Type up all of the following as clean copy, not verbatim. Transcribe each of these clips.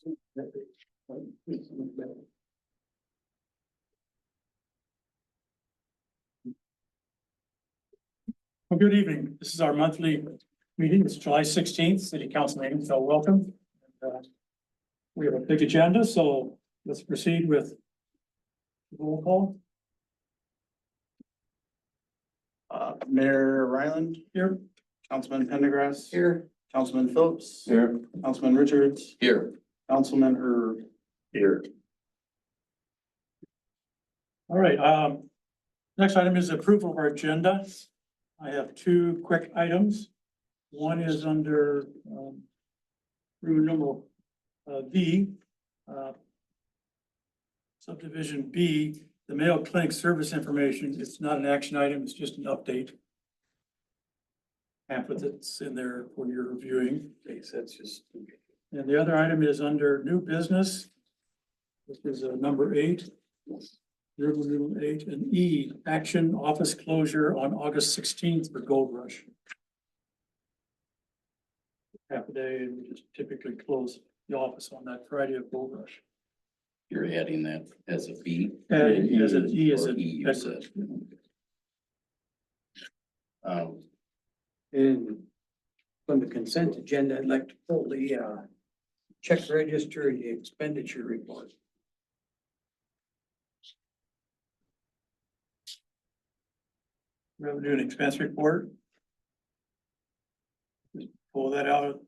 Well, good evening. This is our monthly meeting. It's July 16th, City Council meeting, so welcome. We have a big agenda, so let's proceed with roll call. Mayor Ryland, Here. Councilman Pendergrass. Here. Councilman Phillips. Here. Councilman Richards. Here. Councilman Herb. Here. All right, next item is approval of our agenda. I have two quick items. One is under, room number, B, subdivision B, the Mayo Clinic service information. It's not an action item, it's just an update. Pamphlet that's in there for your reviewing. That's just. And the other item is under new business. This is number 8. Number 8 and E, action office closure on August 16th for Gold Rush. Half a day, and we just typically close the office on that Friday of Gold Rush. You're adding that as a B? And as an E, as Or a. E, you said. And from the consent agenda, I'd like to pull the check register and the expenditure report. Revenue and expense report. Just pull that out.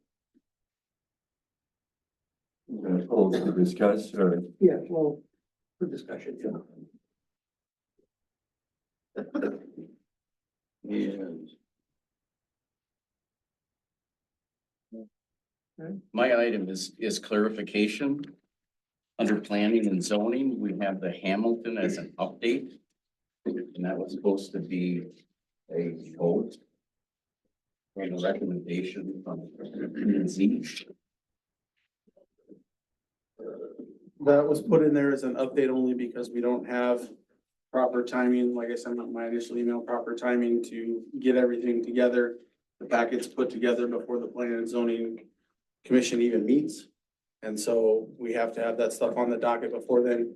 Hold to discuss or? Yeah, well, for discussion, And. My item is clarification. Under planning and zoning, we have the Hamilton as an update. And that was supposed to be a vote. And a recommendation from P and Z. That was put in there as an update only because we don't have proper timing, like I said in my initial email, proper timing to get everything together. The packets put together before the planning and zoning commission even meets. And so we have to have that stuff on the docket before then.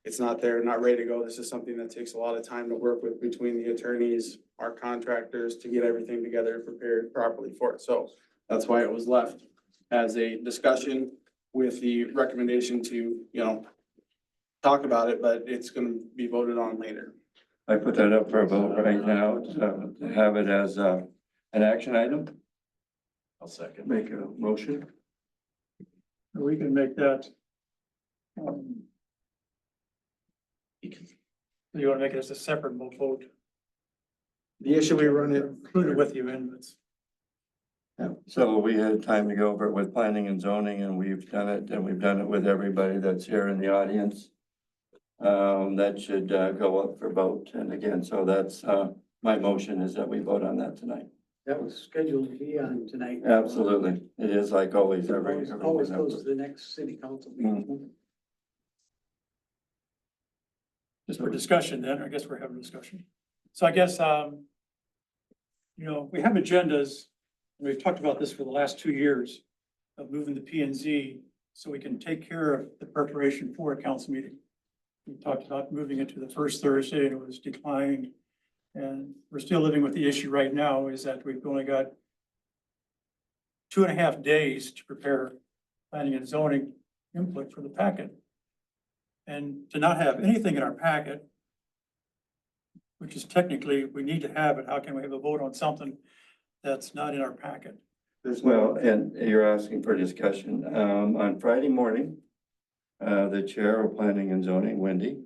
It's not there, not ready to go. This is something that takes a lot of time to work with between the attorneys, our contractors, to get everything together and prepared properly for it. So that's why it was left as a discussion with the recommendation to, talk about it, but it's gonna be voted on later. I put that up for a vote right now to have it as an action item. I'll second. Make a motion. We can make that. You want to make it as a separate vote, The issue we run it, included with you in this. So we had time to go over it with planning and zoning, and we've done it, and we've done it with everybody that's here in the audience. That should go up for vote. And again, so that's my motion is that we vote on that tonight. that was scheduled to be on tonight. Absolutely. It is like always, every. Always goes to the next city council meeting. Just for discussion then, I guess we're having a discussion. So I guess, we have agendas, and we've talked about this for the last 2 years of moving the P and Z so we can take care of the preparation for a council meeting. We talked about moving it to the first Thursday and it was declined. And we're still living with the issue right now is that we've only got 2.5 days to prepare planning and zoning input for the packet. And to not have anything in our packet, which is technically, we need to have it, how can we have a vote on something that's not in our packet? Well, and you're asking for discussion. On Friday morning, the chair of planning and zoning, Wendy,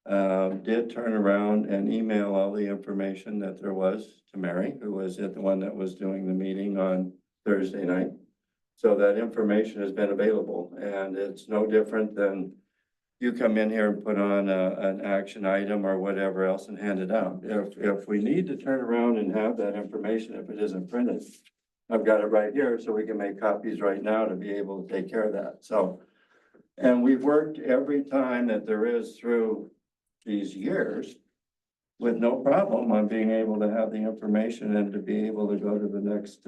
did turn around and email all the information that there was to Mary, who was the one that was doing the meeting on Thursday night. So that information has been available, and it's no different than you come in here and put on an action item or whatever else and hand it out. If we need to turn around and have that information, if it isn't printed, I've got it right here, so we can make copies right now to be able to take care of that. So, and we've worked every time that there is through these years with no problem on being able to have the information and to be able to go to the next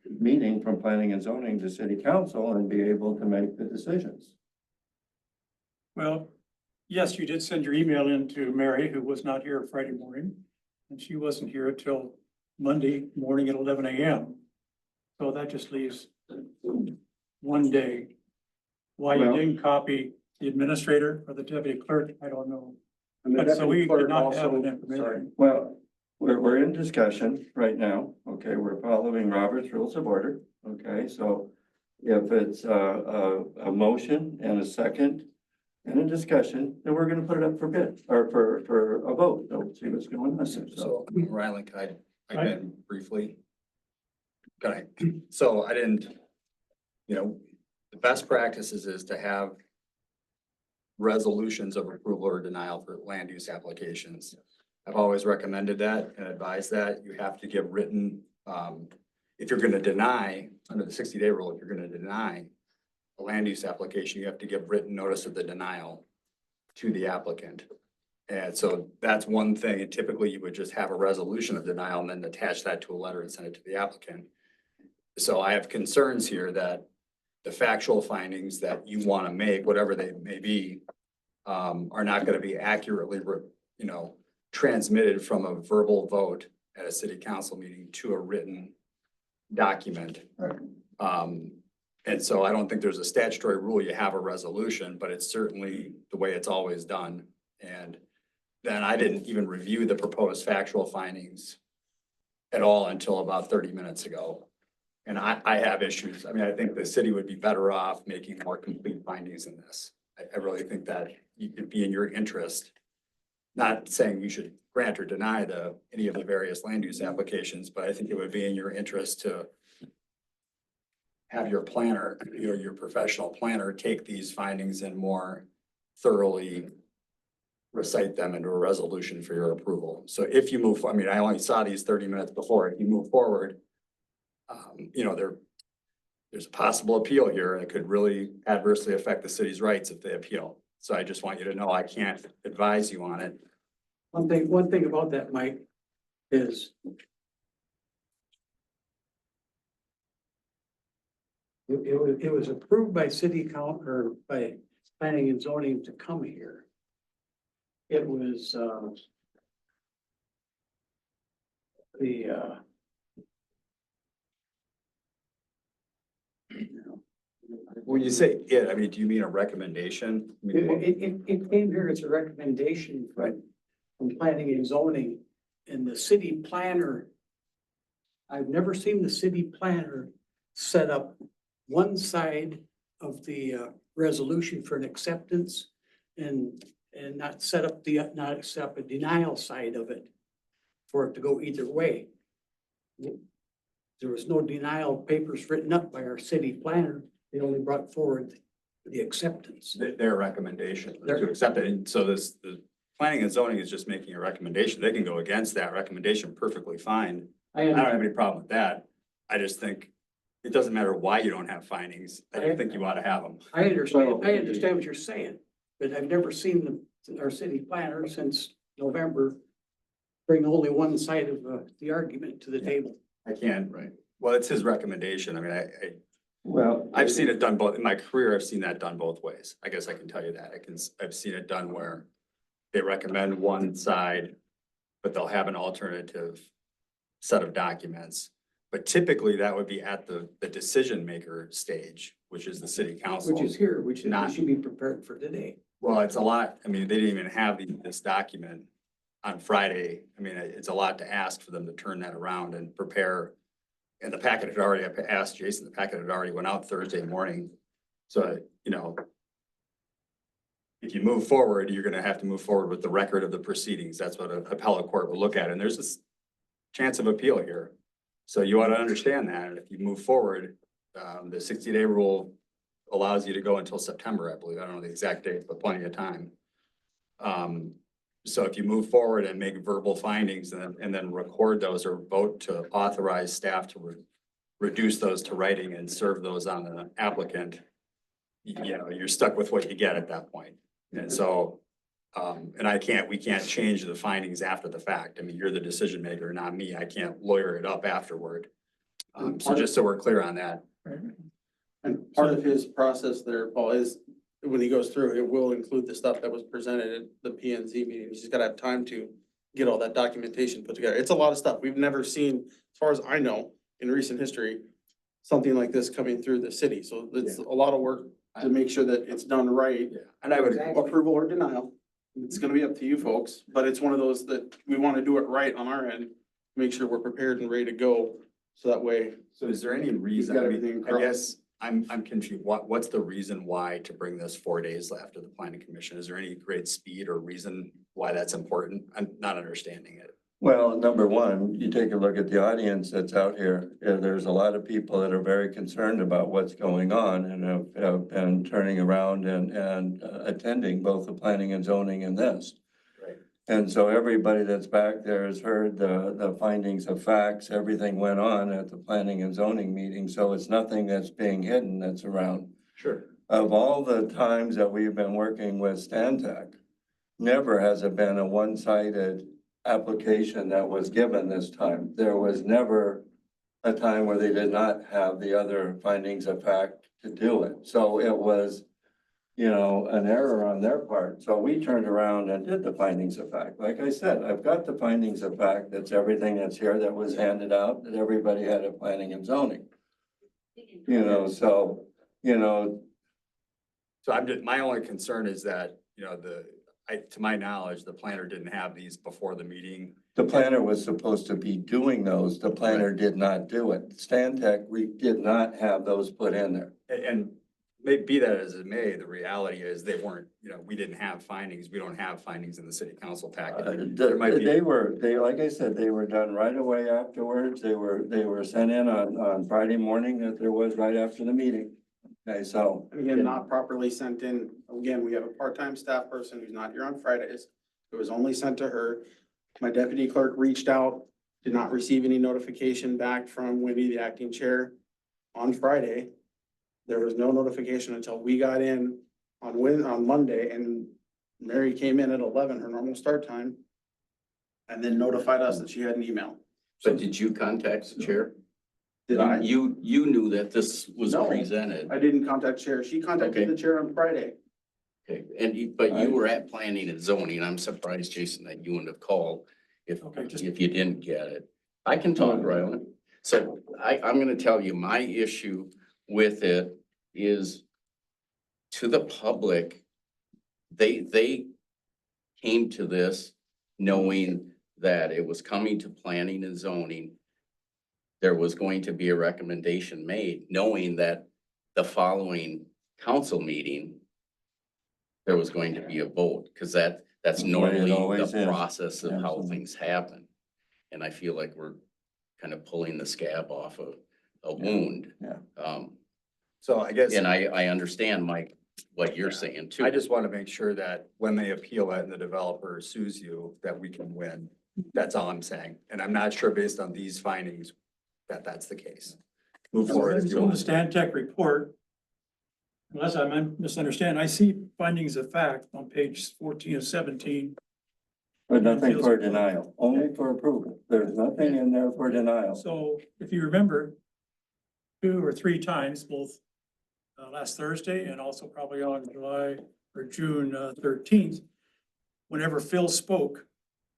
meeting from planning and zoning to city council and be able to make the decisions. Well, yes, you did send your email in to Mary, who was not here Friday morning, and she wasn't here till Monday morning at 11 a.m. So that just leaves one day. Why you Well- didn't copy the administrator or the deputy clerk, I don't know. And the But so we deputy clerk did not have also- that information. Well, we're in discussion right now, okay, we're following Robert's Rules of Order, okay, so if it's a motion and a second and a discussion, then we're gonna put it up for bid, or for a vote, so see what's going on, so. So, Rylan, could I pipe in briefly? Can I? So I didn't, the best practices is to have resolutions of approval or denial for land use applications. I've always recommended that and advised that you have to give written, if you're gonna deny, under the 60-day rule, if you're gonna deny a land use application, you have to give written notice of the denial to the applicant. And so that's one thing, and typically you would just have a resolution of denial and then attach that to a letter and send it to the applicant. So I have concerns here that the factual findings that you want to make, whatever they may be, are not going to be accurately, transmitted from a verbal vote at a city council meeting to a written document. Right. And so I don't think there's a statutory rule, you have a resolution, but it's certainly the way it's always done. And then I didn't even review the proposed factual findings at all until about 30 minutes ago. And I have issues. I mean, I think the city would be better off making more complete findings in this. I really think that it could be in your interest. Not saying you should grant or deny any of the various land use applications, but I think it would be in your interest to have your planner, your professional planner, take these findings and more thoroughly recite them into a resolution for your approval. So if you move, I mean, I only saw these 30 minutes before. If you move forward, there's a possible appeal here and it could really adversely affect the city's rights if they appeal. So I just want you to know I can't advise you on it. One thing about that, Mike, is it was approved by city council or by planning and zoning to come here. It was, When you say it, I mean, do you mean a recommendation? I mean, it came here as a recommendation from planning and zoning and the city planner. I've never seen the city planner set up one side of the resolution for an acceptance and not set up not accept a denial side of it for it to go either way. There was no denial papers written up by our city planner. They only brought forward the acceptance. Their recommendation to accept it. And so the planning and zoning is just making a recommendation. They can go against that recommendation perfectly fine. I don't have any problem with that. I just think it doesn't matter why you don't have findings. I don't think you ought to have them. I understand what you're saying, but I've never seen our city planner since November bring only one side of the argument to the table. I can't, right? Well, it's his recommendation. I mean, Well, I've seen it done both, in my career, I've seen that done both ways. I guess I can tell you that. I've seen it done where they recommend one side, but they'll have an alternative set of documents. But typically that would be at the decision maker stage, which is the city council. Which is here, which Not- we should be prepared for today. Well, it's a lot. I mean, they didn't even have this document on Friday. I mean, it's a lot to ask for them to turn that around and prepare. And the packet had already, I asked Jason, the packet had already went out Thursday morning. So, if you move forward, you're gonna have to move forward with the record of the proceedings. That's what an appellate court will look at. And there's this chance of appeal here. So you ought to understand that. And if you move forward, the 60-day rule allows you to go until September, I believe. I don't know the exact date, but plenty of time. So if you move forward and make verbal findings and then record those or vote to authorize staff to reduce those to writing and serve those on the applicant, you're stuck with what you get at that point. And so, and we can't change the findings after the fact. I mean, you're the decision maker, not me. I can't lawyer it up afterward. So just so we're clear on that. And part of his process there, Paul, is when he goes through, it will include the stuff that was presented at the P and Z meeting. He's just gotta have time to get all that documentation put together. It's a lot of stuff. We've never seen, as far as I know, in recent history, something like this coming through the city. So it's a lot of work to make sure that it's done right. Yeah. And I would, Approval or denial. It's gonna be up to you folks, but it's one of those that we wanna do it right on our end. Make sure we're prepared and ready to go. So that way, so is there any reason, got I mean, everything I crossed. guess, I'm confused. What's the reason why to bring this 4 days after the planning commission? Is there any great speed or reason why that's important? I'm not understanding it. Well, number one, you take a look at the audience that's out here. There's a lot of people that are very concerned about what's going on and have been turning around and attending both the planning and zoning and this. Right. And so everybody that's back there has heard the findings of facts. Everything went on at the planning and zoning meeting, so it's nothing that's being hidden that's around. Sure. Of all the times that we've been working with Stantec, never has it been a one-sided application that was given this time. There was never a time where they did not have the other findings of fact to do it. So it was, an error on their part. So we turned around and did the findings of fact. Like I said, I've got the findings of fact. That's everything that's here that was handed out, that everybody had at planning and zoning. So, So I'm just, my only concern is that, to my knowledge, the planner didn't have these before the meeting. the planner was supposed to be doing those. The planner did not do it. Stantec, we did not have those put in there. And may be that as it may, the reality is they weren't, we didn't have findings. We don't have findings in the city council packet. There might be- Like I said, they were done right away afterwards. They were sent in on Friday morning that there was right after the meeting. Okay, so, and again, not properly sent in. Again, we have a part-time staff person who's not here on Fridays. It was only sent to her. My deputy clerk reached out, did not receive any notification back from Wendy, the acting chair, on Friday. There was no notification until we got in on Monday, and Mary came in at 11, her normal start time, and then notified us that she had an email. But did you contact the chair? Did I? You knew that this was No. presented. I didn't contact chair. She contacted Okay. the chair on Friday. Okay, but you were at planning and zoning. I'm surprised, Jason, that you wouldn't have called if Okay, just- you didn't get it. I can talk, Ryland. So I'm gonna tell you, my issue with it is to the public, they came to this knowing that it was coming to planning and zoning. There was going to be a recommendation made, knowing that the following council meeting, there was going to be a vote, because that's That's the way it normally always the is. process of how Absolutely. things happen. And I feel like we're kind of pulling the scab off of a wound. Yeah. So I guess. And I understand, Mike, what you're saying too. I just want to make sure that when they appeal it and the developer sues you, that we can win. That's all I'm saying. And I'm not sure based on these findings that that's the case. Move forward if you So in the want. Stantec report, unless I misunderstand, I see findings of fact on page 14 of 17. but nothing for denial, only for approval. There's nothing in there for denial. So if you remember, 2 or 3 times, both last Thursday and also probably on June 13th, whenever Phil spoke,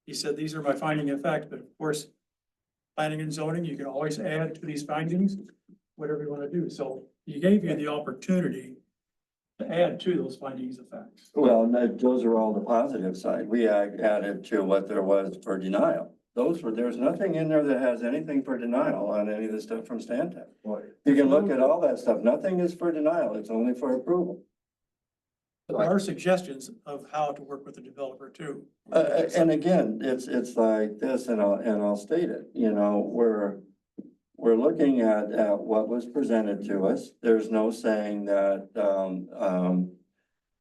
he said, these are my finding of fact, but of course, planning and zoning, you can always add to these findings, whatever you want to do. So he gave you the opportunity to add to those findings of facts. Well, those are all the positive side. We added to what there was for denial. There's nothing in there that has anything for denial on any of the stuff from Stantec. You can look at all that stuff. Nothing is for denial. It's only for approval. There are suggestions of how to work with the developer too. And again, it's like this, and I'll state it, we're looking at what was presented to us. There's no saying that,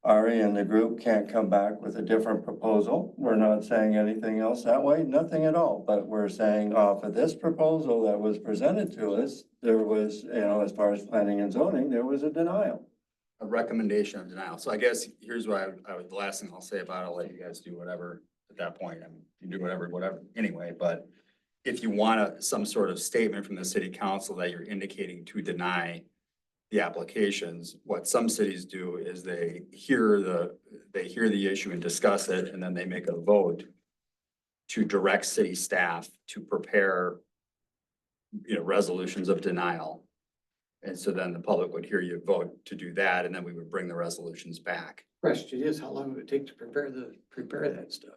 Ari and the group can't come back with a different proposal. We're not saying anything else that way, nothing at all, but we're saying off of this proposal that was presented to us, there was, as far as planning and zoning, there was a denial. A recommendation of denial. So I guess here's what the last thing I'll say about it, I'll let you guys do whatever at that point. I mean, you do whatever, anyway, but if you want some sort of statement from the city council that you're indicating to deny the applications, what some cities do is they hear the issue and discuss it, and then they make a vote to direct city staff to prepare, resolutions of denial. And so then the public would hear you vote to do that, and then we would bring the resolutions back. Question is, how long would it take to prepare that stuff?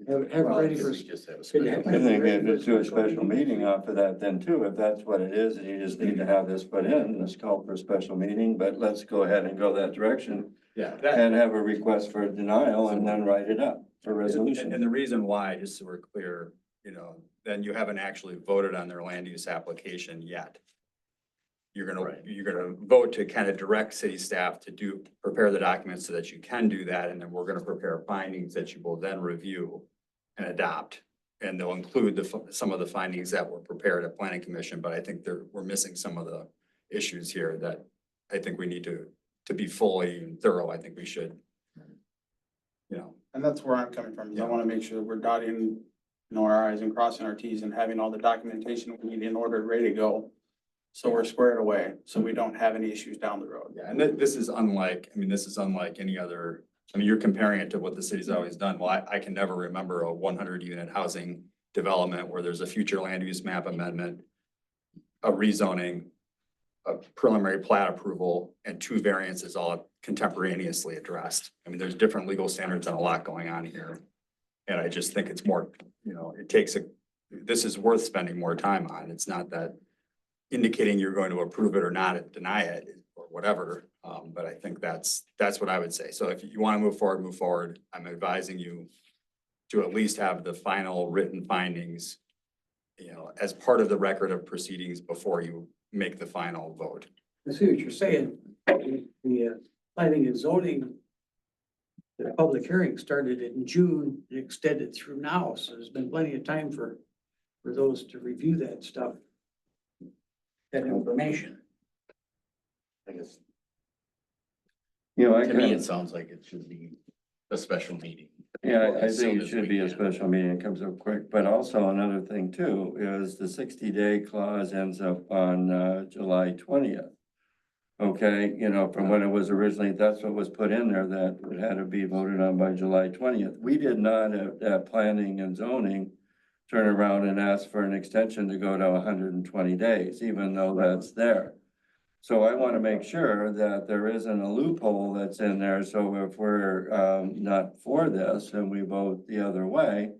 Have it Well, ready for. we just have a Could you special have- I think it's do a special meeting off of that then too, if that's what it is, and you just need to have this put in, let's call for a special meeting, but let's go ahead and go that direction. Yeah. And have a request for denial and then write it up for resolution. And the reason why, just so we're clear, then you haven't actually voted on their land use application yet. You're Right. gonna vote to kind of direct city staff to prepare the documents so that you can do that, and then we're gonna prepare findings that you will then review and adopt. And they'll include some of the findings that were prepared at planning commission, but I think we're missing some of the issues here that I think we need to be fully and thorough. I think we should, And that's where I'm coming from, is I wanna make sure we're dotting, our i's and crossing our t's and having all the documentation we need in order, ready to go. So we're squared away, so we don't have any issues down the road. yeah, and this is unlike any other, you're comparing it to what the city's always done. Well, I can never remember a 100-unit housing development where there's a future land use map amendment, a rezoning, a preliminary plat approval, and 2 variances all contemporaneously addressed. There's different legal standards and a lot going on here. And I just think it's more, this is worth spending more time on. It's not that indicating you're going to approve it or not, deny it, or whatever. But I think that's what I would say. So if you want to move forward, move forward. I'm advising you to at least have the final written findings, as part of the record of proceedings before you make the final vote. I see what you're saying. The planning and zoning, the public hearing started in June, and extended through now, so there's been plenty of time for those to review that stuff. That information. I guess, I to me, kind it of, sounds like it should be a special meeting. I as soon think it as should we be a can. special meeting, it comes up quick, but also another thing too, is the 60-day clause ends up on, July 20th. Okay, from when it was originally, that's what was put in there, that it had to be voted on by July 20th. We did not at planning and zoning turn around and ask for an extension to go to 120 days, even though that's there. So I want to make sure that there isn't a loophole that's in there, so if we're not for this and we vote the other way,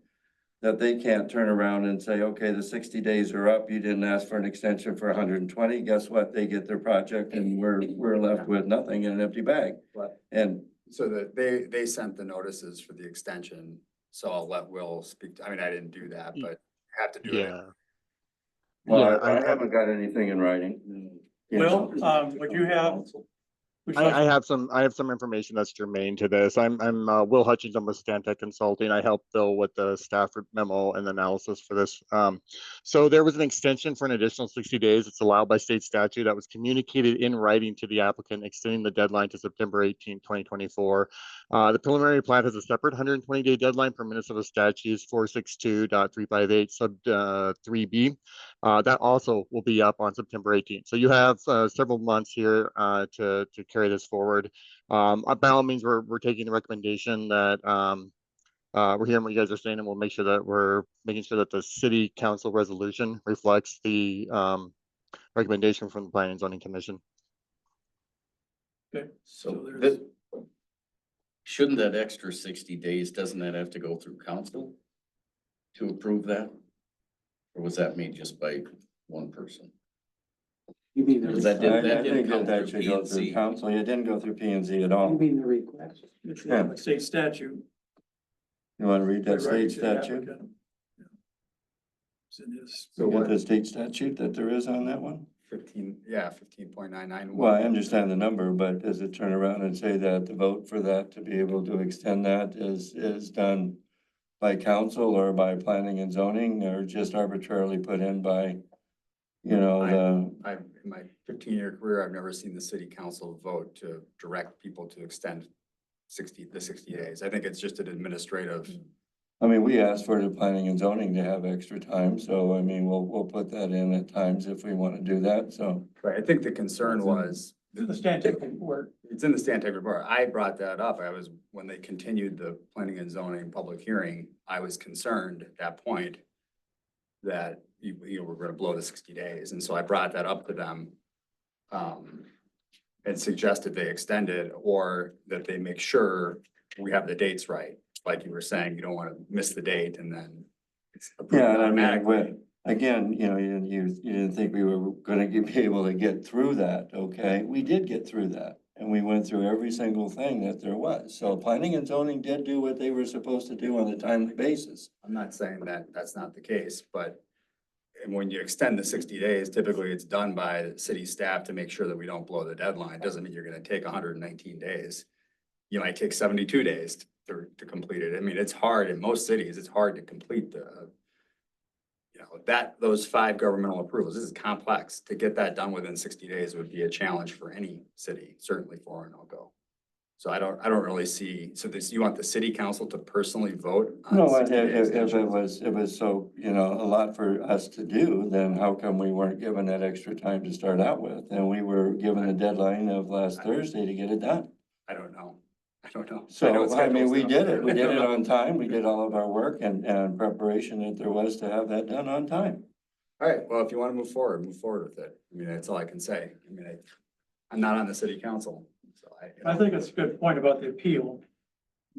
that they can't turn around and say, okay, the 60 days are up, you didn't ask for an extension for 120. Guess what? They get their project and we're left with nothing in an empty bag. Right. And So that they sent the notices for the extension, so I'll let Will speak. I didn't do that, but have to do it. Yeah, well, Yeah, I I- haven't got anything in writing. Well, would you have? I have some information that's germane to this. I'm Will Hutchins. I'm with Stantec Consulting. I helped Bill with the staff memo and analysis for this. So there was an extension for an additional 60 days. It's allowed by state statute that was communicated in writing to the applicant, extending the deadline to September 18, 2024. The preliminary plat has a separate 120-day deadline per Minnesota statutes 462.358 sub 3B. That also will be up on September 18th. So you have several months here to carry this forward. By all means, we're taking the recommendation that we're hearing what you guys are saying, and we'll make sure that we're making sure that the city council resolution reflects the recommendation from the Planning and Zoning Commission. Okay, So so there's, shouldn't that extra 60 days, doesn't that have to go through council to approve that? Or was that made just by one person? You mean Because the, that did- I didn't think come that through should go through P&Z. council. It didn't go through P and Z at you all. mean the request? it's a state statute. You want to read that by writing state to the statute? applicant. Yeah. It's in his- So You got what, the state statute that there is on that one? 15.99. Well, I understand the number, but does it turn around and say that the vote for that to be able to extend that is done by council or by planning and zoning, or just arbitrarily put in by, In my 15-year career, I've never seen the city council vote to direct people to extend the 60 days. I think it's just an administrative I mean, we asked for the planning and zoning to have extra time, so I mean, we'll put that in at times if we want to do that, so. Right, I think the concern was, The Stantec report. it's in the Stantec report. I brought that up. When they continued the planning and zoning public hearing, I was concerned at that point that we're gonna blow the 60 days. And so I brought that up to them. And suggested they extend it or that they make sure we have the dates right. Like you were saying, you don't want to miss the date and then it's approved Yeah, and I mean, automatically. again, you know, you didn't think we were gonna be able to get through that, okay? We did get through that, and we went through every single thing that there was. So planning and zoning did do what they were supposed to do on a timely basis. I'm not saying that that's not the case, but and when you extend the 60 days, typically it's done by the city staff to make sure that we don't blow the deadline. Doesn't mean you're gonna take 119 days. You might take 72 days to complete it. I mean, it's hard in most cities, it's hard to complete those 5 governmental approvals. This is complex. To get that done within 60 days would be a challenge for any city, certainly for Orinoco. So I don't really see, you want the city council to personally vote on No, 60 day if extension? it was so, you know, a lot for us to do, then how come we weren't given that extra time to start out with? And we were given a deadline of last Thursday to get it done. I don't know. I don't know. So, I mean, we did it. We I did don't it know. on time. We did all of our work and preparation that there was to have that done on time. All right, well, if you want to move forward with it. I mean, that's all I can say. I mean, I'm not on the city council, so I think it's a good point about the appeal.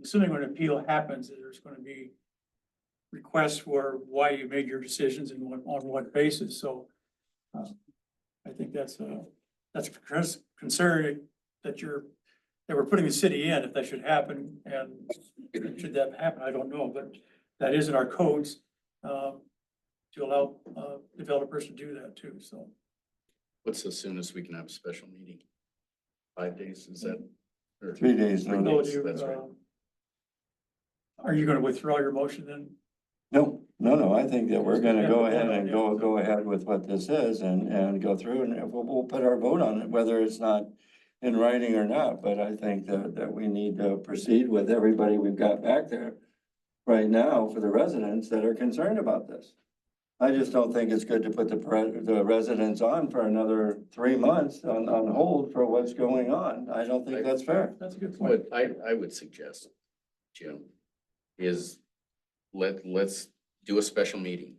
Assuming when an appeal happens, there's gonna be requests for why you made your decisions and on what basis, so. I think that's a concern that we're putting the city in, if that should happen, and should that happen, I don't know, but that is in our codes, to allow, developers to do that too, so. What's the soonest we can have a special meeting? 5 days, is that? or- 3 days Three notice. days, that's right. Are you gonna withdraw your motion then? No, I think that we're gonna go ahead and go ahead with what this is and go through and we'll put our vote on it, whether it's not in writing or not, but I think that we need to proceed with everybody we've got back there right now for the residents that are concerned about this. I just don't think it's good to put the residents on for another 3 months on hold for what's going on. I don't think that's fair. That's a good point. What I would suggest, Jim, is let's do a special meeting.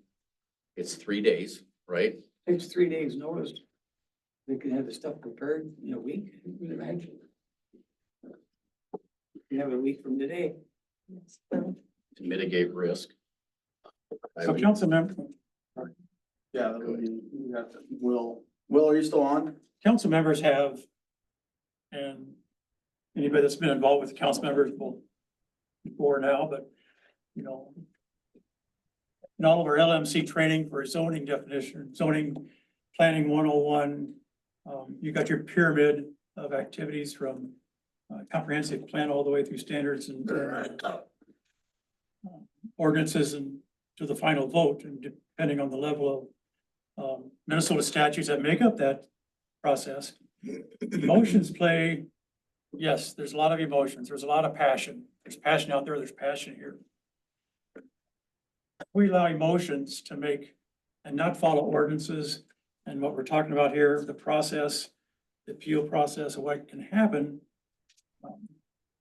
It's 3 days, right? Takes 3 days notice. They can have the stuff prepared in a week, you would imagine. You have a week from today. To mitigate risk. I So would- council member, Yeah, that would be, Will, are you still on? council members have, and anybody that's been involved with council members will before now, but, you know, in all of our LMC training for zoning definition, zoning planning 101, you got your pyramid of activities from comprehensive plan all the way through standards and ordinances and to the final vote, and depending on the level of Minnesota statutes that make up that process. Emotions play, yes, there's a lot of emotions, there's a lot of passion. There's passion out there, there's passion here. We allow emotions to make and not follow ordinances and what we're talking about here, the process, the appeal process of what can happen.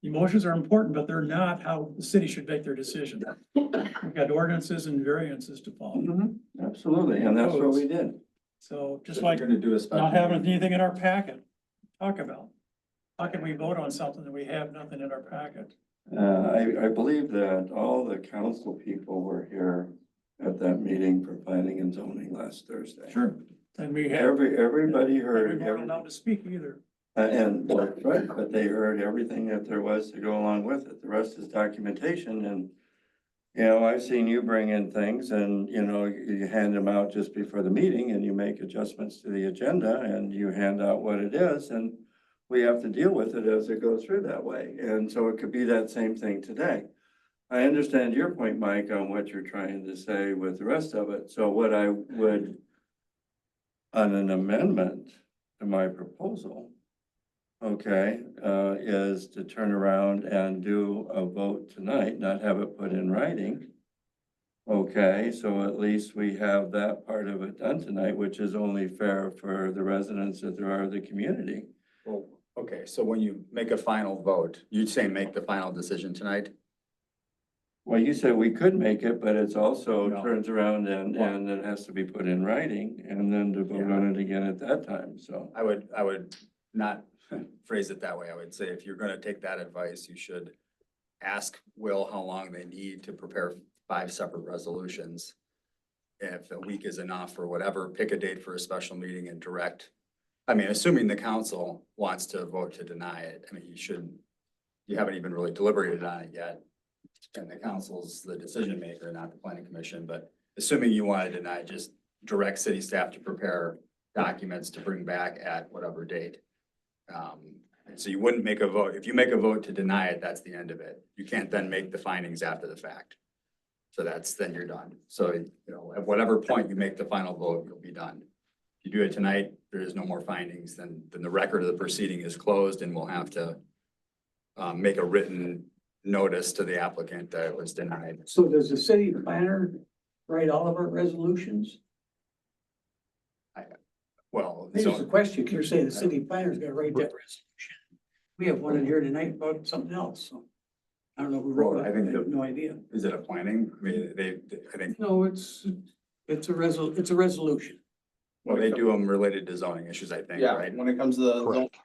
Emotions are important, but they're not how the city should make their decision. We've got ordinances and variances to follow. Absolutely, and that's what we did. So just If like you're gonna do a special not having meeting, anything in our packet, talk about. How can we vote on something that we have nothing in our packet? I believe that all the council people were here at that meeting for planning and zoning last Thursday. Sure. And we have, Everybody we heard, weren't allowed to speak either. and, right, but they heard everything that there was to go along with it. The rest is documentation and, you know, I've seen you bring in things and, you know, you hand them out just before the meeting and you make adjustments to the agenda and you hand out what it is and we have to deal with it as it goes through that way. And so it could be that same thing today. I understand your point, Mike, on what you're trying to say with the rest of it. So what I would, on an amendment to my proposal, okay, is to turn around and do a vote tonight, not have it put in writing. Okay, so at least we have that part of it done tonight, which is only fair for the residents that there are of the community. Well, okay, so when you make a final vote, you'd say make the final decision tonight? Well, you said we could make it, but it's also No. turns around and it has to be put in writing and then to vote on it again at that time, so. I would not phrase it that way. I would say if you're gonna take that advice, you should ask Will how long they need to prepare 5 separate resolutions. If a week is enough or whatever, pick a date for a special meeting and direct. I mean, assuming the council wants to vote to deny it, I mean, you haven't even really deliberated on it yet. And the council's the decision maker, not the planning commission, but assuming you want to deny, just direct city staff to prepare documents to bring back at whatever date. And so you wouldn't make a vote. If you make a vote to deny it, that's the end of it. You can't then make the findings after the fact. So then you're done. So, you know, at whatever point you make the final vote, you'll be done. If you do it tonight, there is no more findings, then the record of the proceeding is closed and we'll have to make a written notice to the applicant that it was denied. So does the city planner write all of our resolutions? Well, Here's the so, question, you're saying the city planner's gonna write that resolution. We have one in here tonight about something else, so. I don't know who wrote Well, it, I think I have no idea. is it a planning? I mean, I think, No, it's a resolution. well, they do them related to zoning issues, I think, Yeah, right? when it comes to the, Correct.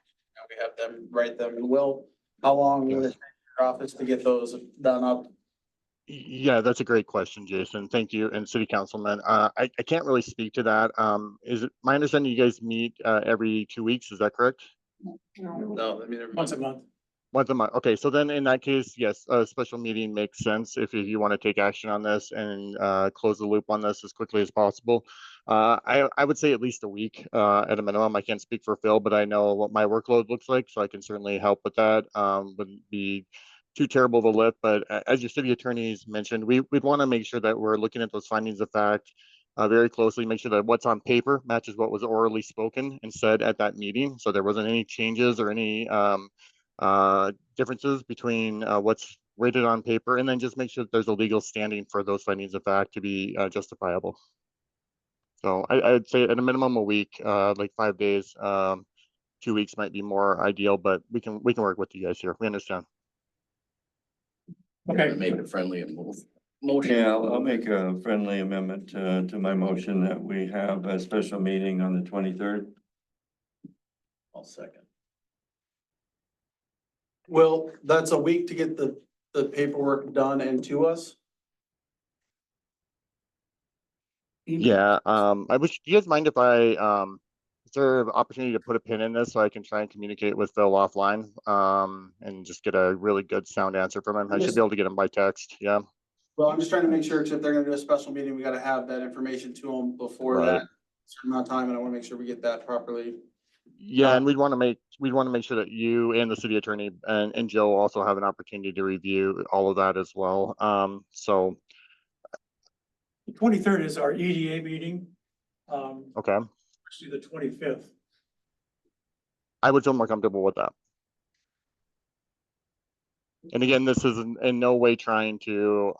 we have them write them. And Will, how long will it take your office to get those done up? Yeah, that's a great question, Jason. Thank you. And City Councilman, I can't really speak to that. Is it my understanding you guys meet every 2 weeks? Is that correct? No, I mean, Once a month. Once a month. Okay, so then in that case, yes, a special meeting makes sense if you want to take action on this and close the loop on this as quickly as possible. I would say at least a week at a minimum. I can't speak for Phil, but I know what my workload looks like, so I can certainly help with that. Wouldn't be too terrible to lift, but as your city attorneys mentioned, we'd want to make sure that we're looking at those findings of fact very closely, make sure that what's on paper matches what was orally spoken and said at that meeting. So there wasn't any changes or any differences between what's rated on paper, and then just make sure that there's a legal standing for those findings of fact to be justifiable. So I'd say at a minimum a week, like 5 days. 2 weeks might be more ideal, but we can work with you guys here. We understand. Okay. Make it friendly and move. Motion. Yeah, I'll make a friendly amendment to my motion that we have a special meeting on the 23rd. I'll second. Will, that's a week to get the paperwork done and to us? Yeah, I wish, do you guys mind if is there an opportunity to put a pin in this so I can try and communicate with Phil offline, and just get a really good sound answer from him? I should be able to get him by text, yeah. Well, I'm just trying to make sure, 'cause if they're gonna do a special meeting, we gotta have that information to them before Right. that certain amount of time, and I wanna make sure we get that properly. Yeah, and we'd want to make sure that you and the city attorney and Joe also have an opportunity to review all of that as well. So, The 23rd is our EDA meeting. okay, Actually, the 25th. I would feel more comfortable with that. And again, this is in no way trying to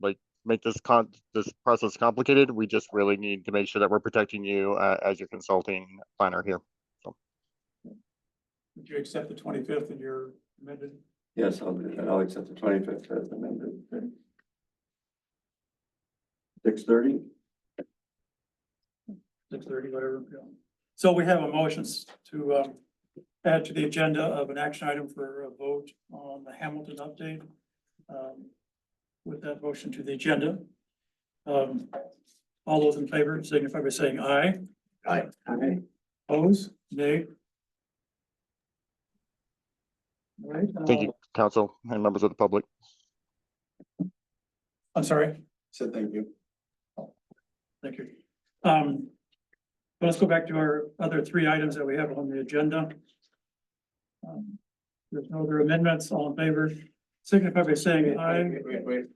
like make this process complicated. We just really need to make sure that we're protecting you as your consulting planner here. So, Would you accept the 25th in your amended? Yes, I'll do that. I'll accept the 25th as amended. 6:30? 6:30, whatever. Yeah. So we have a motion to add to the agenda of an action item for a vote on the Hamilton update. With that motion to the agenda. All those in favor signify by saying aye. Aye. Aye. Oppose, nay. All right. thank you, council and members of the public. I'm sorry. So thank you. Thank you. Let's go back to our other 3 items that we have on the agenda. There's no other amendments, all in favor, signify by saying aye. Wait.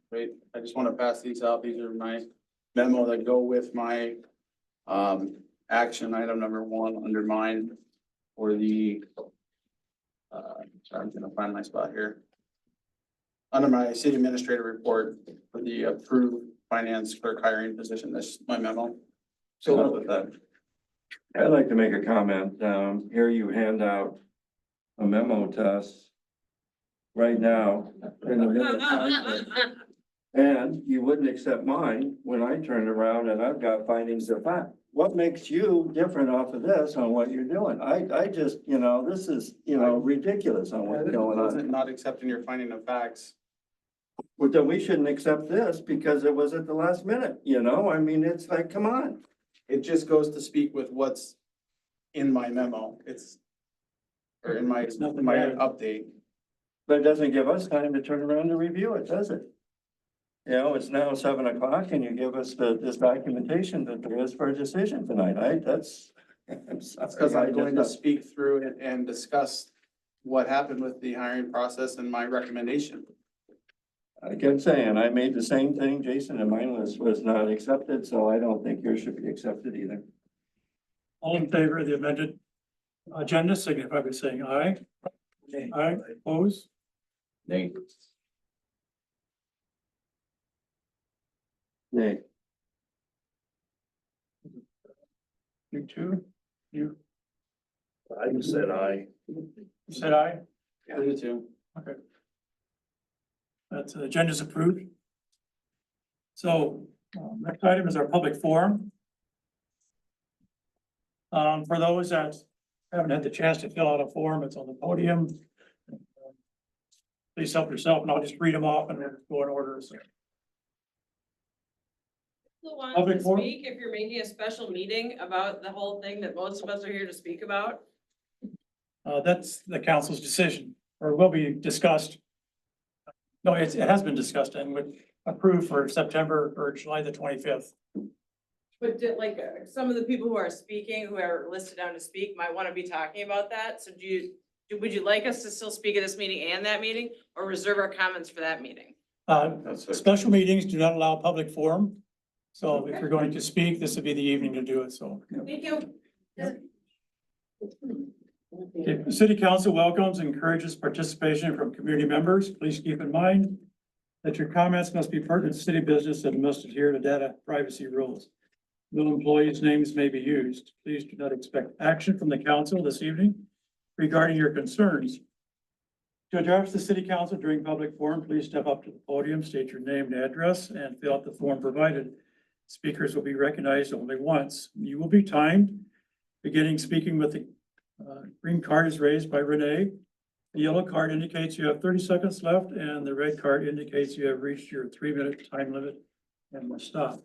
I just wanna pass these out. These are my memo that go with my action item number 1 under mine for the Sorry, I'm gonna find my spot here. Under my city administrator report for the approved finance clerk hiring position, that's my memo. So with that, I'd like to make a comment. Here you hand out a memo to us right now. in the middle of time. And you wouldn't accept mine when I turned around and I've got findings of fact. What makes you different off of this on what you're doing? I just, this is, ridiculous on what's going on. wasn't not accepting your finding of facts. Well, then we shouldn't accept this because it was at the last minute, I mean, it's like, come on. It just goes to speak with what's in my memo. Or in my nothing my bad. update. But it doesn't give us time to turn around and review it, does it? It's now 7 o'clock and you give us this documentation that there is for a decision tonight. that's. That's because I'm going to speak through it and discuss what happened with the hiring process and my recommendation. I kept saying, I made the same thing, Jason, and mine was not accepted, so I don't think yours should be accepted either. All in favor of the amended agenda, signify by saying aye. Aye, oppose? Nay. Nay. You too? You I just said aye. said aye? I do too. Okay. That's, agenda's approved. So, next item is our public forum. For those that haven't had the chance to fill out a form, it's on the podium. Please help yourself, and I'll just read them off and then go in order. So, Who wants Public to forum? speak if you're making a special meeting about the whole thing that most of us are here to speak about? that's the council's decision, or will be discussed. No, it has been discussed and would approve for September or July the 25th. But like, some of the people who are speaking, who are listed down to speak, might want to be talking about that. So would you like us to still speak at this meeting and that meeting, or reserve our comments for that meeting? Special meetings do not allow public forum. So if you're going to speak, this would be the evening to do it, so. Thank you. Okay, the city council welcomes and encourages participation from community members. Please keep in mind that your comments must be pertinent to city business and must adhere to data privacy rules. No employees' names may be used. Please do not expect action from the council this evening regarding your concerns. To address the city council during public forum, please step up to the podium, state your name and address, and fill out the form provided. Speakers will be recognized only once. You will be timed. Beginning speaking with the green card is raised by Renee. The yellow card indicates you have 30 seconds left, and the red card indicates you have reached your 3-minute time limit and must stop.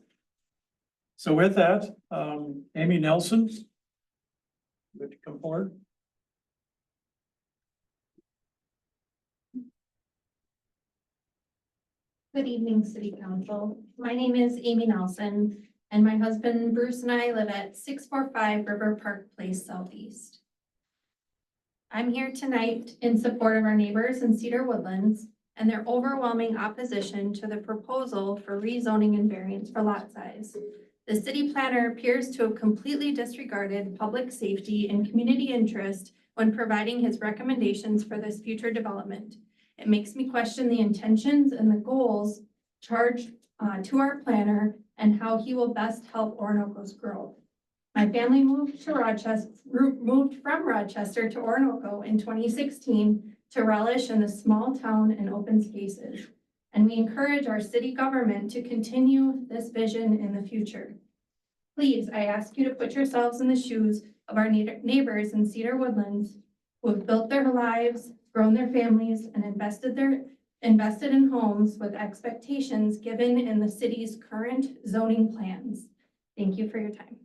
So with that, Amy Nelson, would you come forward? Good evening, City Council. My name is Amy Nelson, and my husband Bruce and I live at 645 River Park Place Southeast. I'm here tonight in support of our neighbors in Cedar Woodlands and their overwhelming opposition to the proposal for rezoning and variance for lot size. The city planner appears to have completely disregarded public safety and community interest when providing his recommendations for this future development. It makes me question the intentions and the goals charged to our planner and how he will best help Orinoco's growth. My family moved from Rochester to Orinoco in 2016 to relish in the small town and open spaces. And we encourage our city government to continue this vision in the future. Please, I ask you to put yourselves in the shoes of our neighbors in Cedar Woodlands who have built their lives, grown their families, and invested in homes with expectations given in the city's current zoning plans. Thank you for your time.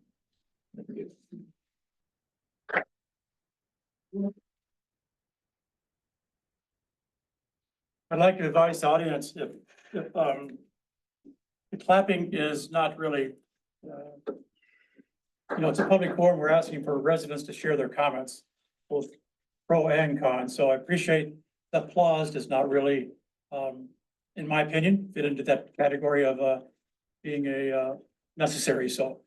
I'd like to advise the audience if the clapping is not really, it's a public forum. We're asking for residents to share their comments, both pro and con. So I appreciate the applause does not really, in my opinion, fit into that category of being necessary. So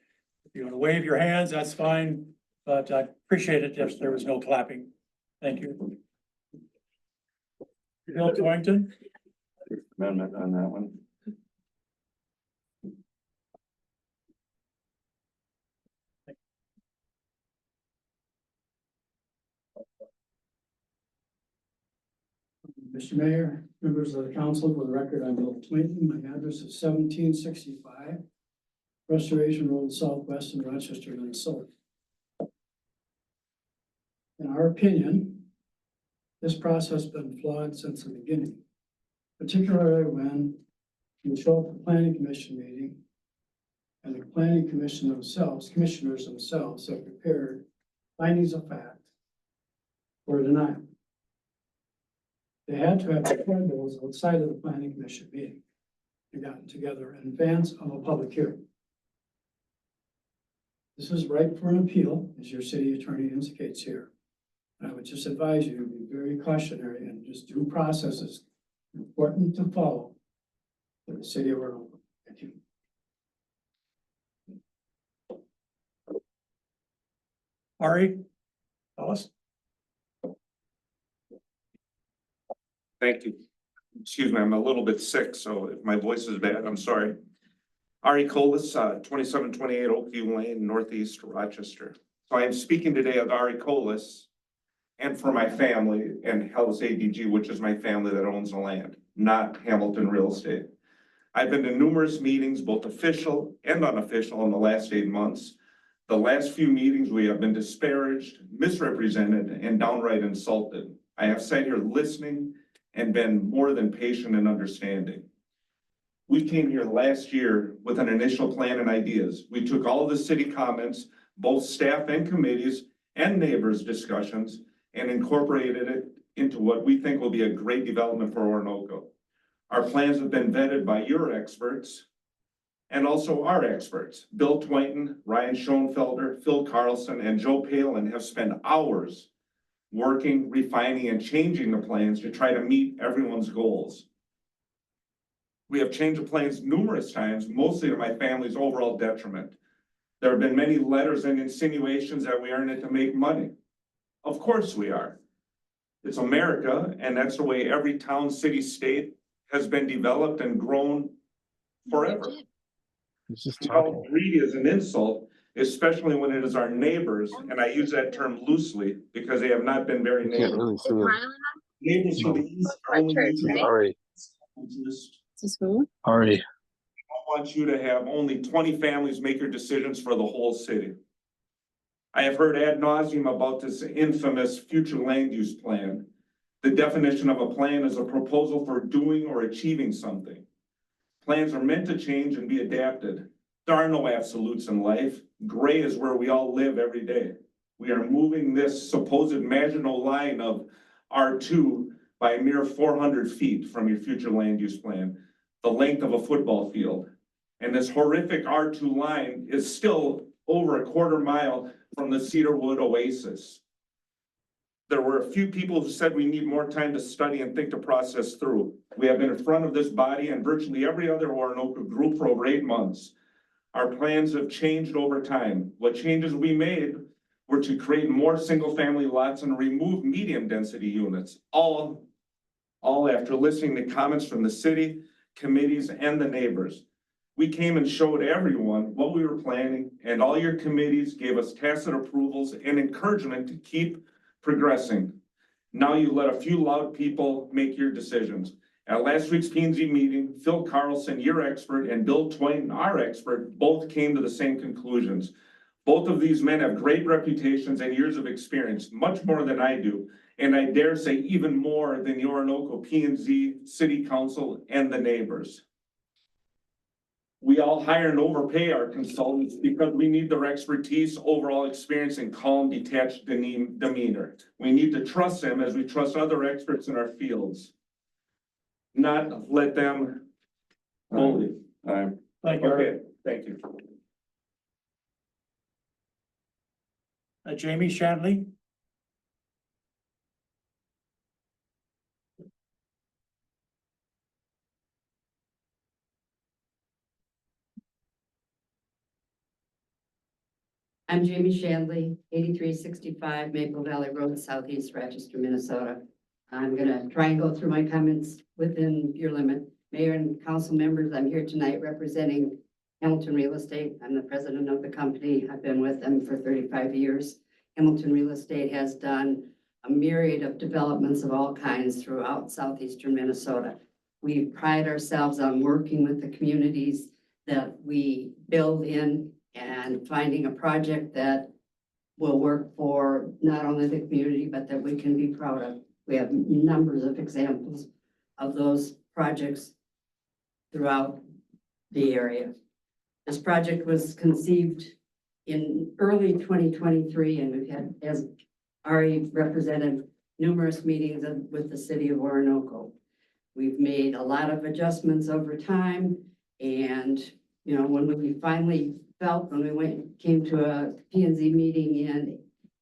if you want to wave your hands, that's fine, but I appreciate it if there was no clapping. Thank you. Bill Twington, Amendment on that one. Mr. Mayor, members of the council, for the record, I'm Bill Twinton. My address is 1765 Restoration Road Southwest in Rochester, Minnesota. In our opinion, this process has been flawed since the beginning, particularly when you show up at the planning commission meeting and the planning commission themselves, commissioners themselves have prepared findings of fact for denial. They had to have prepared those outside of the planning commission meeting and gotten together in advance of a public hearing. This is ripe for an appeal, as your city attorney indicates here. And I would just advise you to be very cautionary and just due process is important to follow for the city of Roanoke. Thank you. Ari, Ellis, Thank you. Excuse me, I'm a little bit sick, so if my voice is bad, I'm sorry. Ari Colas, 2728 Oakview Lane, Northeast Rochester. So I am speaking today of Ari Colas and for my family and Hells ADG, which is my family that owns the land, not Hamilton Real Estate. I've been to numerous meetings, both official and unofficial, in the last 8 months. The last few meetings, we have been disparaged, misrepresented, and downright insulted. I have sat here listening and been more than patient and understanding. We came here last year with an initial plan and ideas. We took all of the city comments, both staff and committees and neighbors' discussions, and incorporated it into what we think will be a great development for Orinoco. Our plans have been vetted by your experts and also our experts. Bill Twinton, Ryan Schoenfelder, Phil Carlson, and Joe Palin have spent hours working, refining, and changing the plans to try to meet everyone's goals. We have changed the plans numerous times, mostly to my family's overall detriment. There have been many letters and insinuations that we are in it to make money. Of course we are. It's America, and that's the way every town, city, state has been developed and grown forever. How greedy is an insult, especially when it is our neighbors, and I use that term loosely because they have not been very neighbors. Neighbors to the east are only Ari. Ari. I want you to have only 20 families make your decisions for the whole city. I have heard ad nauseum about this infamous future land use plan. The definition of a plan is a proposal for doing or achieving something. Plans are meant to change and be adapted. There are no absolutes in life. Gray is where we all live every day. We are moving this supposed marginal line of R2 by a mere 400 feet from your future land use plan, the length of a football field. And this horrific R2 line is still over a quarter mile from the Cedarwood Oasis. There were a few people who said we need more time to study and think the process through. We have been in front of this body and virtually every other Orinoco group for over 8 months. Our plans have changed over time. What changes we made were to create more single-family lots and remove medium-density units, all after listening to comments from the city, committees, and the neighbors. We came and showed everyone what we were planning, and all your committees gave us tacit approvals and encouragement to keep progressing. Now you let a few loud people make your decisions. At last week's P&Z meeting, Phil Carlson, your expert, and Bill Twinton, our expert, both came to the same conclusions. Both of these men have great reputations and years of experience, much more than I do, and I dare say even more than the Orinoco P&Z, City Council, and the neighbors. We all hire and overpay our consultants because we need their expertise, overall experience, and calm, detached demeanor. We need to trust them as we trust other experts in our fields. Not let them bully. thank you. Okay, thank you. Jamie Shanley, I'm Jamie Shandley, 8365 Maple Valley Road, Southeast Rochester, Minnesota. I'm gonna try and go through my comments within your limit. Mayor and council members, I'm here tonight representing Hamilton Real Estate. I'm the president of the company. I've been with them for 35 years. Hamilton Real Estate has done a myriad of developments of all kinds throughout southeastern Minnesota. We pride ourselves on working with the communities that we build in and finding a project that will work for not only the community, but that we can be proud of. We have numbers of examples of those projects throughout the area. This project was conceived in early 2023, and we've had, as Ari represented, numerous meetings with the city of Orinoco. We've made a lot of adjustments over time, and, you know, when we finally felt, when we came to a P and Z meeting in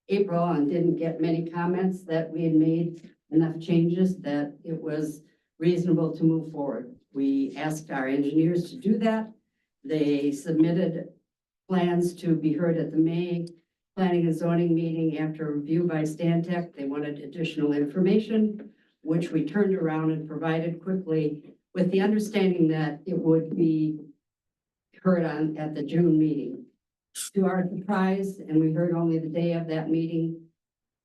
April and didn't get many comments, that we had made enough changes that it was reasonable to move forward. We asked our engineers to do that. They submitted plans to be heard at the May Planning and Zoning meeting after review by Stantec. They wanted additional information, which we turned around and provided quickly with the understanding that it would be heard on at the June meeting. To our surprise, and we heard only the day of that meeting,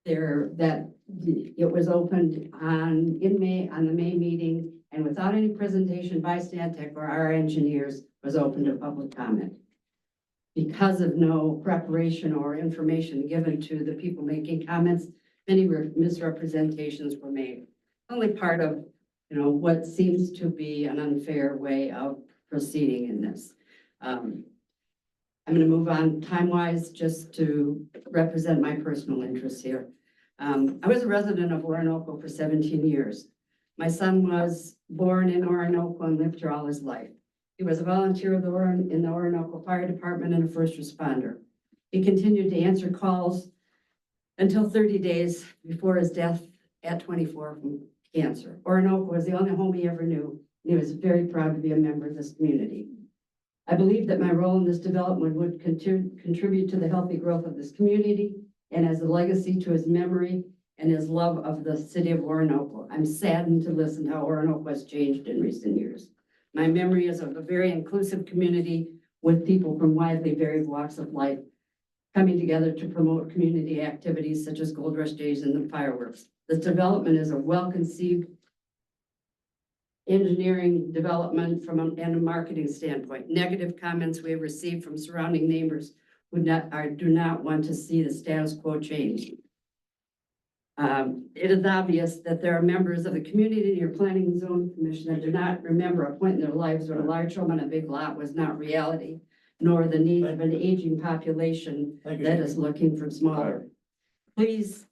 it was opened on the May meeting, and without any presentation by Stantec or our engineers, was open to public comment. Because of no preparation or information given to the people making comments, many misrepresentations were made. Only part of, you know, what seems to be an unfair way of proceeding in this. I'm going to move on time-wise just to represent my personal interests here. I was a resident of Orinoco for 17 years. My son was born in Orinoco and lived here all his life. He was a volunteer in the Orinoco Fire Department and a first responder. He continued to answer calls until 30 days before his death at 24 from cancer. Orinoco was the only home he ever knew, and he was very proud to be a member of this community. I believe that my role in this development would contribute to the healthy growth of this community and as a legacy to his memory and his love of the city of Orinoco. I'm saddened to listen to how Orinoco has changed in recent years. My memory is of a very inclusive community with people from widely varied walks of life coming together to promote community activities such as Gold Rush Days and the fireworks. This development is a well-conceived engineering development and a marketing standpoint. Negative comments we have received from surrounding neighbors who do not want to see the status quo change. It is obvious that there are members of the community in your planning and zoning commission that do not remember a point in their lives when a large home on a big lot was not reality, nor the need of an aging population that is looking for smaller. Please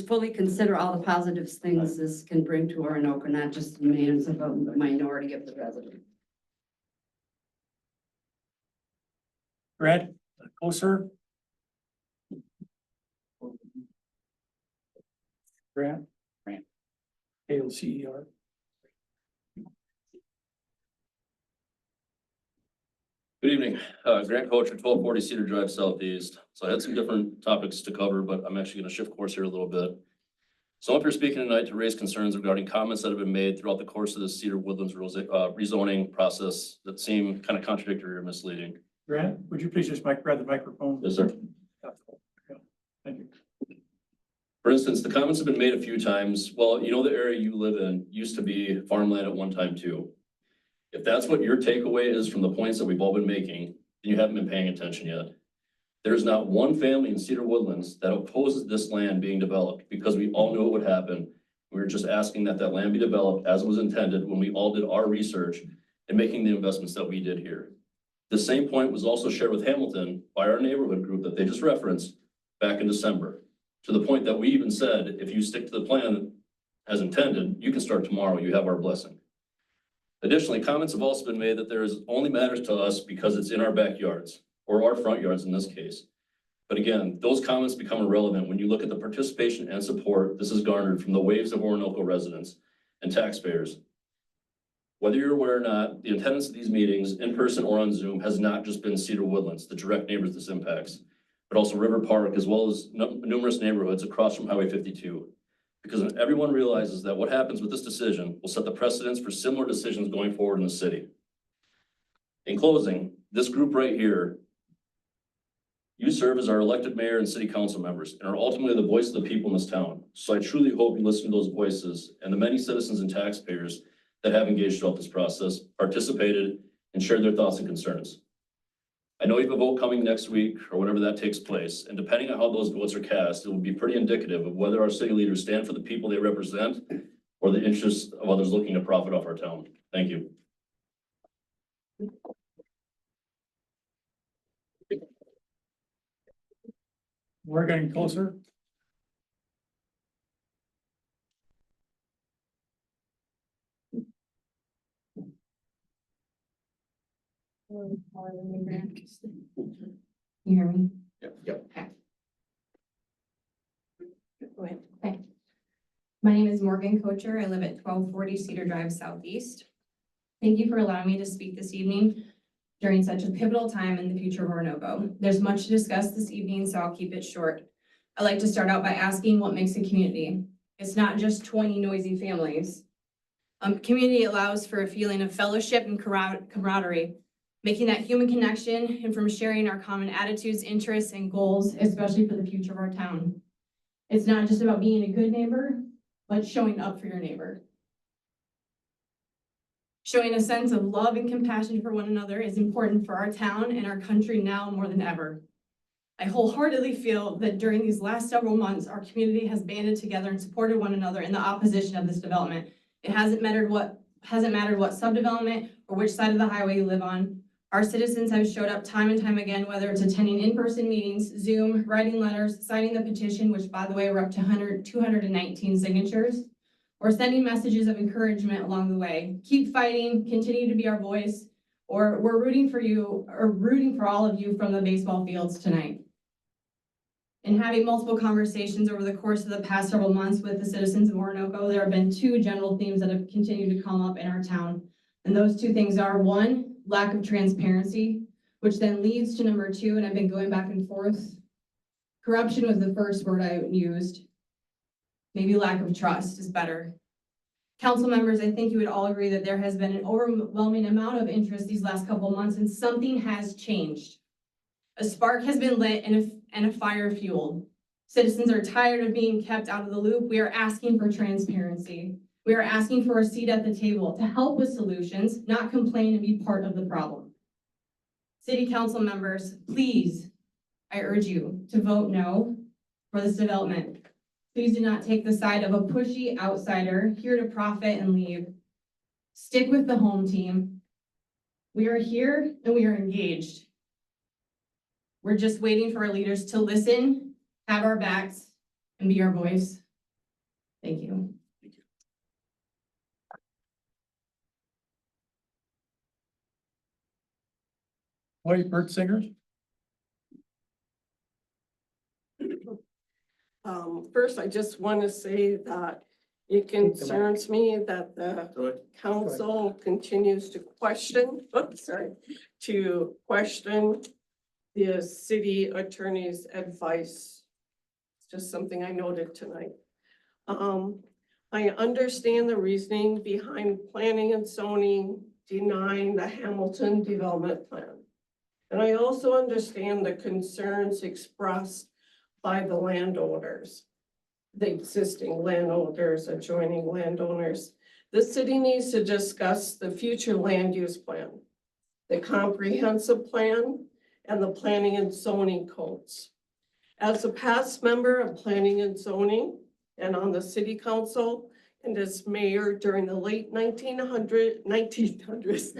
fully consider all the positive things this can bring to Orinoco, not just the demands of a minority of the residents. Grant, closer. Grant. ALCER. Good evening, Grant Coach at 1240 Cedar Drive Southeast. So I had some different topics to cover, but I'm actually going to shift course here a little bit. So I'm up here speaking tonight to raise concerns regarding comments that have been made throughout the course of the Cedar Woodlands rezoning process that seem kind of contradictory or misleading. Grant, would you please just grab the microphone? Yes, sir. Thank you. For instance, the comments have been made a few times. Well, you know, the area you live in used to be farmland at one time too. If that's what your takeaway is from the points that we've all been making, then you haven't been paying attention yet. There's not one family in Cedar Woodlands that opposes this land being developed because we all knew it would happen. We were just asking that that land be developed as it was intended when we all did our research and making the investments that we did here. The same point was also shared with Hamilton by our neighborhood group that they just referenced back in December, to the point that we even said, if you stick to the plan as intended, you can start tomorrow. You have our blessing. Additionally, comments have also been made that there is only matters to us because it's in our backyards or our front yards in this case. But again, those comments become irrelevant when you look at the participation and support this has garnered from the waves of Orinoco residents and taxpayers. Whether you're aware or not, the attendance of these meetings in person or on Zoom has not just been Cedar Woodlands, the direct neighbors this impacts, but also River Park, as well as numerous neighborhoods across from Highway 52. Because when everyone realizes that what happens with this decision will set the precedence for similar decisions going forward in the city. In closing, this group right here, you serve as our elected mayor and city council members and are ultimately the voice of the people in this town. So I truly hope you listen to those voices and the many citizens and taxpayers that have engaged throughout this process, participated, and shared their thoughts and concerns. I know you have a vote coming next week or whenever that takes place, and depending on how those votes are cast, it will be pretty indicative of whether our city leaders stand for the people they represent or the interests of others looking to profit off our town. Thank you. We're getting closer. You hear me? Yep. Okay. Go ahead. Okay. My name is Morgan Kocher. I live at 1240 Cedar Drive Southeast. Thank you for allowing me to speak this evening during such a pivotal time in the future of Orinoco. There's much to discuss this evening, so I'll keep it short. I'd like to start out by asking what makes a community. It's not just 20 noisy families. Community allows for a feeling of fellowship and camaraderie, making that human connection and from sharing our common attitudes, interests, and goals, especially for the future of our town. It's not just about being a good neighbor, but showing up for your neighbor. Showing a sense of love and compassion for one another is important for our town and our country now more than ever. I wholeheartedly feel that during these last several months, our community has banded together and supported one another in the opposition of this development. It hasn't mattered what subdevelopment or which side of the highway you live on. Our citizens have showed up time and time again, whether it's attending in-person meetings, Zoom, writing letters, signing the petition, which by the way, we're up to 219 signatures, or sending messages of encouragement along the way. Keep fighting, continue to be our voice, or we're rooting for you, or rooting for all of you from the baseball fields tonight. In having multiple conversations over the course of the past several months with the citizens of Orinoco, there have been two general themes that have continued to come up in our town. And those two things are, one, lack of transparency, which then leads to number two, and I've been going back and forth. Corruption was the first word I used. Maybe lack of trust is better. Council members, I think you would all agree that there has been an overwhelming amount of interest these last couple of months, and something has changed. A spark has been lit and a fire fueled. Citizens are tired of being kept out of the loop. We are asking for transparency. We are asking for a seat at the table to help with solutions, not complain and be part of the problem. City council members, please, I urge you to vote no for this development. Please do not take the side of a pushy outsider here to profit and leave. Stick with the home team. We are here and we are engaged. We're just waiting for our leaders to listen, have our backs, and be our voice. Thank you. White Bird Singers. First, I just want to say that it concerns me that the council continues to question, to question the city attorney's advice. It's just something I noted tonight. I understand the reasoning behind planning and zoning denying the Hamilton development plan. And I also understand the concerns expressed by the landowners, the existing landowners, adjoining landowners. The city needs to discuss the future land use plan, the comprehensive plan, and the planning and zoning codes. As a past member of planning and zoning and on the city council and as mayor during the late 1900s.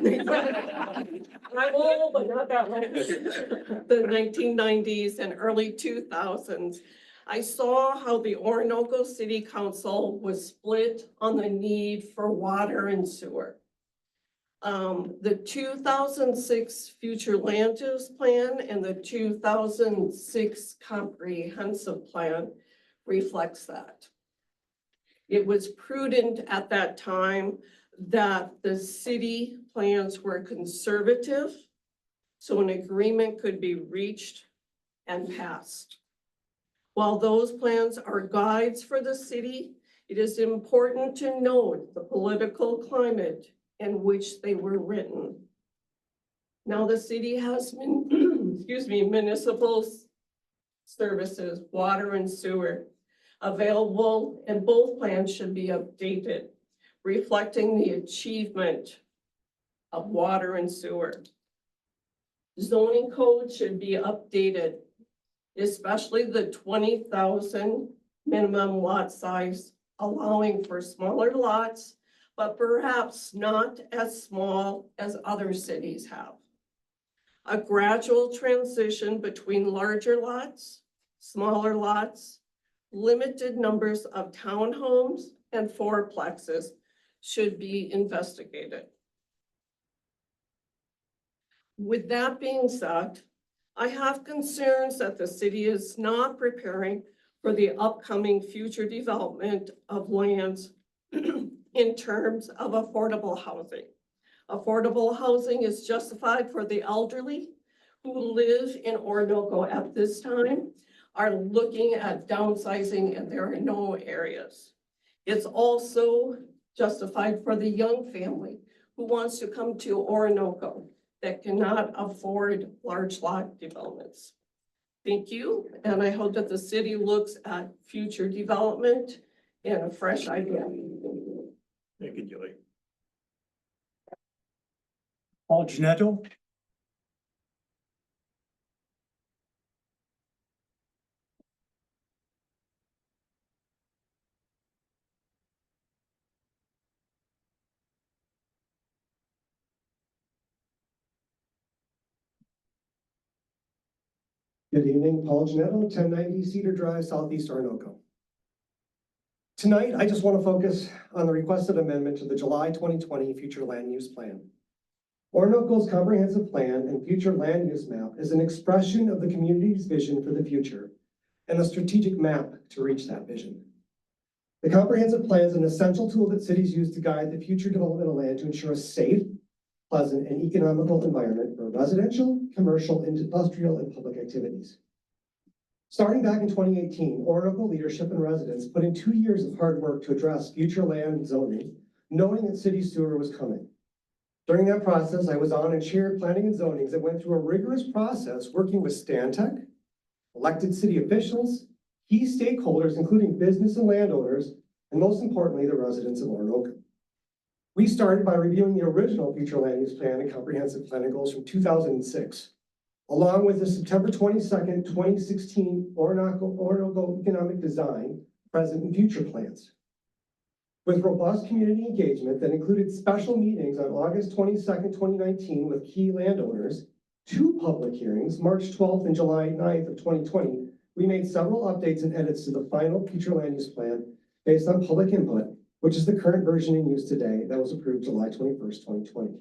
I'm old, but not that much. The 1990s and early 2000s. I saw how the Orinoco City Council was split on the need for water and sewer. The 2006 future land use plan and the 2006 comprehensive plan reflects that. It was prudent at that time that the city plans were conservative, so an agreement could be reached and passed. While those plans are guides for the city, It is important to note the political climate in which they were written. Now the city has, excuse me, municipal services, water and sewer available, and both plans should be updated, reflecting the achievement of water and sewer. Zoning code should be updated, especially the 20,000 minimum lot size, allowing for smaller lots, but perhaps not as small as other cities have. A gradual transition between larger lots, smaller lots, limited numbers of townhomes and fourplexes should be investigated. With that being said, I have concerns that the city is not preparing for the upcoming future development of lands in terms of affordable housing. Affordable housing is justified for the elderly who live in Orinoco at this time, are looking at downsizing in their no areas. It's also justified for the young family who wants to come to Orinoco that cannot afford large lot developments. Thank you, and I hope that the city looks at future development and a fresh idea. Thank you, Julie. Paul Genetto. Good evening, Paul Genetto, 1090 Cedar Drive, Southeast Orinoco. Tonight, I just want to focus on the requested amendment to the July 2020 Future Land Use Plan. Orinoco's comprehensive plan and future land use map is an expression of the community's vision for the future and a strategic map to reach that vision. The comprehensive plan is an essential tool that cities use to guide the future development of land to ensure a safe, pleasant, and economical environment for residential, commercial, industrial, and public activities. Starting back in 2018, Orinoco leadership and residents put in 2 years of hard work to address future land zoning, knowing that city sewer was coming. During that process, I was on and chaired planning and zonings that went through a rigorous process working with Stantec, elected city officials, key stakeholders, including business and landowners, and most importantly, the residents of Orinoco. We started by reviewing the original future land use plan and comprehensive planning goals from 2006, along with the September 22nd, 2016 Orinoco Economic Design, present and future plans. With robust community engagement that included special meetings on August 22nd, 2019 with key landowners, 2 public hearings, March 12th and July 9th of 2020, we made several updates and edits to the final future land use plan based on public input, which is the current version in use today that was approved July 21st, 2020.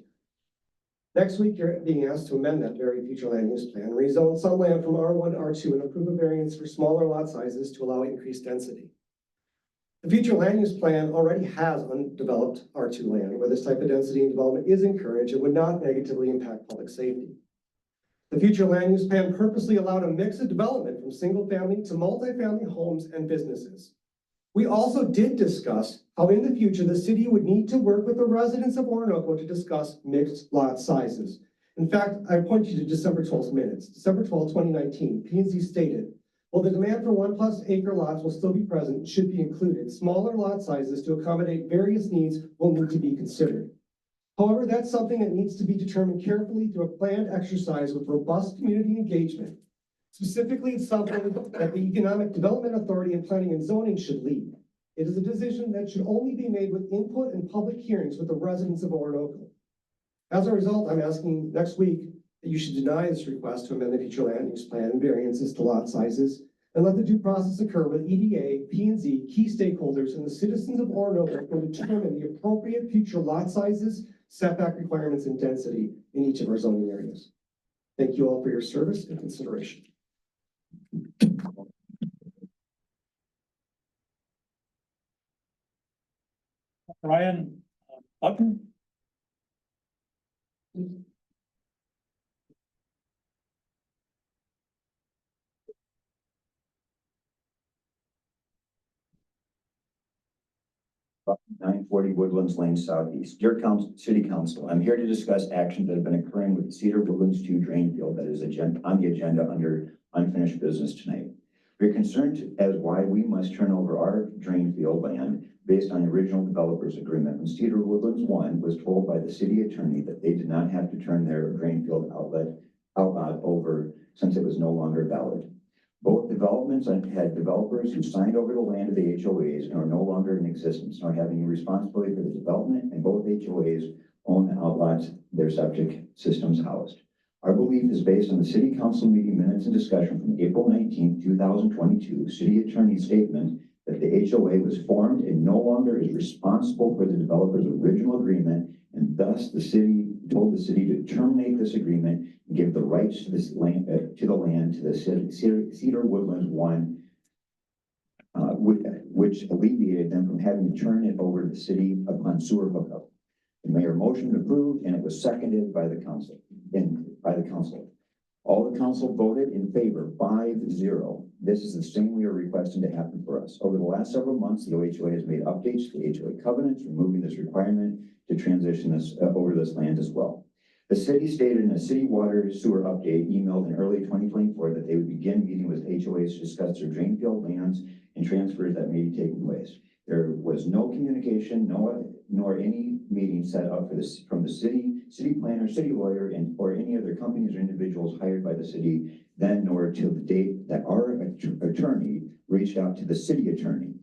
Next week, you're being asked to amend that very future land use plan, rezone some land from R1 to R2 and approve a variance for smaller lot sizes to allow increased density. The future land use plan already has undeveloped R2 land where this type of density and development is encouraged and would not negatively impact public safety. The future land use plan purposely allowed a mix of development from single family to multifamily homes and businesses. We also did discuss how in the future, the city would need to work with the residents of Orinoco to discuss mixed lot sizes. In fact, I point you to December 12th minutes. December 12th, 2019, P&Z stated, while the demand for 1+ acre lots will still be present and should be included, smaller lot sizes to accommodate various needs will need to be considered. However, that's something that needs to be determined carefully through a planned exercise with robust community engagement. Specifically, it's something that the Economic Development Authority and Planning and Zoning should lead. It is a decision that should only be made with input and public hearings with the residents of Orinoco. As a result, I'm asking next week that you should deny this request to amend the future land use plan and variances to lot sizes and let the due process occur with EDA, P&Z, key stakeholders, and the citizens of Orinoco to determine the appropriate future lot sizes, setback requirements, and density in each of our zoning areas. Thank you all for your service and consideration. Brian Button. 940 Woodlands Lane Southeast. Dear Council, City Council, I'm here to discuss actions that have been occurring with the Cedar Woodlands 2 drain field that is on the agenda under unfinished business tonight. We're concerned as why we must turn over our drain field land based on the original developer's agreement when Cedar Woodlands 1 was told by the city attorney that they did not have to turn their drain field outlet over since it was no longer valid. Both developments had developers who signed over the land of the HOAs and are no longer in existence, nor have any responsibility for the development, and both HOAs own the outlots their septic systems housed. Our belief is based on the city council meeting minutes and discussion from April 19, 2022, city attorney's statement that the HOA was formed and no longer is responsible for the developer's original agreement, and thus the city told the city to terminate this agreement and give the rights to this land to the Cedar Woodlands 1, which alleviated them from having to turn it over to the city upon sewer hookup. The mayor motioned approved, and it was seconded by the council. All the council voted in favor, 5-0. This is the same we are requesting to happen for us. Over the last several months, the OHOA has made updates to the HOA covenants, removing this requirement to transition this over this land as well. The city stated in a city water sewer update emailed in early 2024 that they would begin meeting with HOAs to discuss their drain field lands and transfers that may be taking place. There was no communication, nor any meeting set up for this from the city planner, city lawyer, or any other companies or individuals hired by the city then, nor till the date that our attorney reached out to the city attorney.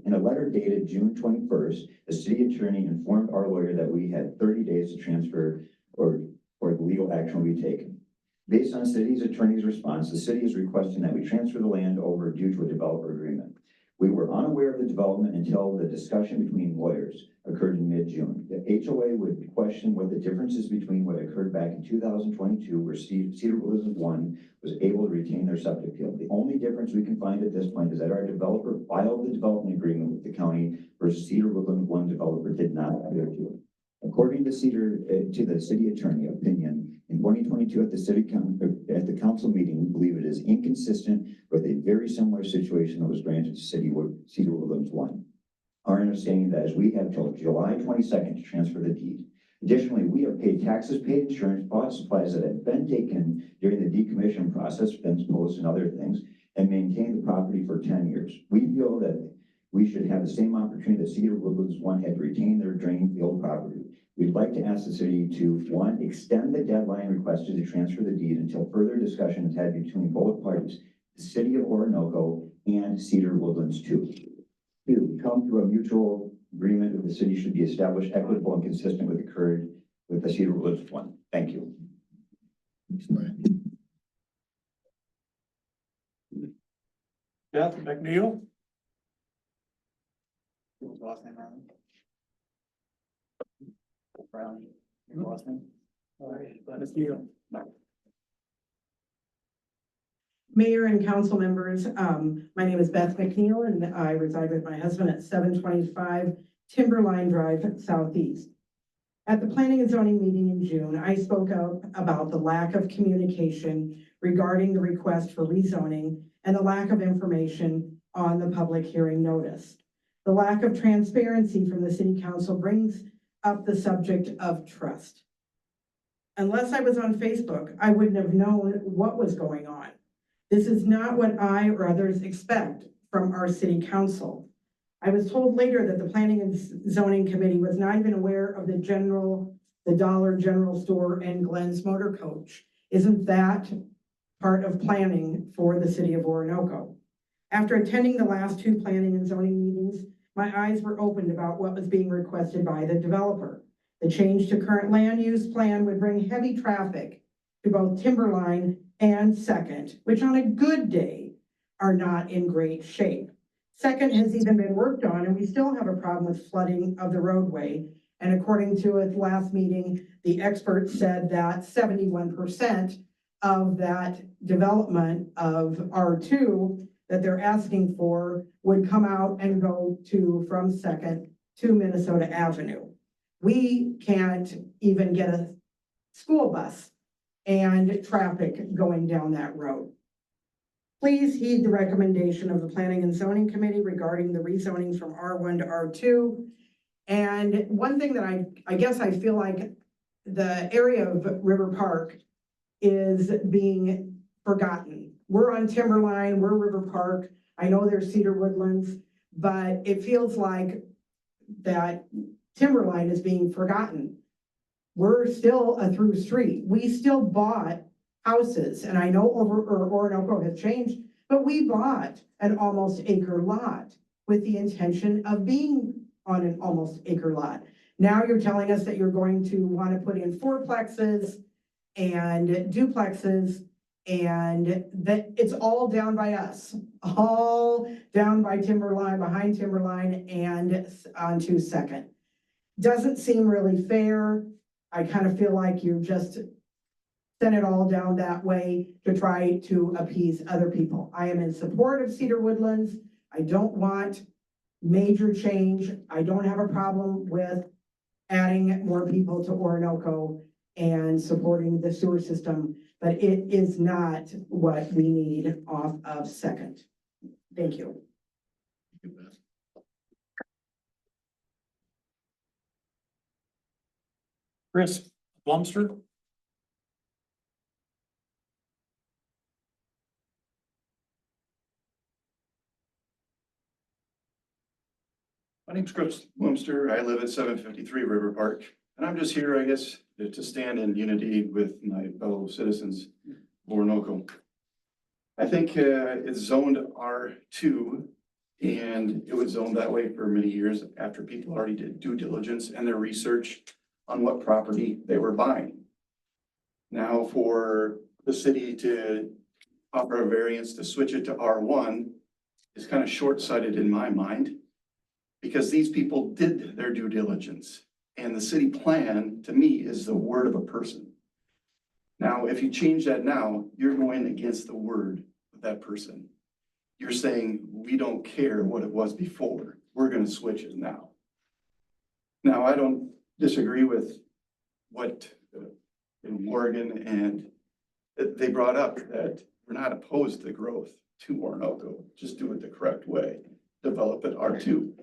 In a letter dated June 21st, the city attorney informed our lawyer that we had 30 days to transfer or the legal action will be taken. Based on city's attorney's response, the city is requesting that we transfer the land over due to a developer agreement. We were unaware of the development until the discussion between lawyers occurred in mid-June. The HOA would question what the difference is between what occurred back in 2022, where Cedar Woodlands 1 was able to retain their septic field. The only difference we can find at this point is that our developer filed the development agreement with the county versus Cedar Woodlands 1 developer did not adhere to it. According to the city attorney opinion, in 2022 at the council meeting, we believe it is inconsistent with a very similar situation that was granted to Cedar Woodlands 1. Our understanding that is we have till July 22nd to transfer the deed. Additionally, we have paid taxes, paid insurance, bought supplies that have been taken during the decommission process, fence posts and other things, and maintained the property for 10 years. We feel that we should have the same opportunity that Cedar Woodlands 1 had to retain their drain field property. We'd like to ask the city to, 1, extend the deadline requested to transfer the deed until further discussion is had between both parties, the city of Orinoco and Cedar Woodlands 2. 2, come to a mutual agreement with the city should be established, equitable and consistent with occurred with the Cedar Woodlands 1. Thank you. Beth McNeil. Last name Brown. Your last name? All right, McNeil. Mayor and council members, my name is Beth McNeil and I reside with my husband at 725 Timberline Drive Southeast. At the planning and zoning meeting in June, I spoke out about the lack of communication regarding the request for rezoning and the lack of information on the public hearing notice. The lack of transparency from the city council brings up the subject of trust. Unless I was on Facebook, I wouldn't have known what was going on. This is not what I or others expect from our city council. I was told later that the Planning and Zoning Committee was not even aware of the Dollar General Store and Glenn's Motor Coach. Isn't that part of planning for the city of Orinoco? After attending the last 2 planning and zoning meetings, my eyes were opened about what was being requested by the developer. The change to current land use plan would bring heavy traffic to both Timberline and Second, which on a good day are not in great shape. Second has even been worked on, and we still have a problem with flooding of the roadway. And according to its last meeting, the expert said that 71% of that development of R2 that they're asking for would come out and go from Second to Minnesota Avenue. We can't even get a school bus and traffic going down that road. Please heed the recommendation of the Planning and Zoning Committee regarding the rezoning from R1 to R2. And one thing that I guess I feel like the area of River Park is being forgotten. We're on Timberline, we're River Park. I know there's Cedar Woodlands, but it feels like that Timberline is being forgotten. We're still a through street. We still bought houses, and I know Orinoco has changed, but we bought an almost acre lot with the intention of being on an almost acre lot. Now you're telling us that you're going to want to put in fourplexes and duplexes, and that it's all down by us, all down by Timberline, behind Timberline and onto Second. Doesn't seem really fair. I kind of feel like you just sent it all down that way to try to appease other people. I am in support of Cedar Woodlands. I don't want major change. I don't have a problem with adding more people to Orinoco and supporting the sewer system, but it is not what we need off of Second. Thank you. Chris Blumster. My name's Chris Wimster. I live at 753 River Park, and I'm just here, I guess, to stand in unity with my fellow citizens of Orinoco. I think it's zoned R2, and it was zoned that way for many years after people already did due diligence and their research on what property they were buying. Now, for the city to offer a variance to switch it to R1 is kind of short-sighted in my mind, because these people did their due diligence, and the city plan, to me, is the word of a person. Now, if you change that now, you're going against the word of that person. You're saying, we don't care what it was before, we're gonna switch it now. Now, I don't disagree with what Morgan and they brought up, that we're not opposed to growth to Orinoco, just do it the correct way, develop it R2.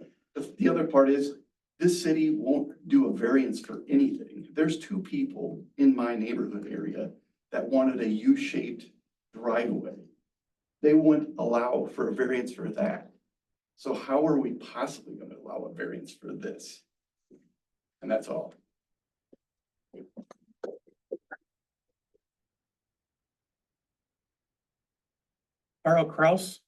The other part is, this city won't do a variance for anything. There's two people in my neighborhood area that wanted a U-shaped driveway. They wouldn't allow for a variance for that. So how are we possibly going to allow a variance for this? And that's all. Carl Kraus.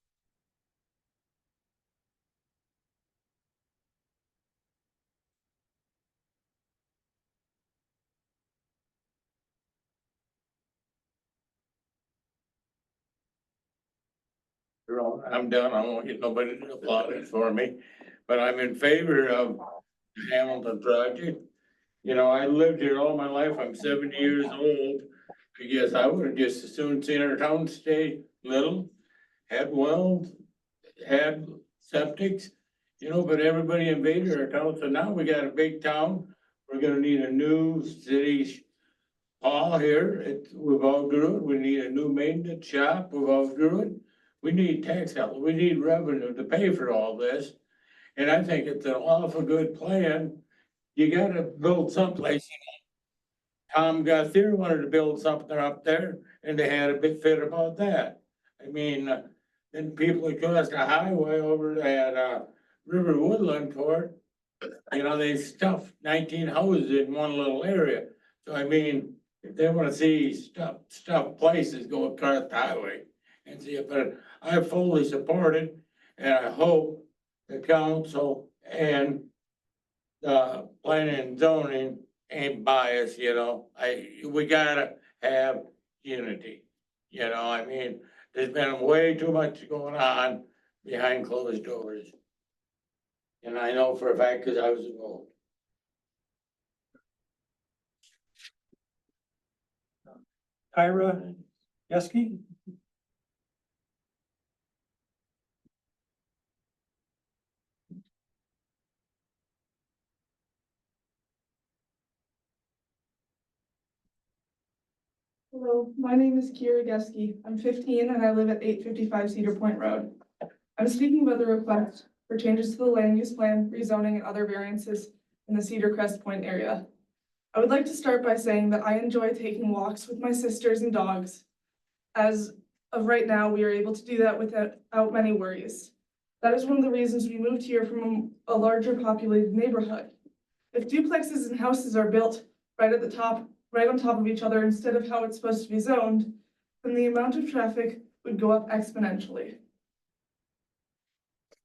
I'm done. I won't get nobody to applaud it for me, but I'm in favor of the Hamilton project. You know, I lived here all my life. I'm 70 years old. I guess I would have just as soon seen our town stay little, had wells, had septics, you know, but everybody invaded our town. So now we got a big town. We're gonna need a new city hall here. We've outgrew it. We need a new maintenance shop. We've outgrew it. We need tax help. We need revenue to pay for all this. And I think it's an awful good plan. You gotta build someplace, you know. Tom Guthier wanted to build something up there and they had a big fit about that. I mean, then people across the highway over at River Woodland Court, you know, they stuffed 19 houses in one little area. So I mean, if they wanna see stuff places, go across the highway and see it, but I fully support it, and I hope the council and the planning and zoning ain't biased, you know. We gotta have unity, you know, I mean, there's been way too much going on behind closed doors. And I know for a fact, cause I was involved. Kyra Yeski. Hello, my name is Kira Geske. I'm 15 and I live at 855 Cedar Point Road. I'm speaking about the request for changes to the land use plan, rezoning and other variances in the Cedar Crest Point area. I would like to start by saying that I enjoy taking walks with my sisters and dogs. As of right now, we are able to do that without many worries. That is one of the reasons we moved here from a larger populated neighborhood. If duplexes and houses are built right on top of each other instead of how it's supposed to be zoned, then the amount of traffic would go up exponentially.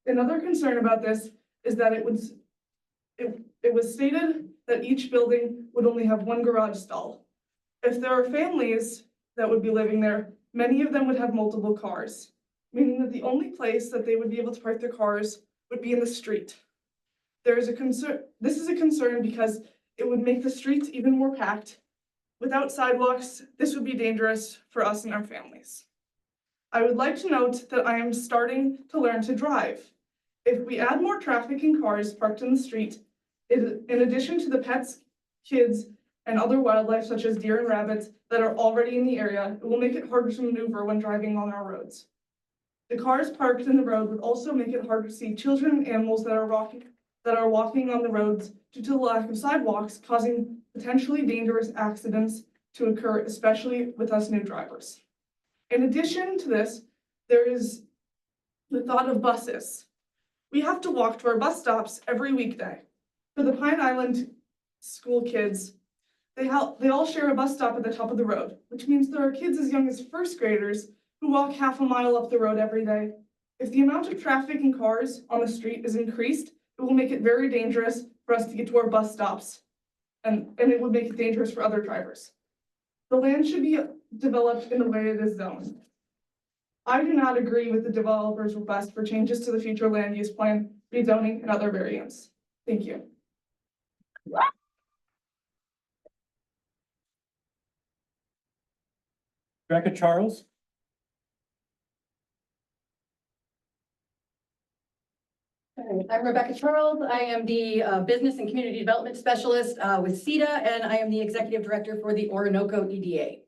Another concern about this is that it was stated that each building would only have one garage stall. If there are families that would be living there, many of them would have multiple cars, meaning that the only place that they would be able to park their cars would be in the street. This is a concern because it would make the streets even more packed. Without sidewalks, this would be dangerous for us and our families. I would like to note that I am starting to learn to drive. If we add more traffic and cars parked in the street, in addition to the pets, kids, and other wildlife such as deer and rabbits that are already in the area, it will make it harder to maneuver when driving on our roads. The cars parked in the road would also make it harder to see children and animals that are walking on the roads due to the lack of sidewalks, causing potentially dangerous accidents to occur, especially with us new drivers. In addition to this, there is the thought of buses. We have to walk to our bus stops every weekday. For the Pine Island school kids, they all share a bus stop at the top of the road, which means there are kids as young as first graders who walk half a mile up the road every day. If the amount of traffic and cars on the street is increased, it will make it very dangerous for us to get to our bus stops, and it would make it dangerous for other drivers. The land should be developed in the way it is zoned. I do not agree with the developer's request for changes to the future land use plan, rezoning, and other variants. Thank you. Rebecca Charles? I'm Rebecca Charles. I am the Business and Community Development Specialist with CEDA, and I am the Executive Director for the Orinoco EDA.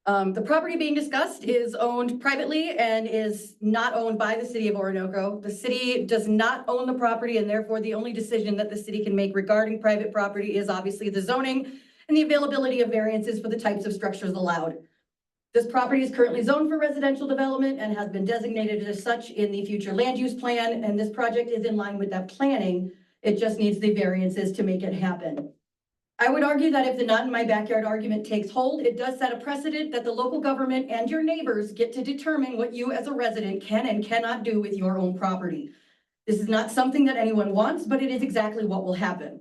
The property being discussed is owned privately and is not owned by the city of Orinoco. The city does not own the property, and therefore the only decision that the city can make regarding private property is obviously the zoning and the availability of variances for the types of structures allowed. This property is currently zoned for residential development and has been designated as such in the future land use plan, and this project is in line with that planning. It just needs the variances to make it happen. I would argue that if the not in my backyard argument takes hold, it does set a precedent that the local government and your neighbors get to determine what you as a resident can and cannot do with your own property. This is not something that anyone wants, but it is exactly what will happen.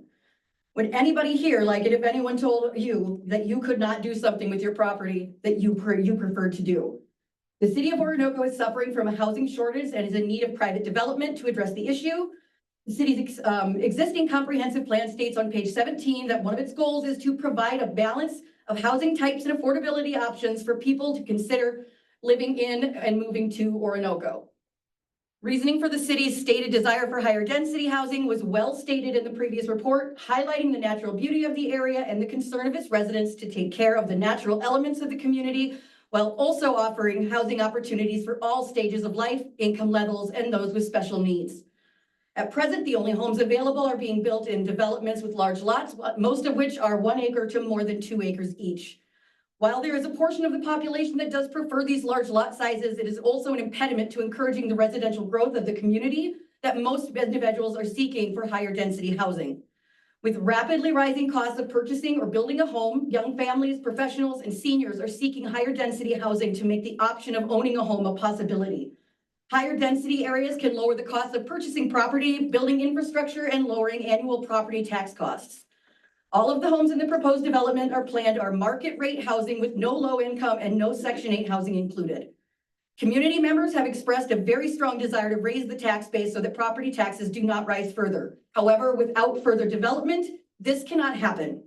Would anybody here like it if anyone told you that you could not do something with your property that you prefer to do? The city of Orinoco is suffering from a housing shortage and is in need of private development to address the issue. The city's existing comprehensive plan states on page 17 that one of its goals is to provide a balance of housing types and affordability options for people to consider living in and moving to Orinoco. Reasoning for the city's stated desire for higher density housing was well stated in the previous report, highlighting the natural beauty of the area and the concern of its residents to take care of the natural elements of the community, while also offering housing opportunities for all stages of life, income levels, and those with special needs. At present, the only homes available are being built in developments with large lots, most of which are 1 acre to more than 2 acres each. While there is a portion of the population that does prefer these large lot sizes, it is also an impediment to encouraging the residential growth of the community that most individuals are seeking for higher density housing. With rapidly rising costs of purchasing or building a home, young families, professionals, and seniors are seeking higher density housing to make the option of owning a home a possibility. Higher density areas can lower the cost of purchasing property, building infrastructure, and lowering annual property tax costs. All of the homes in the proposed development are market rate housing with no low income and no Section 8 housing included. Community members have expressed a very strong desire to raise the tax base so that property taxes do not rise further. However, without further development, this cannot happen.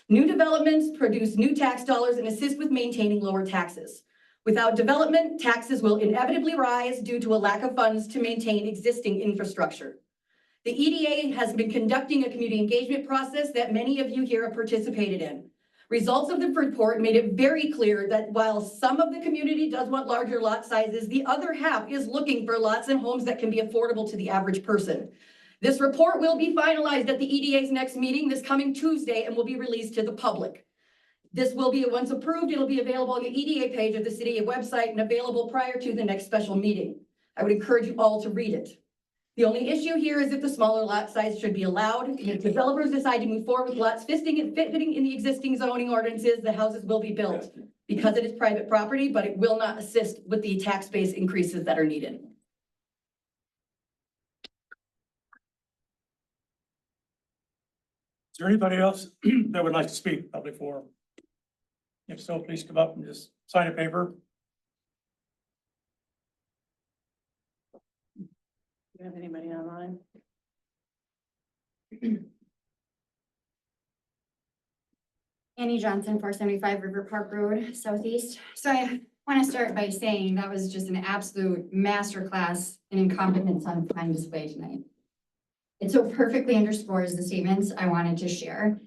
New developments produce new tax dollars and assist with maintaining lower taxes. Without development, taxes will inevitably rise due to a lack of funds to maintain existing infrastructure. The EDA has been conducting a community engagement process that many of you here have participated in. Results of the report made it very clear that while some of the community does want larger lot sizes, the other half is looking for lots and homes that can be affordable to the average person. This report will be finalized at the EDA's next meeting this coming Tuesday and will be released to the public. This will be, once approved, it'll be available on the EDA page of the city website and available prior to the next special meeting. I would encourage you all to read it. The only issue here is if the smaller lot size should be allowed. And if developers decide to move forward with lots fitting in the existing zoning ordinances, the houses will be built because it is private property, but it will not assist with the tax base increases that are needed. Is there anybody else that would like to speak public forum? If so, please come up and just sign a paper. Do you have anybody online? Annie Johnson, 475 River Park Road, Southeast. So I want to start by saying that was just an absolute masterclass in incompetence on fine display tonight. It so perfectly underscores the statements I wanted to share.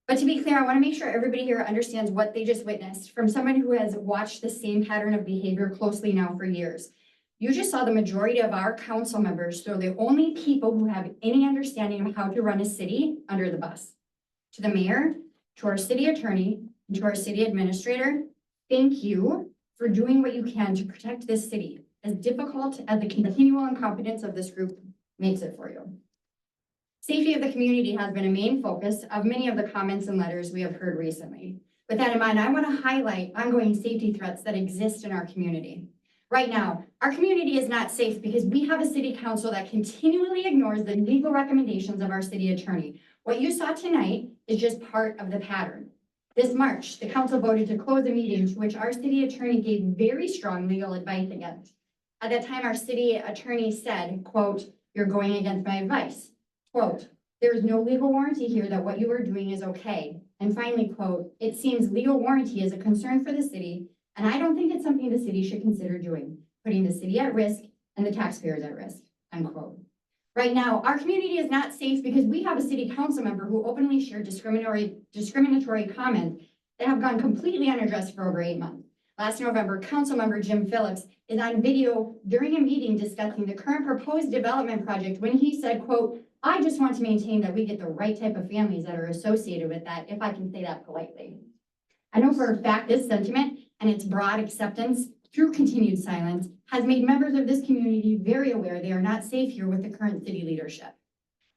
But to be clear, I want to make sure everybody here understands what they just witnessed from someone who has watched the same pattern of behavior closely now for years. You just saw the majority of our council members throw the only people who have any understanding of how to run a city under the bus. To the mayor, to our city attorney, and to our city administrator, thank you for doing what you can to protect this city, as difficult as the continual incompetence of this group makes it for you. Safety of the community has been a main focus of many of the comments and letters we have heard recently. With that in mind, I want to highlight ongoing safety threats that exist in our community. Right now, our community is not safe because we have a city council that continually ignores the legal recommendations of our city attorney. What you saw tonight is just part of the pattern. This March, the council voted to close a meeting to which our city attorney gave very strong legal advice against. At that time, our city attorney said, quote, "You're going against my advice." Quote, "There is no legal warranty here that what you are doing is okay." And finally, quote, "It seems legal warranty is a concern for the city, and I don't think it's something the city should consider doing, putting the city at risk and the taxpayers at risk," unquote. Right now, our community is not safe because we have a city council member who openly shared discriminatory comments that have gone completely unaddressed for over 8 months. Last November, council member Jim Phillips is on video during a meeting discussing the current proposed development project when he said, quote, "I just want to maintain that we get the right type of families that are associated with that, if I can say that politely." I know for a fact this sentiment and its broad acceptance through continued silence has made members of this community very aware they are not safe here with the current city leadership.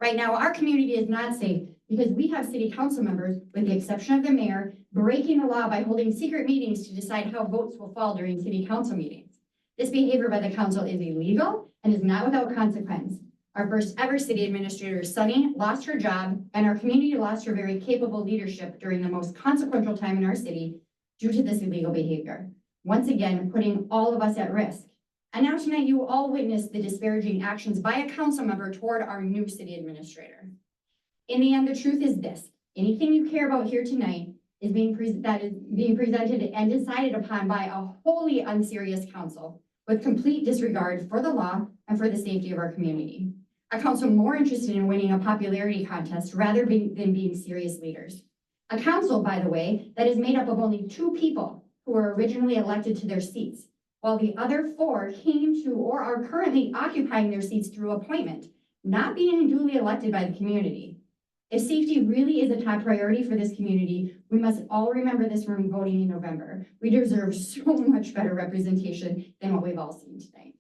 Right now, our community is not safe because we have city council members, with the exception of the mayor, breaking the law by holding secret meetings to decide how votes will fall during city council meetings. This behavior by the council is illegal and is not without consequence. Our first ever city administrator, Sunny, lost her job, and our community lost her very capable leadership during the most consequential time in our city due to this illegal behavior. Once again, putting all of us at risk. And now tonight, you all witnessed the disparaging actions by a council member toward our new city administrator. In the end, the truth is this: anything you care about here tonight is being presented and decided upon by a wholly unserious council with complete disregard for the law and for the safety of our community. A council more interested in winning a popularity contest rather than being serious leaders. A council, by the way, that is made up of only 2 people who were originally elected to their seats, while the other 4 came to or are currently occupying their seats through appointment, not being duly elected by the community. If safety really is a top priority for this community, we must all remember this room voting in November. We deserve so much better representation than what we've all seen tonight.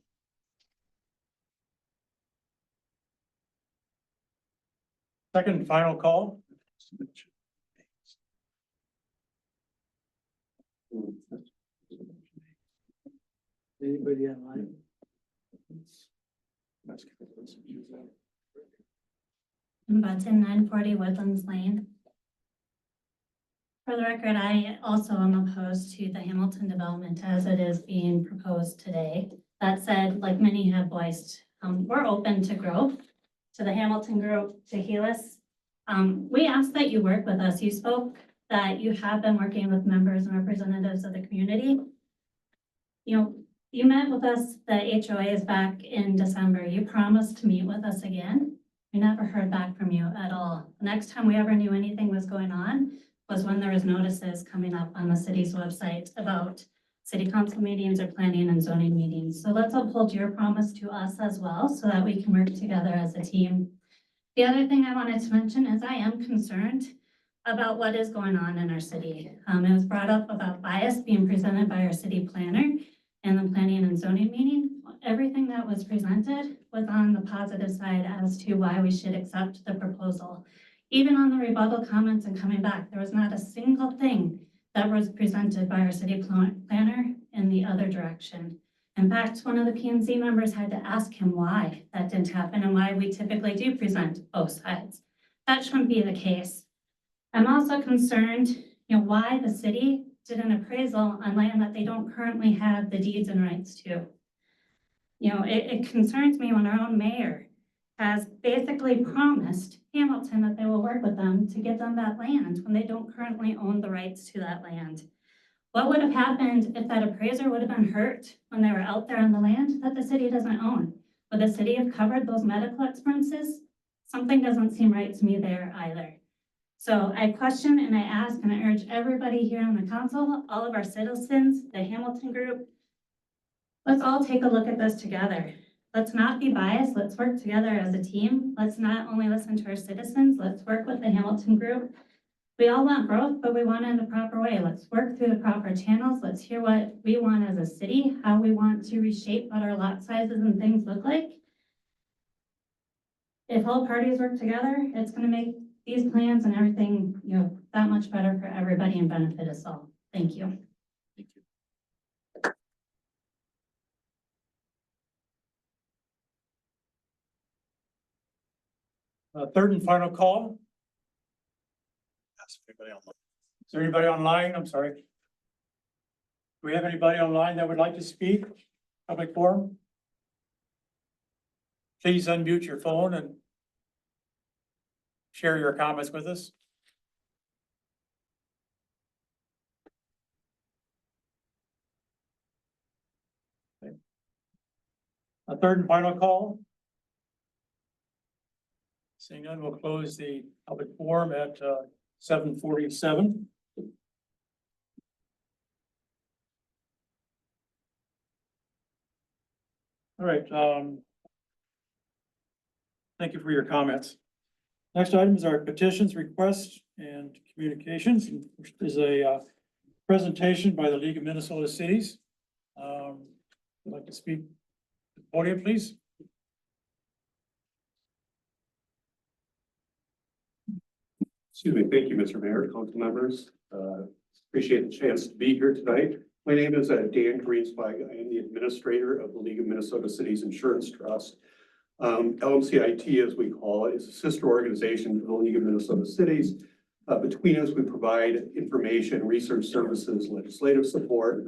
Second and final call. Anybody online? Button 940 Woodlands Lane. For the record, I also am opposed to the Hamilton development as it is being proposed today. That said, like many have voiced, we're open to growth, to the Hamilton group, to Helix. We ask that you work with us. You spoke that you have been working with members and representatives of the community. You know, you met with us, the HOAs, back in December. You promised to meet with us again. We never heard back from you at all. The next time we ever knew anything was going on was when there was notices coming up on the city's website about city council meetings or planning and zoning meetings. So let's uphold your promise to us as well so that we can work together as a team. The other thing I wanted to mention is I am concerned about what is going on in our city. It was brought up about bias being presented by our city planner in the planning and zoning meeting. Everything that was presented was on the positive side as to why we should accept the proposal. Even on the rebuttal comments and coming back, there was not a single thing that was presented by our city planner in the other direction. In fact, one of the P&Z members had to ask him why that didn't happen and why we typically do present both sides. That shouldn't be the case. I'm also concerned, why the city did an appraisal on land that they don't currently have the deeds and rights to. It concerns me when our own mayor has basically promised Hamilton that they will work with them to get them that land when they don't currently own the rights to that land. What would have happened if that appraiser would have been hurt when they were out there on the land that the city doesn't own? Would the city have covered those medical expenses? Something doesn't seem right to me there either. So I question and I ask and I urge everybody here on the council, all of our citizens, the Hamilton group, let's all take a look at this together. Let's not be biased. Let's work together as a team. Let's not only listen to our citizens, let's work with the Hamilton group. We all want growth, but we want it in the proper way. Let's work through the proper channels. Let's hear what we want as a city, how we want to reshape what our lot sizes and things look like. If all parties work together, it's going to make these plans and everything, that much better for everybody and benefit us all. Thank you. Thank you. Third and final call. Is there anybody online? I'm sorry. Do we have anybody online that would like to speak? Public forum? Please unmute your phone and share your comments with us. Okay. A third and final call. Seeing none, we'll close the public forum at 7:47. All right. Thank you for your comments. Next item is our petitions, requests, and communications. First is a presentation by the League of Minnesota Cities. I'd like to speak to the podium, please. Excuse me. Thank you, Mr. Mayor, council members. Appreciate the chance to be here tonight. My name is Dan Greenswag. I am the administrator of the League of Minnesota Cities Insurance Trust. LMCIT, as we call it, is a sister organization to the League of Minnesota Cities. Between us, we provide information, research services, legislative support.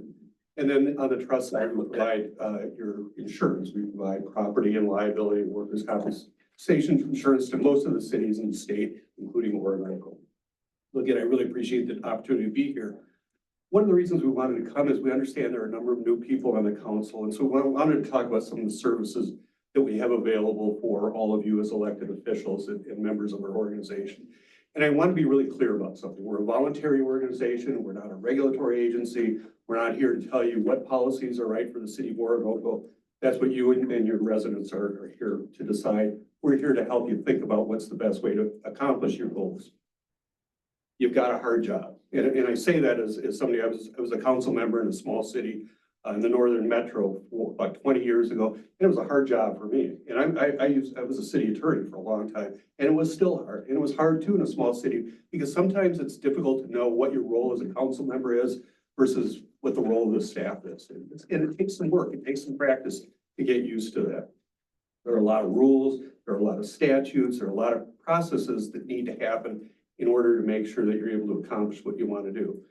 And then on the trust side, we provide your insurance. We provide property and liability and workers' compensation insurance to most of the cities in the state, including Orinoco. So again, I really appreciate the opportunity to be here. One of the reasons we wanted to come is we understand there are a number of new people on the council. And so we wanted to talk about some of the services that we have available for all of you as elected officials and members of our organization. And I want to be really clear about something. We're a voluntary organization. We're not a regulatory agency. We're not here to tell you what policies are right for the city of Orinoco. That's what you and your residents are here to decide. We're here to help you think about what's the best way to accomplish your goals. You've got a hard job. And I say that as somebody, I was a council member in a small city in the northern metro about 20 years ago. And it was a hard job for me. And I was a city attorney for a long time, and it was still hard. And it was hard too in a small city because sometimes it's difficult to know what your role as a council member is versus what the role of the staff is. And it takes some work. It takes some practice to get used to that. There are a lot of rules. There are a lot of statutes. There are a lot of processes that need to happen in order to make sure that you're able to accomplish what you want to do.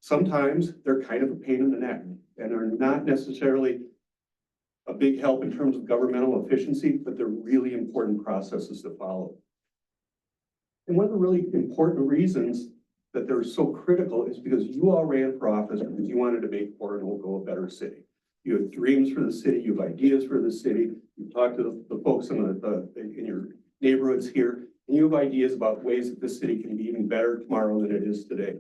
Sometimes they're kind of a pain in the neck and are not necessarily a big help in terms of governmental efficiency, but they're really important processes to follow. And one of the really important reasons that they're so critical is because you all ran for office because you wanted to make Orinoco a better city. You have dreams for the city, you have ideas for the city, you talk to the folks in your neighborhoods here, and you have ideas about ways that the city can be even better tomorrow than it is today.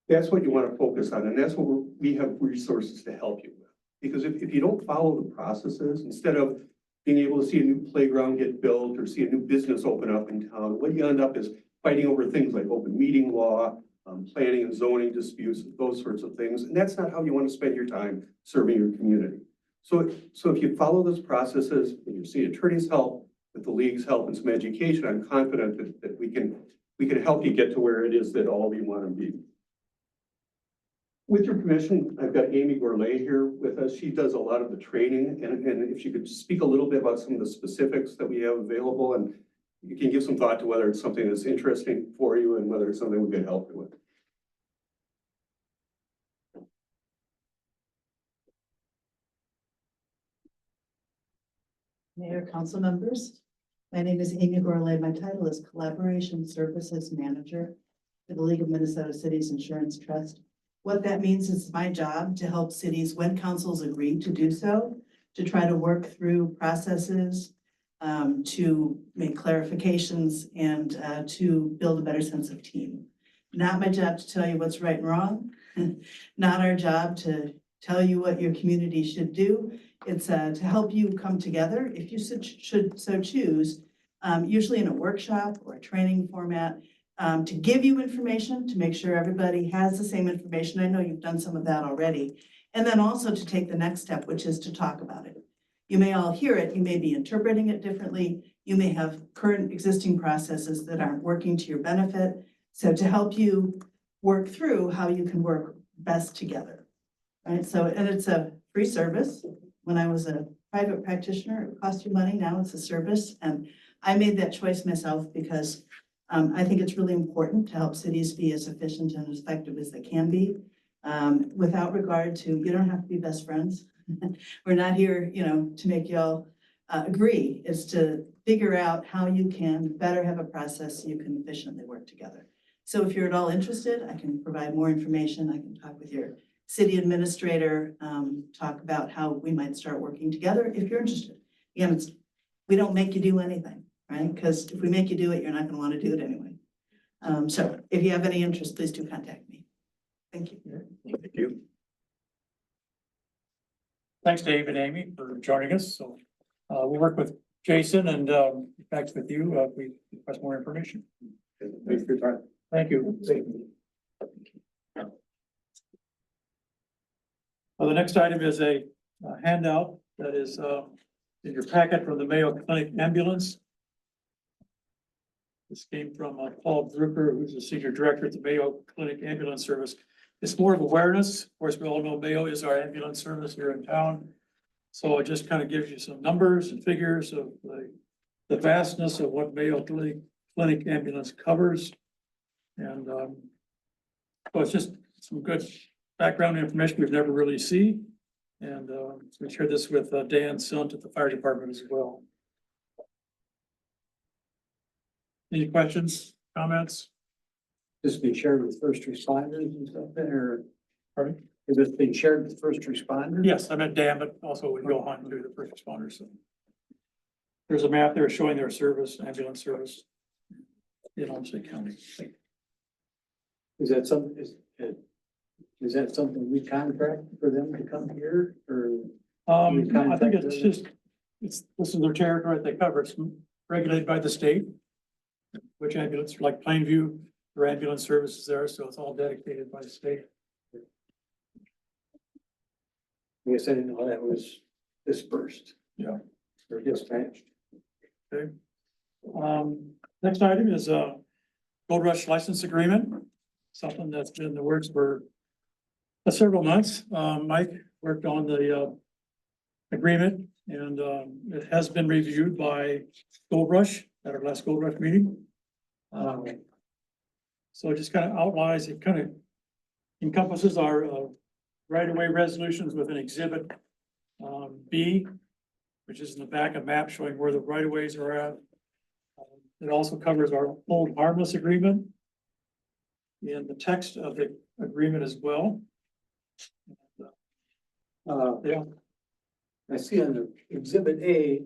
That's what you want to focus on, and that's what we have resources to help you with. Because if you don't follow the processes, instead of being able to see a new playground get built or see a new business open up in town, what you end up is fighting over things like open meeting law, planning and zoning disputes, those sorts of things. And that's not how you want to spend your time serving your community. So if you follow those processes, with your city attorney's help, with the league's help and some education, I'm confident that we can help you get to where it is that all of you want to be. With your permission, I've got Amy Gourlay here with us. She does a lot of the training, and if she could speak a little bit about some of the specifics that we have available, and you can give some thought to whether it's something that's interesting for you and whether it's something we could help you with. Mayor, council members, my name is Amy Gourlay. My title is Collaboration Services Manager for the League of Minnesota Cities Insurance Trust. What that means is my job to help cities, when councils agree to do so, to try to work through processes, to make clarifications, and to build a better sense of team. Not my job to tell you what's right and wrong, not our job to tell you what your community should do. It's to help you come together, if you should so choose, usually in a workshop or a training format, to give you information, to make sure everybody has the same information. I know you've done some of that already. And then also to take the next step, which is to talk about it. You may all hear it, you may be interpreting it differently. You may have current existing processes that aren't working to your benefit. So to help you work through how you can work best together. Right, so, and it's a free service. When I was a private practitioner, it cost you money, now it's a service. And I made that choice myself because I think it's really important to help cities be as efficient and as effective as they can be. Without regard to, you don't have to be best friends. We're not here, to make y'all agree. It's to figure out how you can better have a process so you can efficiently work together. So if you're at all interested, I can provide more information. I can talk with your city administrator, talk about how we might start working together if you're interested. Again, we don't make you do anything, right? Because if we make you do it, you're not going to want to do it anyway. So if you have any interest, please do contact me. Thank you. Thank you. Thanks, Dave and Amy, for joining us. So we work with Jason and back with you if we request more information. Thanks for your time. Thank you. Well, the next item is a handout that is in your packet from the Mayo Clinic Ambulance. This came from Paul Drucker, who's the Senior Director at the Mayo Clinic Ambulance Service. It's more of awareness. Of course, we all know Mayo is our ambulance service here in town. So it just kind of gives you some numbers and figures of the vastness of what Mayo Clinic Ambulance covers. And so it's just some good background information we've never really seen. And we shared this with Dan Sunt at the fire department as well. Any questions, comments? This being shared with first responders and stuff there, Pardon? is this being shared with first responders? Yes, I meant Dan, but also with Johan, too, the first responders. So there's a map there showing their service, ambulance service in Olmsted County. Is that is that something we contract for them to come here or? I think it's just, this is their territory they cover. It's regulated by the state. Which ambulance, like Plainview, their ambulance services there, so it's all dedicated by the state. I guess I didn't know that was dispersed. Yeah. Or dispatched. Okay. Next item is a Gold Rush license agreement, something that's been in the works for several months. Mike worked on the agreement and it has been reviewed by Gold Rush at our last Gold Rush meeting. So it just kind of outlines, it kind of encompasses our right-of-way resolutions with an exhibit B, which is in the back of map showing where the right-of-ways are at. It also covers our hold harmless agreement in the text of the agreement as well. Yeah. I see on the exhibit A,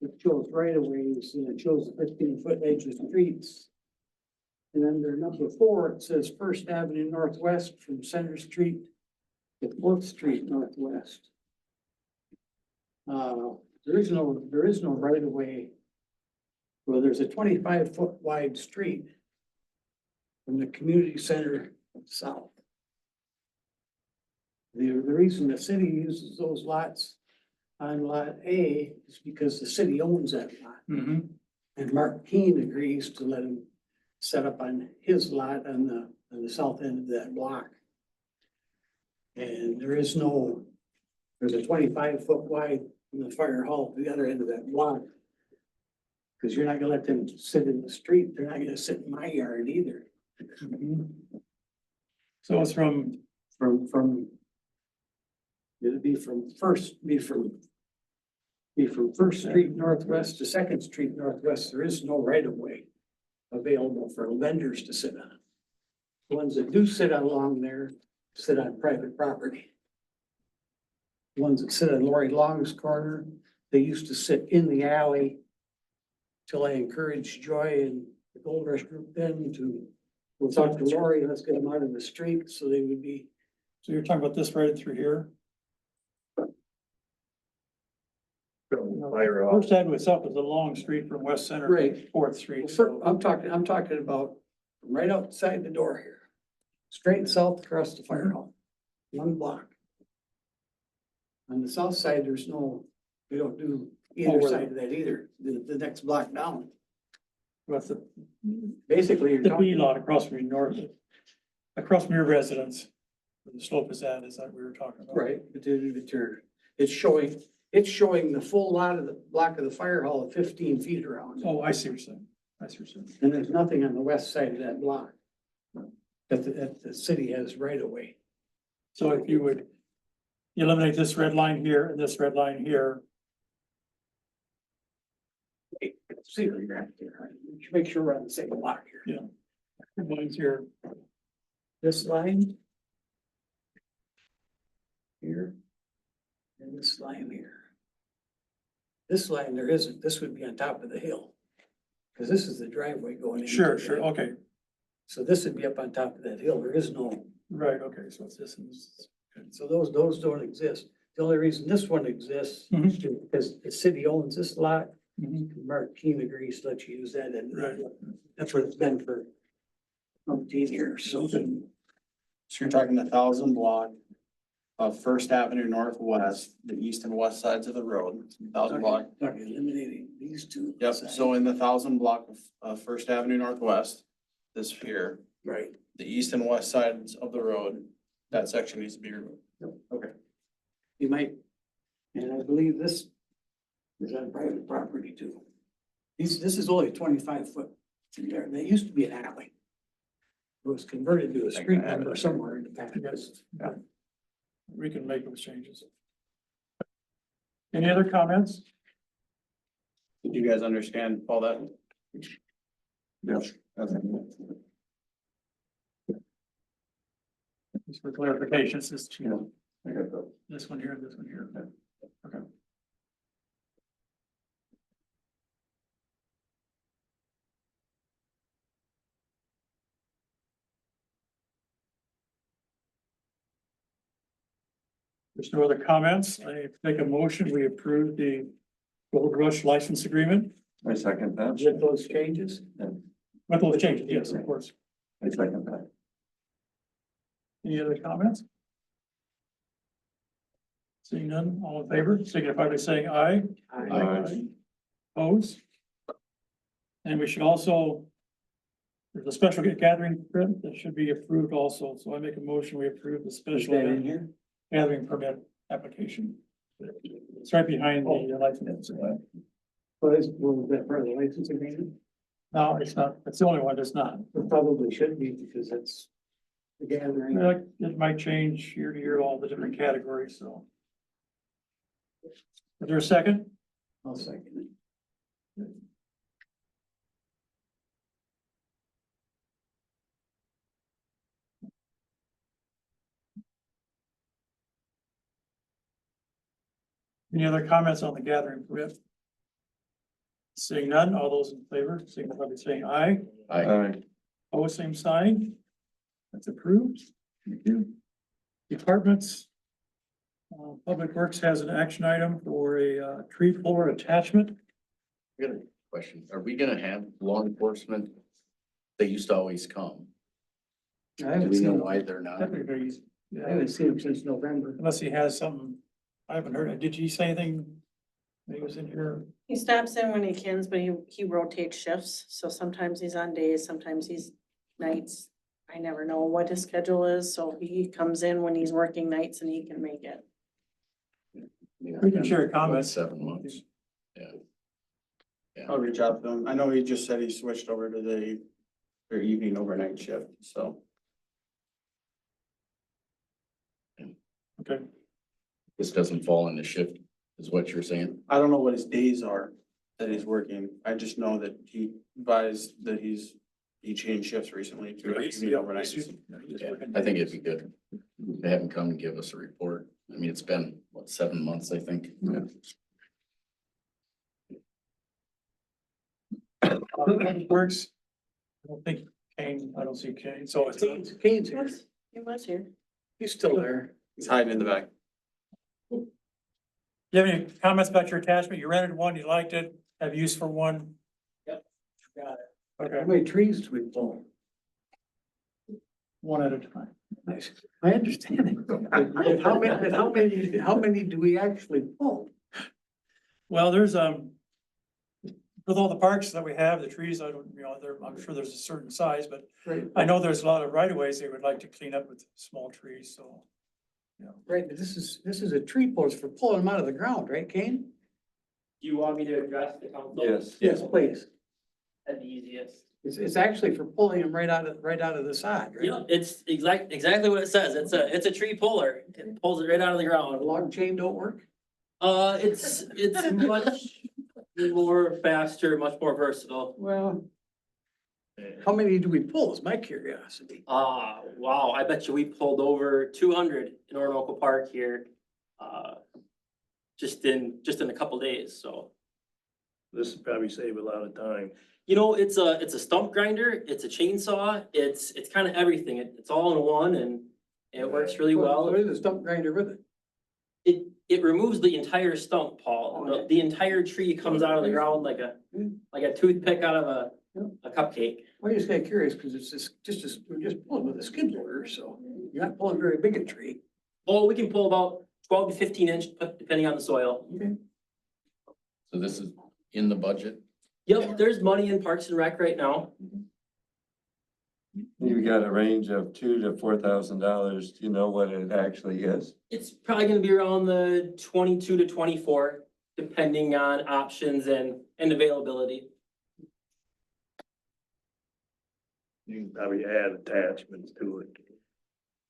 it shows right of ways and it shows 15-foot edge of streets. And under number 4, it says First Avenue Northwest from Center Street to Fourth Street Northwest. There is no right of way. Well, there's a 25-foot wide street from the community center south. The reason the city uses those lots on Lot A is because the city owns that lot. And Mark Keene agrees to let him set up on his lot on the south end of that block. And there's a 25-foot wide from the fire hall to the other end of that block. Because you're not gonna let them sit in the street. They're not gonna sit in my yard either. So it's from, It'd be from First Street Northwest to Second Street Northwest. There is no right of way available for vendors to sit on. The ones that do sit along there sit on private property. The ones that sit on Lori Long's corner, they used to sit in the alley till I encouraged Joy and the Gold Rush group then to, we'll talk to Lori, let's get them out of the street so they would be. so you're talking about this right through here? First Avenue itself is a long street from West Center. Right. Fourth Street. Well, I'm talking about right outside the door here, straight south across the fire hall, 1 block. On the south side, we don't do either where side of that either, the next block down. What's the, Basically, you're the B talking, lot across from across from your residence, where the slope is at, is that what we were talking about? right, but it's showing the full lot of the block of the fire hall at 15 feet around. Oh, I see what you're saying. I see what you're saying. And there's nothing on the west side of that block that the city has right of way. So if you would eliminate this red line here and this red line here, See where you're at there. Make sure we're on the same block here. yeah. Lines here, This line. Here. And this line here. This line, there isn't, this would be on top of the hill. Cause this is the driveway going in. sure, okay, So this would be up on top of that hill. There is no, right, okay, so it's this and this. so those don't exist. The only reason this one exists Mhm. is because the city owns this lot. Mhm. Mark Keene agrees to let you use that, and Right. that's what it's been for 15 years, so. So you're talking 1,000 block of First Avenue Northwest, the east and west sides of the road, 1,000 block. Talking eliminating these two. Yep, so in the 1,000 block of First Avenue Northwest, this here, Right. the east and west sides of the road, that section needs to be removed. Okay. You might, and I believe this is on private property too. This is only 25 foot from there. They used to be an alley. It was converted to a street number somewhere in the back. Yes, yeah. We can make those changes. Any other comments? Did you guys understand all that? Yes. Just for clarification, it's just, I got that. this one here and this one here. Okay. There's no other comments. I make a motion, we approve the Gold Rush license agreement I second that. With those changes? with those changes, yes, of course. I second that. Any other comments? Seeing none, all in favor, signify by saying aye. Aye. Opposed? And we should also, there's a special gathering permit that should be approved also, so I make a motion, we approve the special here? gathering permit application. It's right behind the license. Was that part of the license agreement? No, it's not, it's the only one that's not. It probably should be because it's the gathering. It might change year to year, all the different categories, so. Is there a second? I'll second it. Any other comments on the gathering permit? Seeing none, all those in favor, signify by saying aye. Oh, same sign. That's approved. Thank you. Departments. Public Works has an action item for a tree puller attachment. I got a question. Are we gonna have law enforcement? They used to always come. I Do haven't we know seen, why they're not? I haven't seen him since November. Unless he has something, I haven't heard it. Did he say anything? He was in here. He stops in when he can, but he rotates shifts, so sometimes he's on days, sometimes he's nights. I never know what his schedule is, so he comes in when he's working nights and he can make it. We can share comments. 7 months. Yeah. I'll reach out to him. I know he just said he switched over to their evening overnight shift, so. Okay. This doesn't fall in the shift, is what you're saying? I don't know what his days are that he's working. I just know that he advised that he changed shifts recently to evening overnight. Yeah, I think it'd be good to have him come and give us a report. I mean, it's been, what, 7 months, I think? Yeah. Works. I don't think Kane, I don't see Kane, so it's. Kane's here. He was here. He's still there. He's hiding in the back. Do you have any comments about your attachment? You rented one, you liked it, have use for one? Yep. Got it. Okay, How many trees do we pull? one at a time. Nice. I understand. And how many do we actually pull? Well, there's, with all the parks that we have, the trees, I don't, I'm sure there's a certain size, but Right. I know there's a lot of right of ways they would like to clean up with small trees, so. Right, but this is a tree post for pulling them out of the ground, right, Kane? Do you want me to address the council? Yes, please. That'd be easiest. It's actually for pulling them right out of the side, right? Yeah, it's exactly what it says. It's a tree puller. It pulls it right out of the A ground. log chain don't work? It's much more faster, much more versatile. Well, how many do we pull is my curiosity. Wow, I bet you we pulled over 200 in Orinoco Park here. Just in a couple days, so. This would probably save a lot of time. You know, it's a stump grinder, it's a chainsaw, it's kind of everything. It's all in one and it works really well. What is a stump grinder with it? It removes the entire stump, Paul. The entire tree comes out of the ground like a toothpick out of a cupcake. Well, I just got curious because it's we're just pulling with a skid loader, so you're not pulling very big a tree. Oh, we can pull about 12 to 15 inch, depending on the soil. Okay. So this is in the budget? Yep, there's money in Parks and Rec right now. You got a range of $2,000 to $4,000. Do you know what it actually is? It's probably gonna be around the 22 to 24, depending on options and availability. You can probably add attachments to it.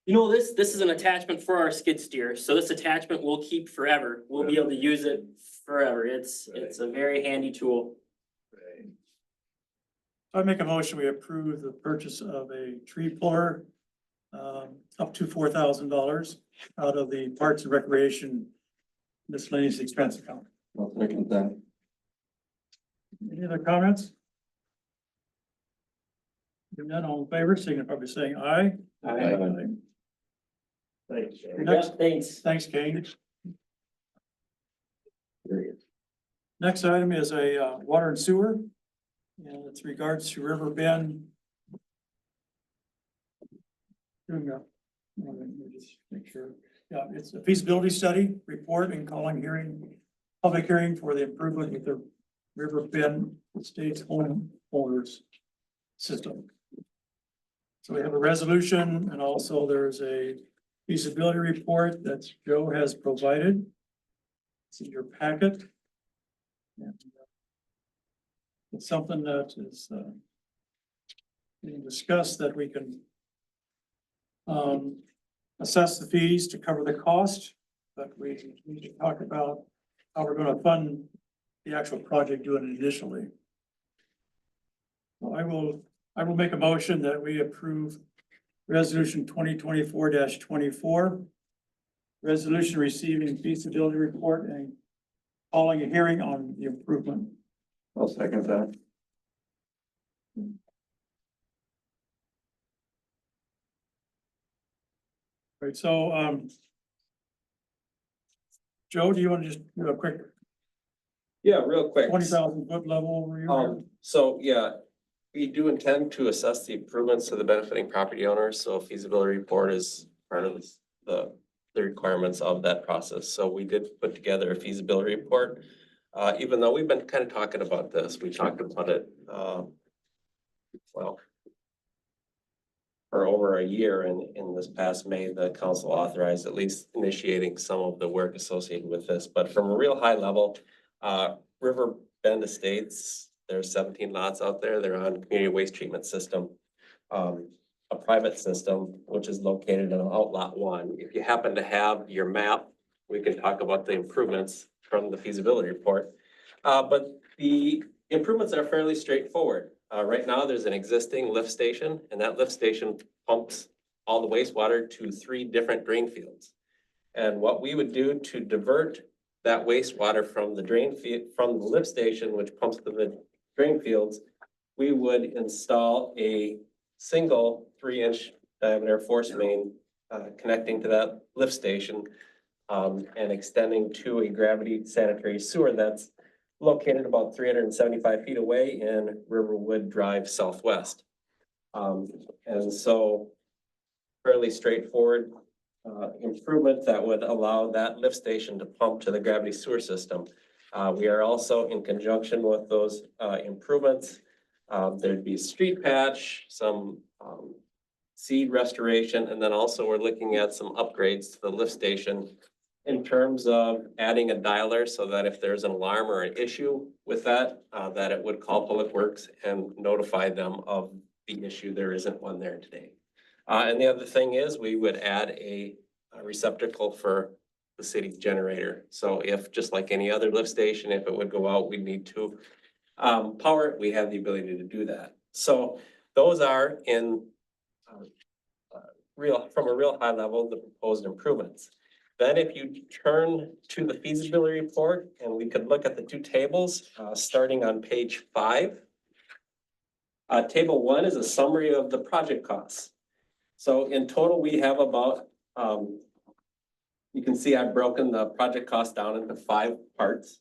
You know, this is an attachment for our skid steer, so this attachment will keep forever. We'll be able to use it forever. It's a very handy tool. I make a motion, we approve the purchase of a tree puller, up to $4,000 out of the Parks and Recreation miscellaneous expense account. I'll second that. Any other comments? Hearing none, all in favor, signify by saying aye. Thanks, Jerry. Next, Thanks, Kane. Next item is a water and sewer. And it's regards to River Bend. Let me just make sure. Yeah, it's a feasibility study report and calling public hearing for the improvement of the River Bend Estates home holders system. So we have a resolution and also there's a feasibility report that Joe has provided. It's in your packet. And, it's something that is being discussed that we can assess the fees to cover the cost, but we need to talk about how we're going to fund the actual project doing it initially. So I will make a motion that we approve resolution 2024-24, resolution receiving feasibility report and calling a hearing on the improvement I'll second that. Right, so, Joe, do you want to just do a quick Yeah, real quick. 20,000 foot level overview? So, yeah, we do intend to assess the improvements to the benefiting property owners, so a feasibility report is part of the requirements of that process. So we did put together a feasibility report. Even though we've been kind of talking about this, we talked about it, well, for over a year, and in this past May, the council authorized at least initiating some of the work associated with this. But from a real high level, River Bend Estates, there's 17 lots out there. They're on community waste treatment system, a private system, which is located in Outlot 1. If you happen to have your map, we can talk about the improvements from the feasibility report. But the improvements are fairly straightforward. Right now, there's an existing lift station, and that lift station pumps all the wastewater to 3 different drain fields. And what we would do to divert that wastewater from the from the lift station, which pumps to the drain fields, we would install a single 3-inch diameter force main connecting to that lift station and extending to a gravity sanitary sewer that's located about 375 feet away in Riverwood Drive Southwest. And so fairly straightforward improvement that would allow that lift station to pump to the gravity sewer system. We are also in conjunction with those improvements. There'd be street patch, some seed restoration, and then also we're looking at some upgrades to the lift station in terms of adding a dialer so that if there's an alarm or an issue with that, that it would call Public Works and notify them of the issue. There isn't one there today. And the other thing is we would add a receptacle for the city's generator. So if, just like any other lift station, if it would go out, we'd need to power it. We have the ability to do that. So those are in from a real high level, the proposed improvements. Then if you turn to the feasibility report, and we could look at the 2 tables, starting on page 5. Table 1 is a summary of the project costs. So in total, we have about, you can see I've broken the project cost down into 5 parts.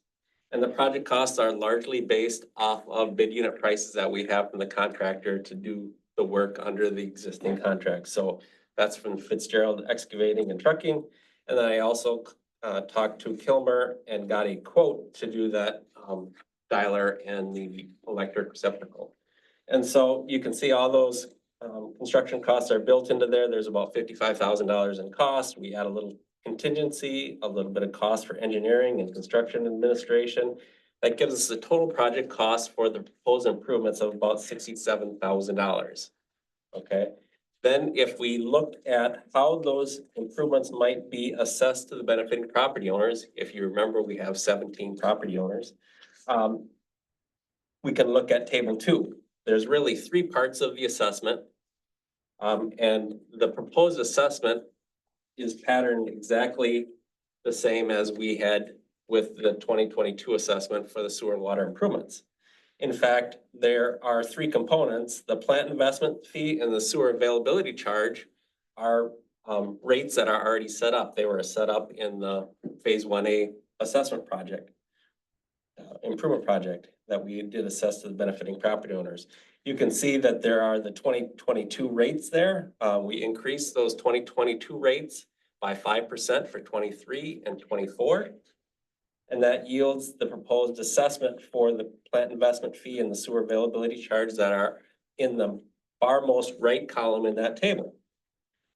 And the project costs are largely based off of bid unit prices that we have from the contractor to do the work under the existing contract. So that's from Fitzgerald Excavating and Trucking. And then I also talked to Kilmer and got a quote to do that dialer and the electric receptacle. And so you can see all those construction costs are built into there. There's about $55,000 in cost. We add a little contingency, a little bit of cost for engineering and construction administration. That gives us a total project cost for the proposed improvements of about $67,000. Okay. Then if we look at how those improvements might be assessed to the benefiting property owners, if you remember, we have 17 property owners. We can look at table 2. There's really 3 parts of the assessment. And the proposed assessment is patterned exactly the same as we had with the 2022 assessment for the sewer and water improvements. In fact, there are 3 components. The plant investment fee and the sewer availability charge are rates that are already set up. They were set up in the phase 1A assessment project, improvement project that we did assess to the benefiting property owners. You can see that there are the 2022 rates there. We increased those 2022 rates by 5% for 23 and 24. And that yields the proposed assessment for the plant investment fee and the sewer availability charge that are in the farmost right column in that table.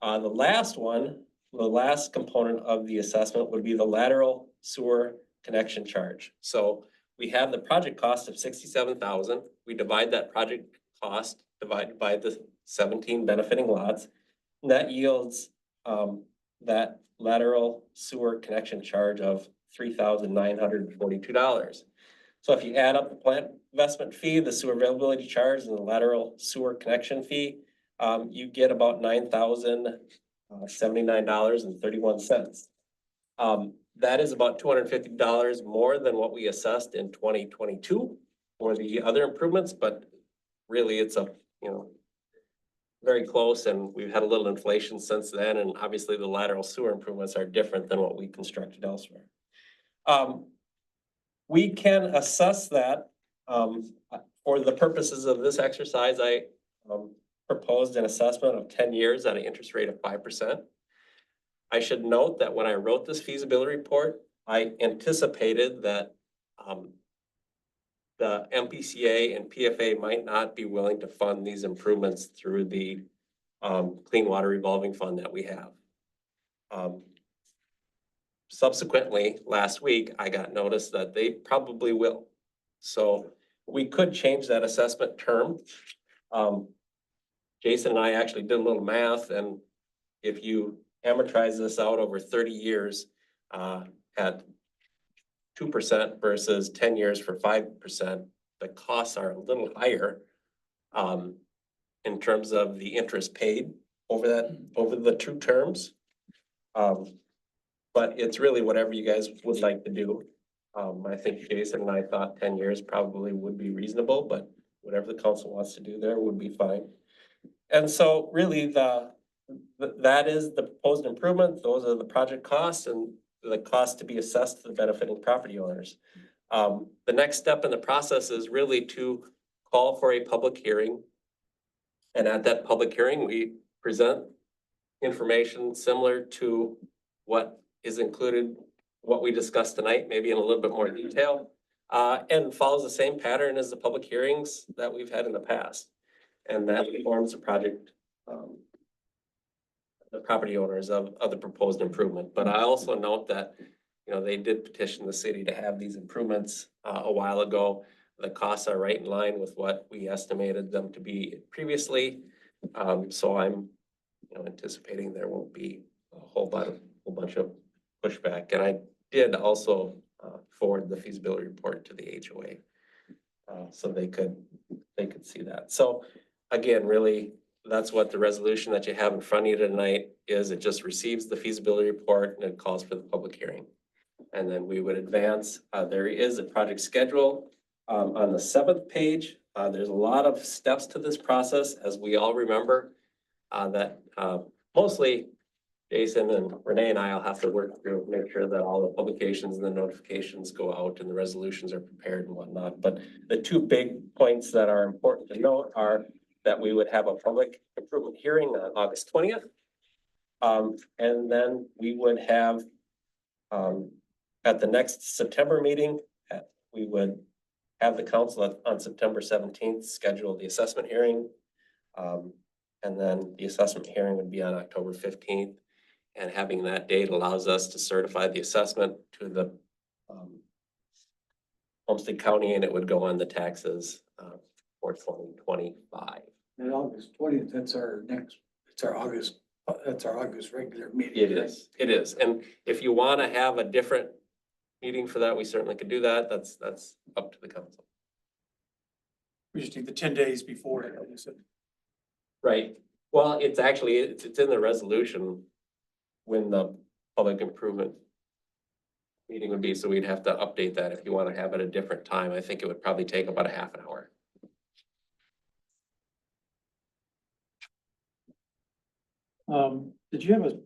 The last one, the last component of the assessment would be the lateral sewer connection charge. So we have the project cost of $67,000. We divide that project cost divided by the 17 benefiting lots. And that yields that lateral sewer connection charge of $3,942. So if you add up the plant investment fee, the sewer availability charge, and the lateral sewer connection fee, you get about $9,079.31. That is about $250 more than what we assessed in 2022. for the other improvements, but really it's very close, and we've had a little inflation since then, and obviously the lateral sewer improvements are different than what we constructed elsewhere. We can assess that, for the purposes of this exercise, I proposed an assessment of 10 years at an interest rate of 5%. I should note that when I wrote this feasibility report, I anticipated that the MPCA and PFA might not be willing to fund these improvements through the Clean Water Revolving Fund that we have. Subsequently, last week, I got notice that they probably will. So we could change that assessment term. Jason and I actually did a little math, and if you amortize this out over 30 years at 2% versus 10 years for 5%, the costs are a little higher in terms of the interest paid over the two terms. But it's really whatever you guys would like to do. I think Jason and I thought 10 years probably would be reasonable, but whatever the council wants to do there would be fine. And so really that is the proposed improvement. Those are the project costs and the cost to be assessed to the benefiting property owners. The next step in the process is really to call for a public hearing. And at that public hearing, we present information similar to what is included, what we discussed tonight, maybe in a little bit more detail, and follows the same pattern as the public hearings that we've had in the past. And that informs the project, the property owners of the proposed improvement. But I also note that, they did petition the city to have these improvements a while ago. The costs are right in line with what we estimated them to be previously. So I'm, anticipating there won't be a whole bunch of pushback. And I did also forward the feasibility report to the HOA, so they could see that. So again, really, that's what the resolution that you have in front of you tonight is. It just receives the feasibility report and it calls for the public hearing. And then we would advance. There is a project schedule on the 7th page. There's a lot of steps to this process, as we all remember, that mostly Jason and Renee and I will have to work through, make sure that all the publications and the notifications go out and the resolutions are prepared and whatnot. But the two big points that are important to note are that we would have a public improvement hearing on August 20th. And then we would have at the next September meeting, we would have the council on September 17th schedule the assessment hearing. And then the assessment hearing would be on October 15th. And having that date allows us to certify the assessment to the Homestead County, and it would go on the taxes for 2025. And August 20th, that's our August regular meeting. It is. And if you want to have a different meeting for that, we certainly could do that. That's up to the council. We just need the 10 days before it. Right. Well, it's in the resolution when the public improvement meeting would be, so we'd have to update that if you want to have it a different time. I think it would probably take about a half an hour. Did you have a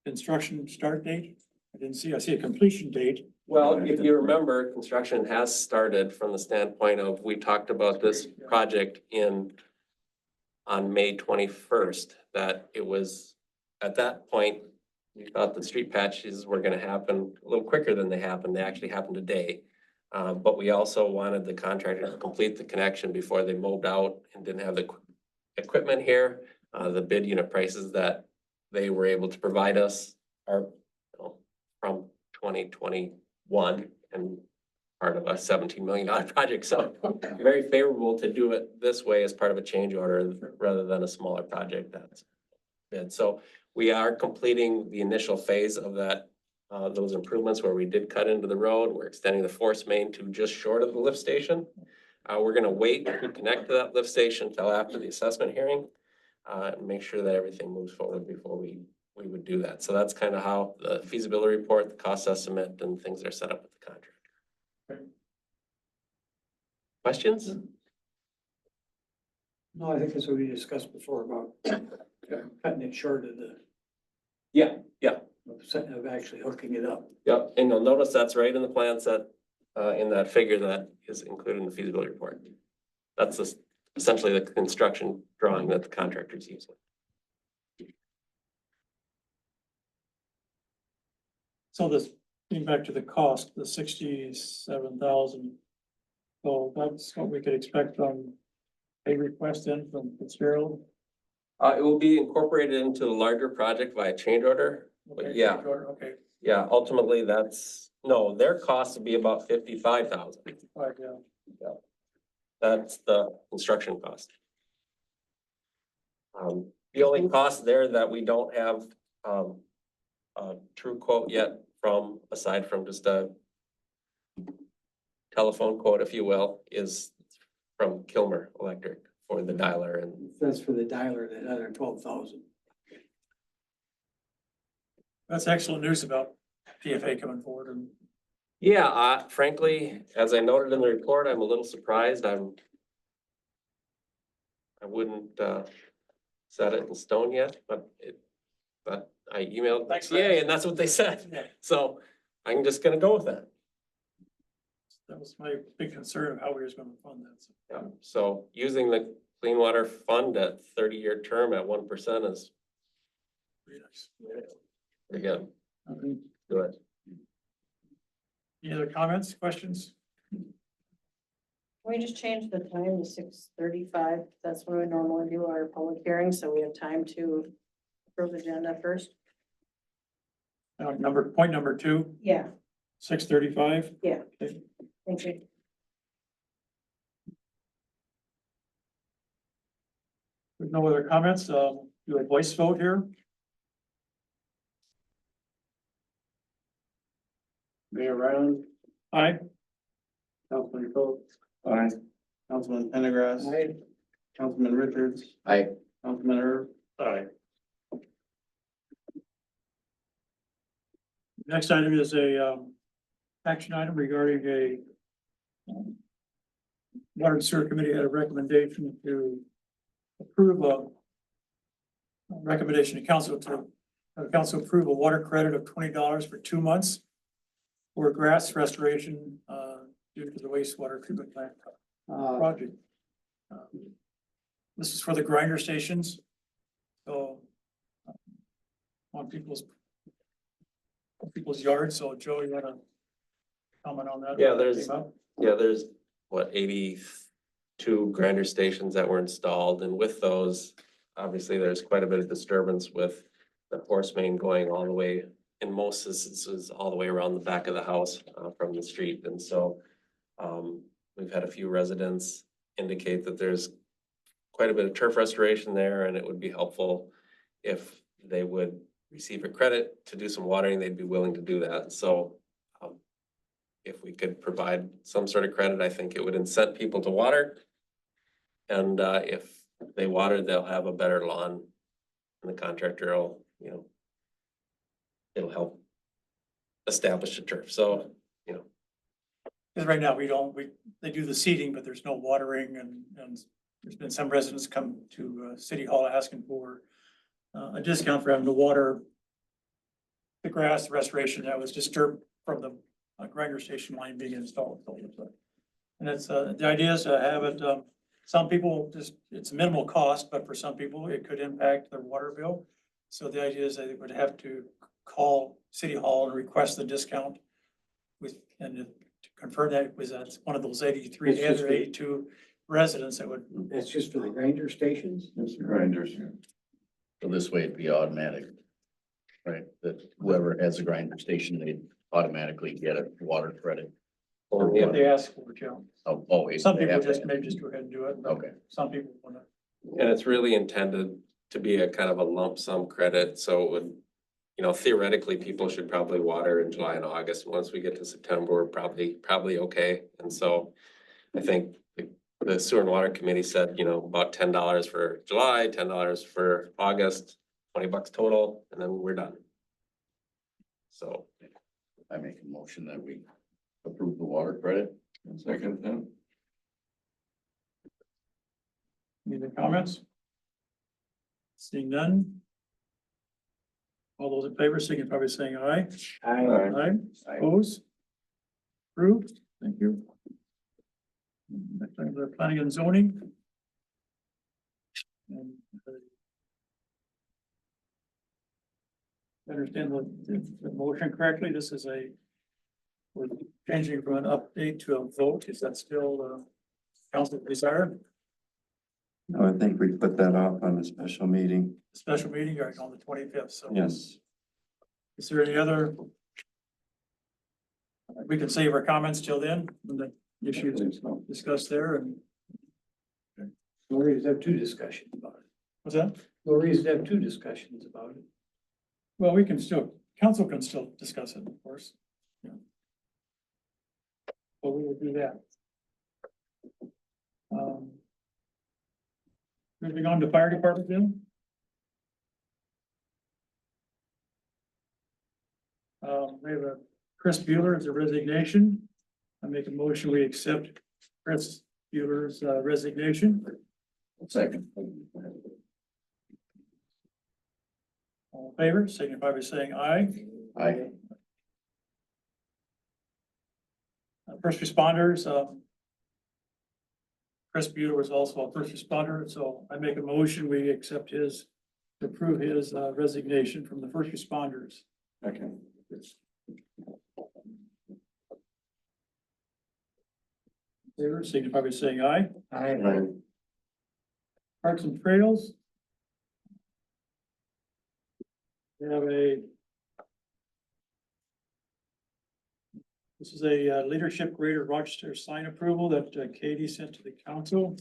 construction start date? I see a completion date. Well, if you remember, construction has started from the standpoint of, we talked about this project on May 21st, that it was, at that point, we thought the street patches were gonna happen a little quicker than they happened. They actually happened today. But we also wanted the contractor to complete the connection before they moved out and didn't have the equipment here. The bid unit prices that they were able to provide us are from 2021 and part of a $17 million project. So very favorable to do it this way as part of a change order rather than a smaller project that's bid. So we are completing the initial phase of that, those improvements where we did cut into the road. We're extending the force main to just short of the lift station. We're gonna wait to connect to that lift station until after the assessment hearing, and make sure that everything moves forward before we would do that. So that's kind of how the feasibility report, the cost estimate, and things are set up with the contractor. Questions? No, I think that's what we discussed before about cutting it short of Yeah, of actually hooking it up. yep. And you'll notice that's right in the plan set, in that figure that is included in the feasibility report. That's essentially the construction drawing that the contractors use. So this, getting back to the cost, the 67,000. So that's what we could expect from a request in from Fitzgerald. It will be incorporated into the larger project via change order. But Okay, yeah, Okay, yeah, ultimately no, their cost would be about 55,000. 55, yeah. That's the construction cost. The only cost there that we don't have, a true quote yet from, aside from just a telephone quote, if you will, is from Kilmer Electric for the dialer and. That's for the dialer, that other 12,000. That's excellent news about PFA coming forward and Yeah, frankly, as I noted in the report, I'm a little surprised. I wouldn't, set it in stone yet, but I emailed CA and that's what they said. yeah, So I'm just gonna go with that. that was my big concern of how we was gonna fund that. So, Yeah, so using the Clean Water Fund at 30-year term at 1% is pretty nice. again, Okay. good. Any other comments, questions? Can we just change the time to 6:35? That's when we normally do our public hearing, so we have time to approve the agenda first. Point number 2, Yeah, 6:35. yeah. Okay. Thank you. With no other comments, do a voice vote here. Mayor Ryan, Aye. Councilman Coe. Aye. Councilman Pendergrass. Aye. Councilman Richards, I, Councilman Erb. Aye. Next item is a, action item regarding a Water and Sewer Committee had a recommendation to approve a recommendation to council approve a water credit of $20 for 2 months for grass restoration, due to the wastewater treatment plant, project. This is for the grinder stations. So on people's yards. So Joe, you wanna comment on that? Yeah, there's, Came up? yeah, there's what, 82 grinder stations that were installed, and with those, obviously, there's quite a bit of disturbance with the force main going all the way, in most instances, all the way around the back of the house, from the street, and so we've had a few residents indicate that there's quite a bit of turf restoration there, and it would be helpful if they would receive a credit to do some watering, they'd be willing to do that, so if we could provide some sort of credit, I think it would incent people to water. And if they water, they'll have a better lawn, and the contractor will, it'll help establish the turf, so, Because right now they do the seeding, but there's no watering and there's been some residents come to City Hall asking for a discount for having to water the grass restoration that was disturbed from the grinder station line being installed. And it's, the idea is to have it, some people it's minimal cost, but for some people it could impact their water bill. So the idea is they would have to call City Hall and request the discount and to confirm that it was one of those 83 That's just or 82 residents that would. That's just for the grinder stations? That's the grinders. so this way it'd be automatic. Right, that whoever has a grinder station, they automatically get a water credit. If they ask for it, Joe. Oh, Some they people have to- just maybe just go ahead and do it. but Okay. Some people wanna. and it's really intended to be a kind of a lump sum credit, so it would, theoretically, people should probably water in July and August. Once we get to September, we're probably okay. And so I think the Sewer and Water Committee said, about $10 for July, $10 for August, $20 total, and then we're done. So, I make a motion that we approve the water credit. Second, then. Any other comments? Seeing none. All those in favor, signify by saying aye. Aye. Oppose? Approved, thank you. Next item, the planning and zoning. And, understand the motion correctly, this is we're changing from an update to a vote, is that still council desire? No, I think we put that off on a special meeting. Special meeting right on the 25th, so. Yes. Is there any other? We can save our comments till then, when the issues discussed there and. No reason to have two discussions about it. What's that? No reason to have two discussions about it. Well, we can still, council can still discuss it, of course. Yeah. Well, we will do that. Moving on to fire department then. We have a Chris Bueller as a resignation. I make a motion, we accept Chris Bueller's resignation. Second. All in favor, signify by saying aye. Aye. First responders, Chris Bueller was also a first responder, so I make a motion, we accept to approve his resignation from the first responders. Okay. Favor, signify by saying aye. Aye. Parks and Trails. We have this is a leadership Greater Rochester sign approval that Katie sent to the council.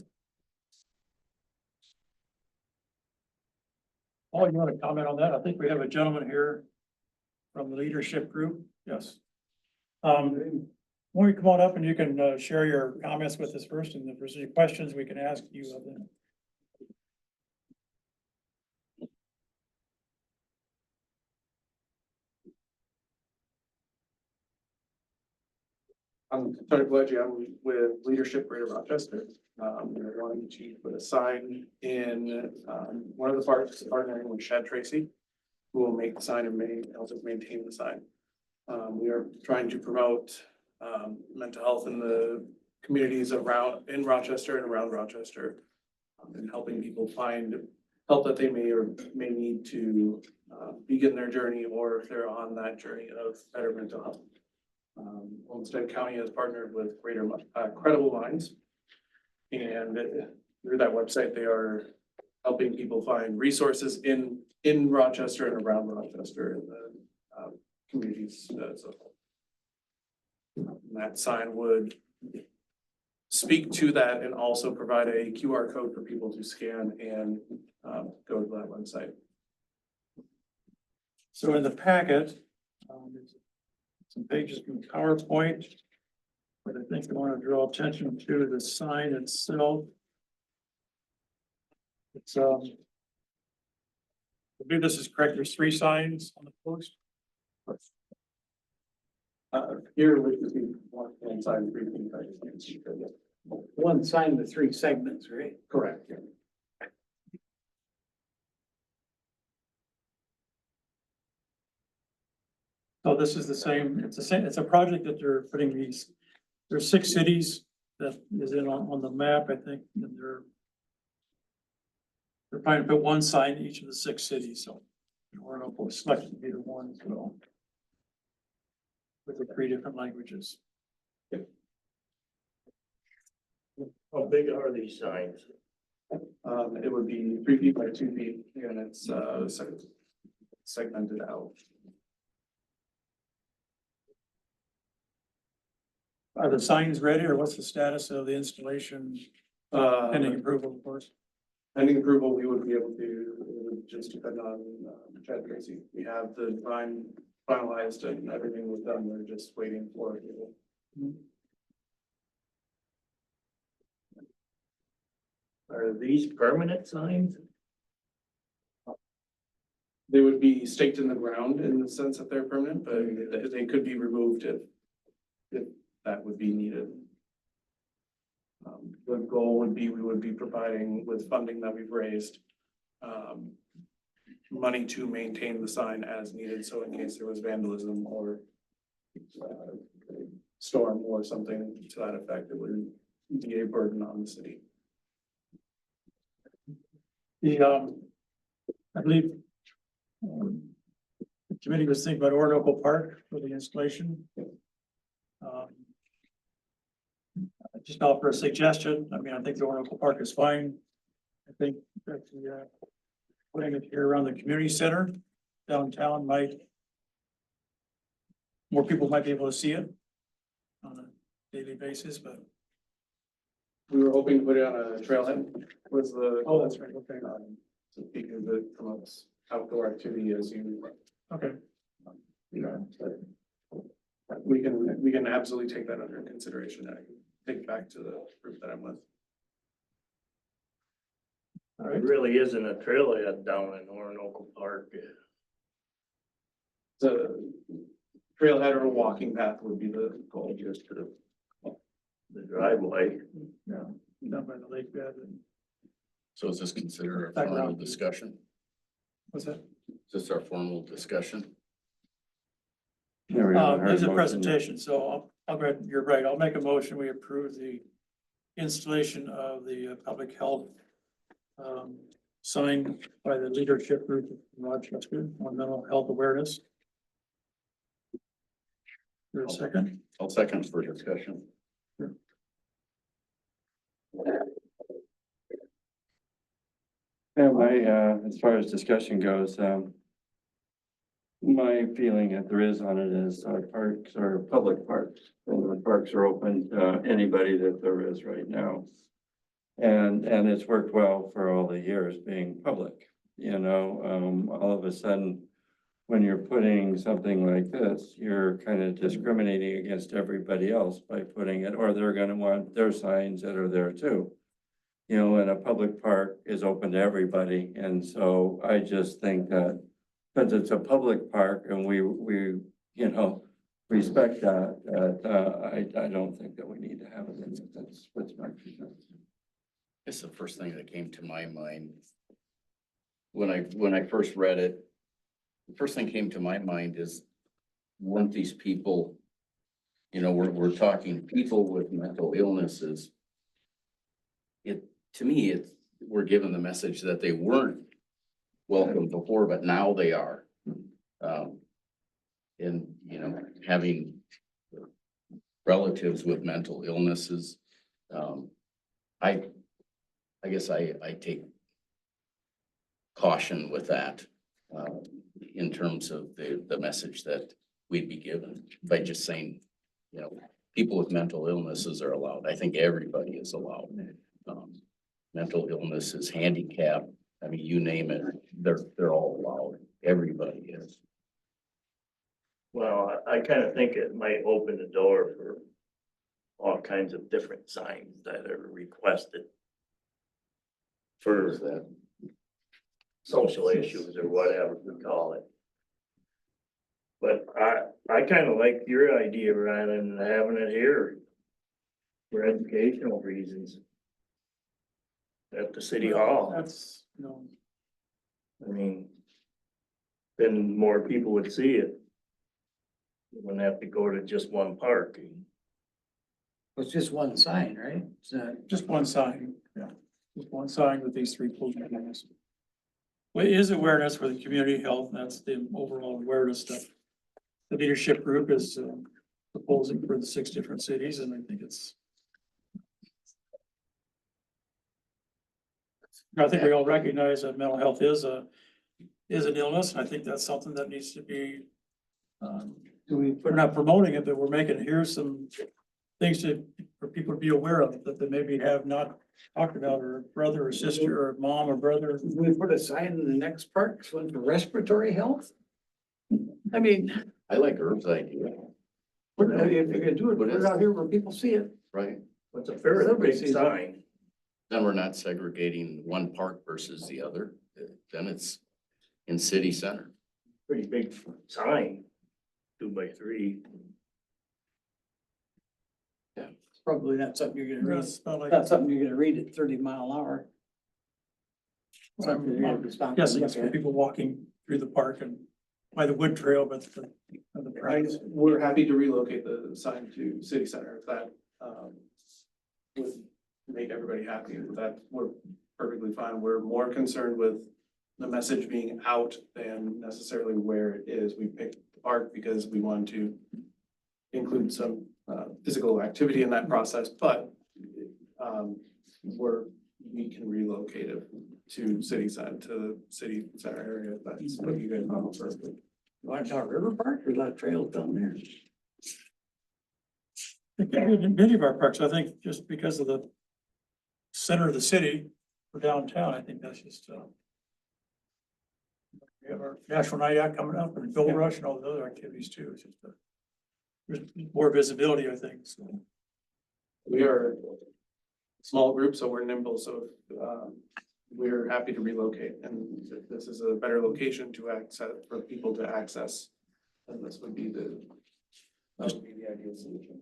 Oh, you want to comment on that? I think we have a gentleman here from the leadership group. Yes. Why don't you come on up and you can share your comments with us first, and if there's any questions, we can ask you of them. I'm Tony Pledge, I'm with Leadership Greater Rochester. We're wanting to put a sign in, one of the parks, partnering with Shad Tracy, who will make the sign and help us maintain the sign. We are trying to promote, mental health in the communities in Rochester and around Rochester. And helping people find help that they may need to, begin their journey, or if they're on that journey of better mental health. Olmsted County has partnered with Credible Minds. And through that website, they are helping people find resources in Rochester and around Rochester and the communities. That sign would speak to that and also provide a QR code for people to scan and go to that website. So in the packet, there's some pages from PowerPoint, but I think I want to draw attention to the sign itself. It's, I believe this is correct, there's 3 signs on the post. Here we can see one sign, 3 things. One sign, the 3 segments, right? Correct. So this is the same, it's a project that they're putting there's 6 cities that is on the map, I think, and they're trying to put one sign in each of the 6 cities, so we're going to select either one, so with the 3 different languages. How big are these signs? It would be 3 feet by 2 feet, and it's segmented out. Are the signs ready, or what's the status of the installation pending approval, of course? Pending approval, we would be able to, it would just depend on Chad Tracy. We have the design finalized and everything was done, we're just waiting for approval. Are these permanent signs? They would be staked in the ground in the sense that they're permanent, but they could be removed if that would be needed. The goal would be, we would be providing with funding that we've raised, money to maintain the sign as needed, so in case there was vandalism or storm or something to that effect, it wouldn't be a burden on the city. I believe the committee was thinking about Orinoco Park for the installation. Just offer a suggestion. I mean, I think the Orinoco Park is fine. I think that the, putting it here around the community center downtown might, more people might be able to see it on a daily basis, but. We were hoping to put it on a trailhead, was the. Oh, that's right, okay. So because it promotes outdoor activity as you. Okay. You know, but we can absolutely take that under consideration. I can take it back to the group that I'm with. All right. It really isn't a trailhead down in Orinoco Park. The trailhead or a walking path would be the goal. Just to the driveway. Yeah, down by the lake bed and. So is this considered a Background. formal discussion? What's that? Is this our formal discussion? It's a presentation, so I'll go ahead, you're right, I'll make a motion, we approve the installation of the public health sign by the leadership group in Rochester on mental health awareness. There's a second? I'll second for discussion. Yeah, as far as discussion goes, my feeling that there is on it is our parks are public parks. And the parks are open to anybody that there is right now. And it's worked well for all the years being public, you know, all of a sudden, when you're putting something like this, you're kind of discriminating against everybody else by putting it, or they're gonna want their signs that are there too. You know, and a public park is open to everybody, and so I just think that, since it's a public park and we, you know, respect that, I don't think that we need to have it in, that's what's my perception. It's the first thing that came to my mind. When I first read it, the first thing came to my mind is, weren't these people, you know, we're talking people with mental illnesses. To me, we're given the message that they weren't welcome before, but now they are. And, you know, having relatives with mental illnesses, I guess I take caution with that, in terms of the message that we'd be given by just saying, you know, people with mental illnesses are allowed. I think everybody is allowed. Mental illnesses, handicap, I mean, you name it, they're all allowed. Everybody is. Well, I kind of think it might open the door for all kinds of different signs that are requested for that social issues or whatever we call it. But I kind of like your idea, Ryan, and having it here for educational reasons at the city hall. That's, you know, I mean, then more people would see it. You wouldn't have to go to just one park. It's just one sign, right? It's not. just one sign, yeah, just one sign with these three poles. Well, it is awareness for the community health, and that's the overall awareness that the leadership group is proposing for the 6 different cities, and I think we all recognize that mental health is an illness, and I think that's something that needs to be, we're not promoting it, but we're making, here's some things for people to be aware of, that they maybe have not talked about, or brother or sister, or mom or brother. We put a sign in the next park, one for respiratory health. I mean, I like Herb's idea, if you're gonna do it, put it out here where people see it. right? What's a fairly big sign? Then we're not segregating one park versus the other. Then it's in city center. Pretty big sign, 2 by 3. Probably not something you're gonna read, That's about like, not something you're gonna read at 30 mph. Something you're gonna stop and guessing look it's for at. people walking through the park and by the wood trail, but the price. We're happy to relocate the sign to city center if that, would make everybody happy with that. We're perfectly fine. We're more concerned with the message being out than necessarily where it is. We picked the park because we want to include some, physical activity in that process, but, we can relocate it to city center, to the city center area. If that's what you guys want first. You want to talk River Park or that trail down there? In many of our parks, I think just because of the center of the city or downtown, I think that's just, we have our National Night Out coming up and Gold Rush and all the other activities too. It's just, there's more visibility, I think, so. We are a small group, so we're nimble, so, we're happy to relocate, and if this is a better location to access, for people to access, then this would be the, that would be the ideal solution.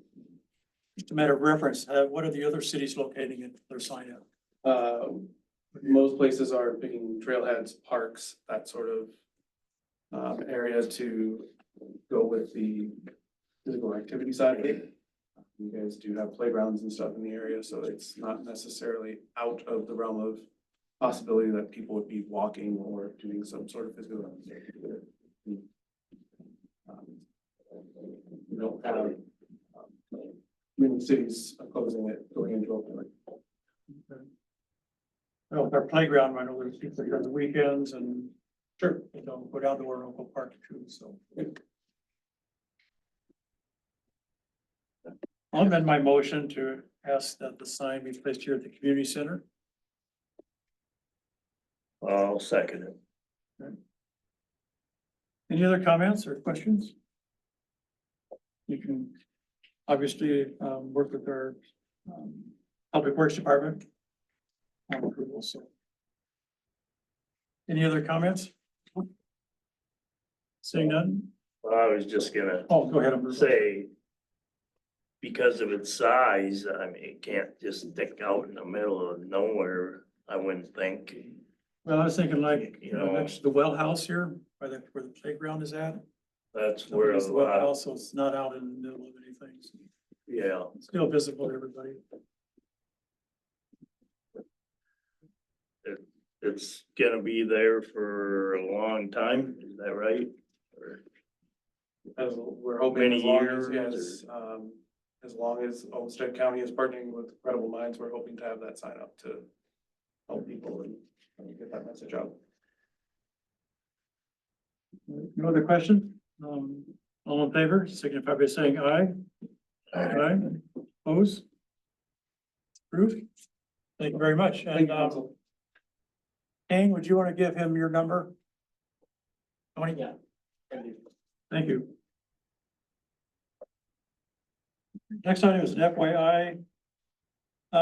Just a matter of reference, what are the other cities locating their sign at? Most places are picking trailheads, parks, that sort of, area to go with the physical activity side of it. You guys do have playgrounds and stuff in the area, so it's not necessarily out of the realm of possibility that people would be walking or doing some sort of physical activity. We don't have many cities opposing it going into open. Well, our playground, I know there's people here on the weekends and sure, you know, go down to Orinoco Park too, so. I'll amend my motion to ask that the sign be placed here at the community center. I'll second it. Any other comments or questions? You can obviously work with our Public Works Department on approval, so. Any other comments? Seeing none? Well, I was just gonna Oh, go ahead. say, because of its size, I mean, it can't just stick out in the middle of nowhere, I wouldn't think. Well, I was thinking like, You know. next to the well house here, where the playground is at. That's So where a it's the well lot, house, so it's not out in the middle of anything. So yeah, it's still visible to everybody. it's gonna be there for a long time, is that right? Or As we're hoping Many as long as, years, yes, as long as Olmsted County is partnering with Credible Minds, we're hoping to have that sign up to help people and get that message out. No other question? All in favor, signify by saying aye. Aye. Oppose? Approved? Thank you very much. Thank And, you, Council. Kane, would you want to give him your number? Tony? Yeah. Thank you. Next item is an FYI.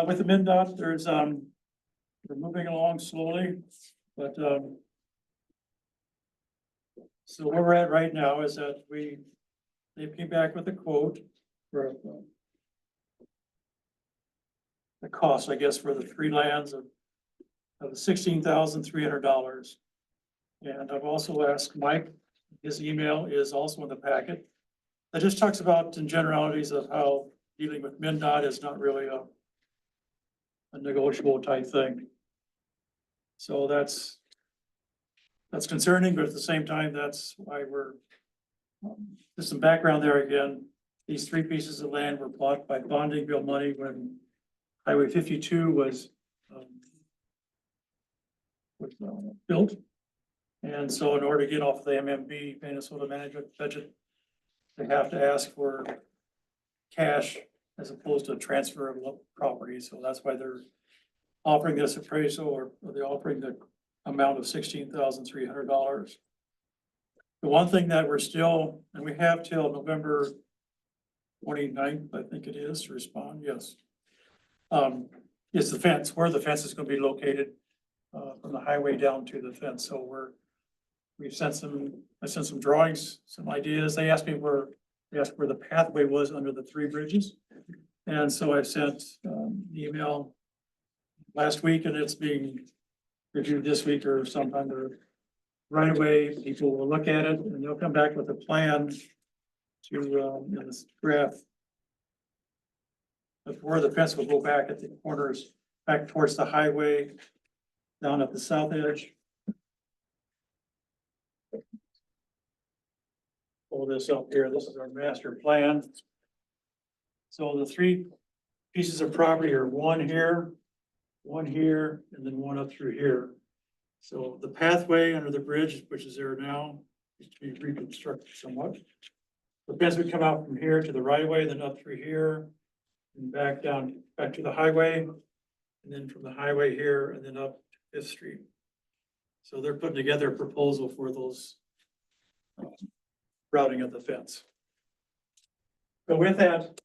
With the MnDOT, there's, we're moving along slowly, but, so where we're at right now is that they came back with a quote for the cost, I guess, for the three lands of $16,300. And I've also asked Mike, his email is also in the packet. That just talks about in generalities of how dealing with MnDOT is not really a negotiable type thing. So that's concerning, but at the same time, that's why there's some background there again. These three pieces of land were bought by bonding bill money when Highway 52 was built. And so in order to get off the MMB, Minnesota Management Budget, they have to ask for cash as opposed to a transfer of property. So that's why they're offering this appraisal, or they're offering the amount of $16,300. The one thing that we're still, and we have till November 29th, I think it is, to respond, yes. Is the fence, where the fence is gonna be located, from the highway down to the fence. So I sent some drawings, some ideas. They asked where the pathway was under the three bridges. And so I sent, the email last week and it's being reviewed this week or sometime or right away. People will look at it and they'll come back with a plan to, in this graph of where the fence will go back at the corners, back towards the highway, down at the south edge. Pull this up here. This is our master plan. So the three pieces of property are one here, and then one up through here. So the pathway under the bridge, which is there now, is to be reconstructed somewhat. The fence would come out from here to the right of way, then up through here, and back down, back to the highway, and then from the highway here, and then up Fifth Street. So they're putting together a proposal for those routing of the fence. But with that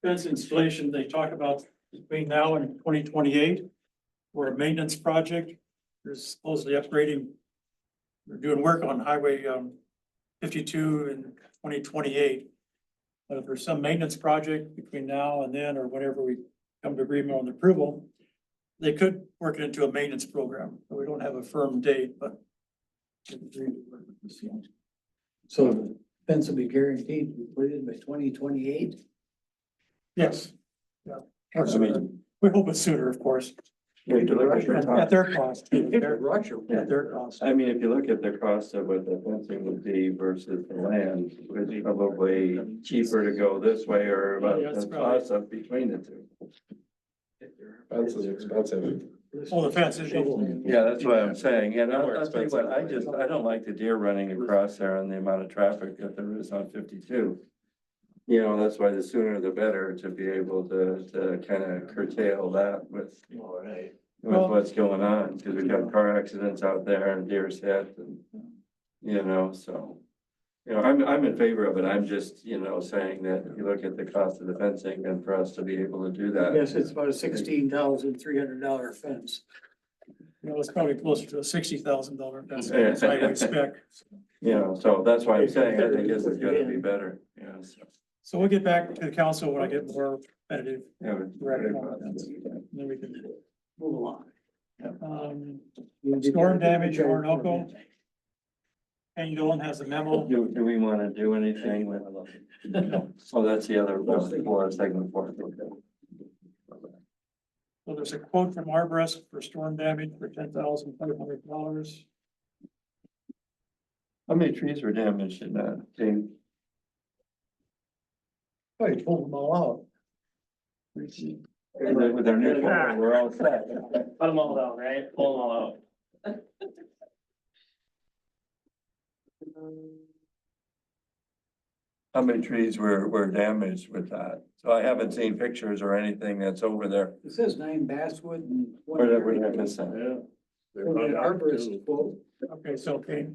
fence installation, they talk about between now and 2028, for a maintenance project. There's supposedly upgrading. We're doing work on Highway 52 in 2028. But if there's some maintenance project between now and then, or whenever we come to agreement on the approval, they could work it into a maintenance program. But we don't have a firm date, but. So the fence will be guaranteed to be completed by 2028? Yes. Yeah. Or sooner. We hope it's sooner, of course. You have to look at the At cost. their cost. Russia. At their cost. I mean, if you look at the cost of what the fencing would be versus the land, it's probably cheaper to go this way or about Yeah, that's the toss up between the two. Fence is expensive. Oh, the fence is. Yeah, that's what I'm saying. And I'll tell you what, I don't like the deer running across there and the amount of traffic that there is on 52. You know, that's why the sooner the better to be able to kind of curtail that with what's going on, because we've got car accidents out there and deer's head and, you know, so. You know, I'm in favor of it. I'm just, you know, saying that you look at the cost of the fencing and for us to be able to do that. Yes, it's about a $16,300 fence. You know, it's probably closer to a $60,000 fence. That's I would expect. You know, so that's why I'm saying I think this is gonna be better, yes. So we'll get back to the council when I get more competitive. Yeah, Right. Then we can move along. Storm damage, Orinoco. Penny Dolan has a memo. Do we wanna do anything with? Oh, that's the other, for segment 4. So there's a quote from Arborist for storm damage for $10,500. How many trees were damaged in that, James? Oh, you pulled them all out. With our new, we're all set. Put them all down, right? Pull them all out. How many trees were damaged with that? So I haven't seen pictures or anything that's over there. It says 9 basswood and. Where did I miss that? Arborist quote. Okay, so, okay.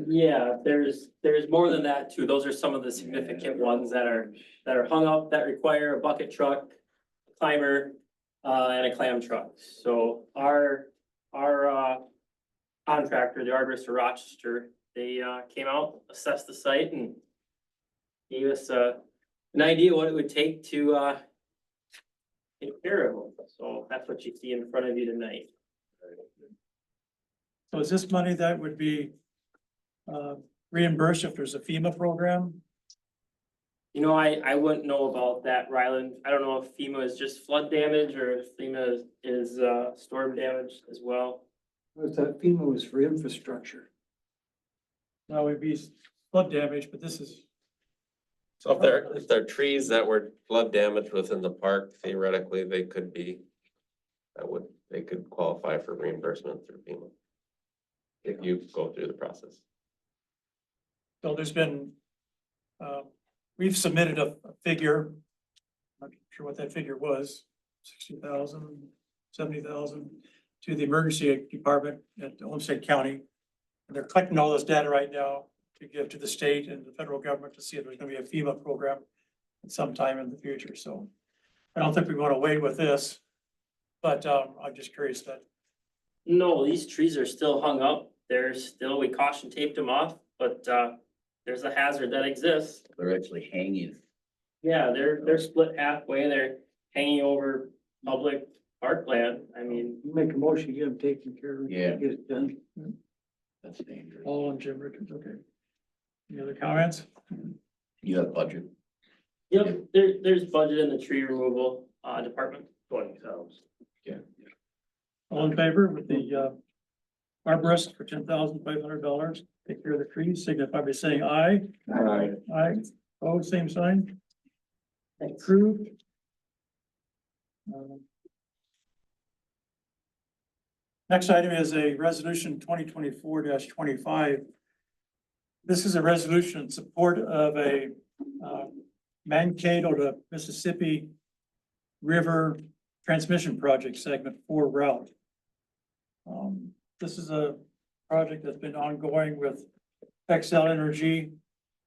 Yeah, there's more than that too. Those are some of the significant ones that are hung up that require a bucket truck, climber, and a clam truck. So our contractor, the Arborist of Rochester, they came out, assessed the site and gave us an idea what it would take to take care of them. So that's what you see in front of you tonight. So is this money that would be reimbursed if there's a FEMA program? You know, I wouldn't know about that, Ryland. I don't know if FEMA is just flood damage or if FEMA is storm damage as well. I thought FEMA was for infrastructure. That would be flood damage, but this is, So if there are trees that were flood damaged within the park, theoretically, they could they could qualify for reimbursement through FEMA. If you go through the process. so there's been, we've submitted a figure. Not sure what that figure was, 60,000, 70,000 to the emergency department at Olmsted County. And they're collecting all this data right now to give to the state and the federal government to see if there's gonna be a FEMA program at some time in the future, so. I don't think we wanna wait with this, but, I'm just curious that, No, these trees are still hung up. We caution taped them off, but there's a hazard that exists. They're actually hanging. Yeah, they're split halfway, they're hanging over public parkland, I mean, Make a motion, get them taken care of. Yeah. Get it done. That's dangerous. All on Jim Richards, okay. Any other comments? You have budget. yep, there's budget in the tree removal, department, $20,000. All in favor with the, arborist for $10,500, take care of the trees, signify by saying aye. Aye. Aye, oh, same sign. Approved. Next item is a resolution 2024-25. This is a resolution in support of a, Mankato to Mississippi River Transmission Project Segment 4 route. This is a project that's been ongoing with XL Energy,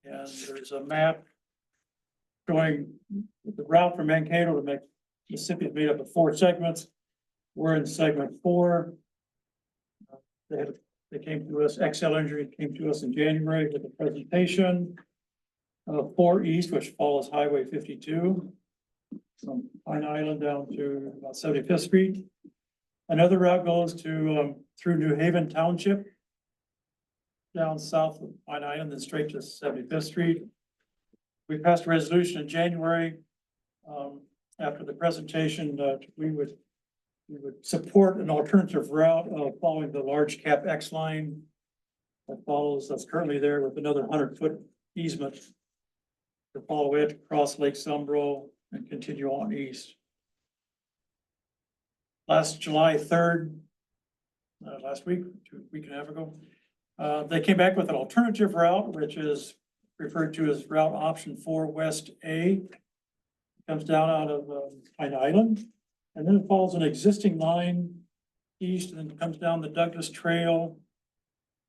and there's a map showing the route from Mankato to Mississippi is made up of 4 segments. We're in segment 4. They came to us, XL Energy came to us in January with a presentation of 4 East, which follows Highway 52 from Pine Island down to about 75th Street. Another route goes to, through New Haven Township, down south of Pine Island, then straight to 75th Street. We passed a resolution in January. After the presentation, we would support an alternative route of following the large cap X line that follows, that's currently there with another 100-foot easement to follow it across Lake Sumbro and continue on east. Last July 3rd, last week, week and a half ago, they came back with an alternative route, which is referred to as Route Option 4 West A. Comes down out of Pine Island, and then it follows an existing line east and then comes down the Douglas Trail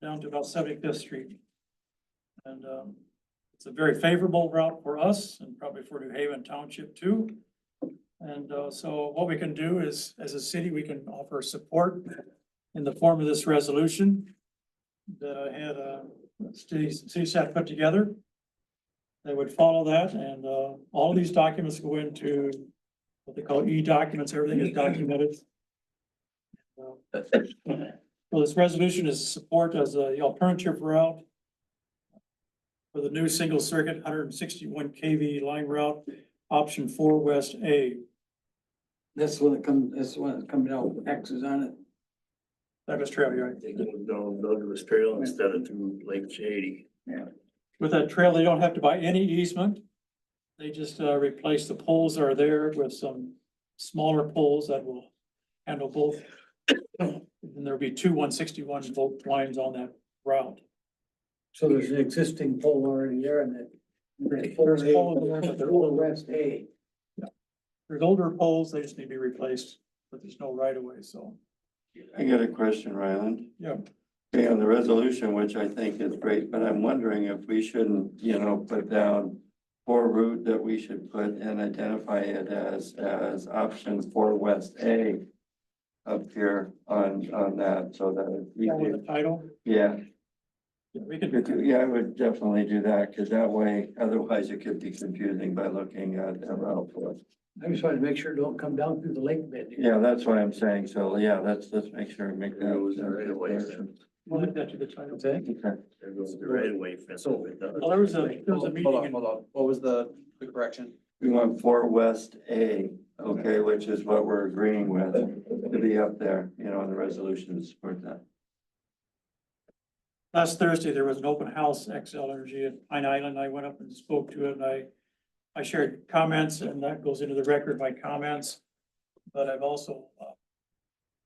down to about 75th Street. And it's a very favorable route for us and probably for New Haven Township too. And so what we can do is, as a city, we can offer support in the form of this resolution that I had city staff put together. They would follow that, and all of these documents go into what they call e-documents. Everything is documented. So this resolution is support as the alternative route for the new single circuit 161 kV line route, option 4 West A. That's the one that comes, that's the one that's coming out with X's on it. Douglas Trail, right? They go down Douglas Trail instead of through Lake Shady. Yeah. With that trail, they don't have to buy any easement. They just replace the poles that are there with some smaller poles that will handle both. And there'll be 2 161 volt lines on that route. So there's an existing pole already there and that. There's poles there, but they're Old old. West A. There's older poles, they just need to be replaced, but there's no right of way, so, I got a question, Ryland. yeah. Okay, on the resolution, which I think is great, but I'm wondering if we shouldn't, put down for route that we should put and identify it as option 4 West A up here on that, so that we With could, the title, yeah. yeah, we can, Yeah, I would definitely do that, because that way, otherwise it could be confusing by looking at a route for it. I just wanted to make sure it don't come down through the lake bed. Yeah, that's what I'm saying, so yeah, let's make sure and make that. we'll add that to the title. Okay. There goes the right of way fence. So- Well, there was a meeting in, Hold on. What was the correction? We want 4 West A, okay, which is what we're agreeing with, to be up there, in the resolution to support that. last Thursday, there was an open house, XL Energy at Pine Island. I went up and spoke to it, and I shared comments, and that goes into the record, my comments. But I've also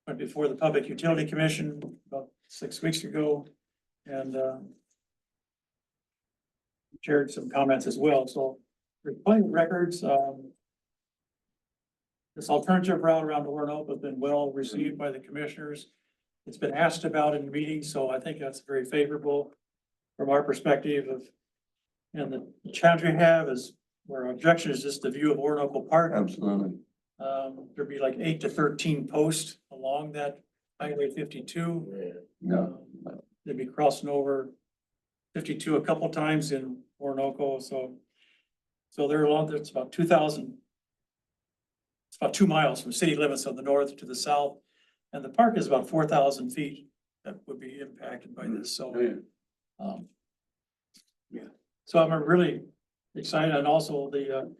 went before the Public Utility Commission about 6 weeks ago and shared some comments as well. So there's plenty of records. This alternative route around Orinoco has been well received by the commissioners. It's been asked about in meetings, so I think that's very favorable from our perspective of, and the challenge we have is where our objection is just the view of Orinoco Park. Absolutely. There'd be like 8 to 13 posts along that Highway 52. No. They'd be crossing over 52 a couple times in Orinoco, so So they're along, it's about 2,000. It's about 2 miles from city limits on the north to the south. And the park is about 4,000 feet that would be impacted by this, so. Yeah, so I'm really excited, and also the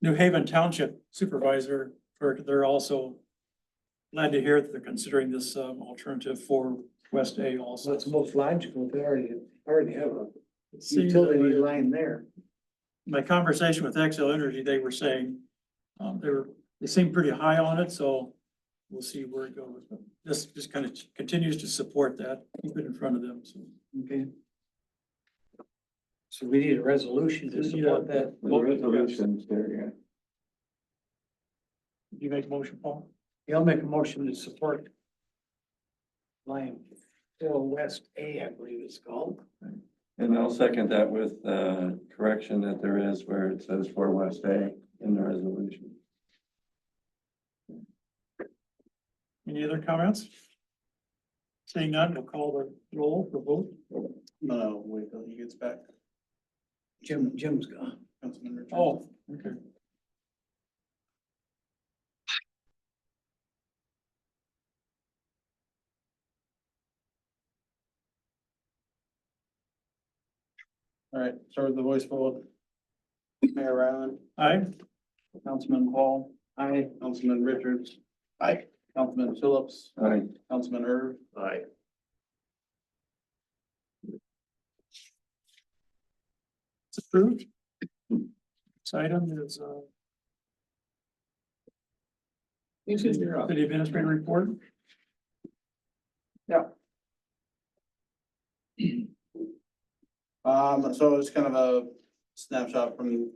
New Haven Township Supervisor, they're also glad to hear that they're considering this alternative for West A also. That's most logical. They already have a Seems utility that way. line there. My conversation with Xcel Energy, they were saying, they seem pretty high on it, so we'll see where it goes. But this just kind of continues to support that, keep it in front of them, so. Okay. So we need a resolution to support that. The resolution's there, yeah. You make a motion, Paul? Yeah, I'll make a motion to support line West A, I believe it's called. And I'll second that with the correction that there is where it says for West A in the resolution. Any other comments? Seeing none, we'll call the roll for vote. No, wait till he gets back. Jim's gone. Councilman Richards. Oh, okay. All right, start with the voice vote. Mayor Ryland. Aye. Councilman Paul. Aye. Councilman Richards. Aye. Councilman Phillips. Aye. Councilman Irv. Aye. It's approved. This item is, city administrator report. So it's kind of a snapshot from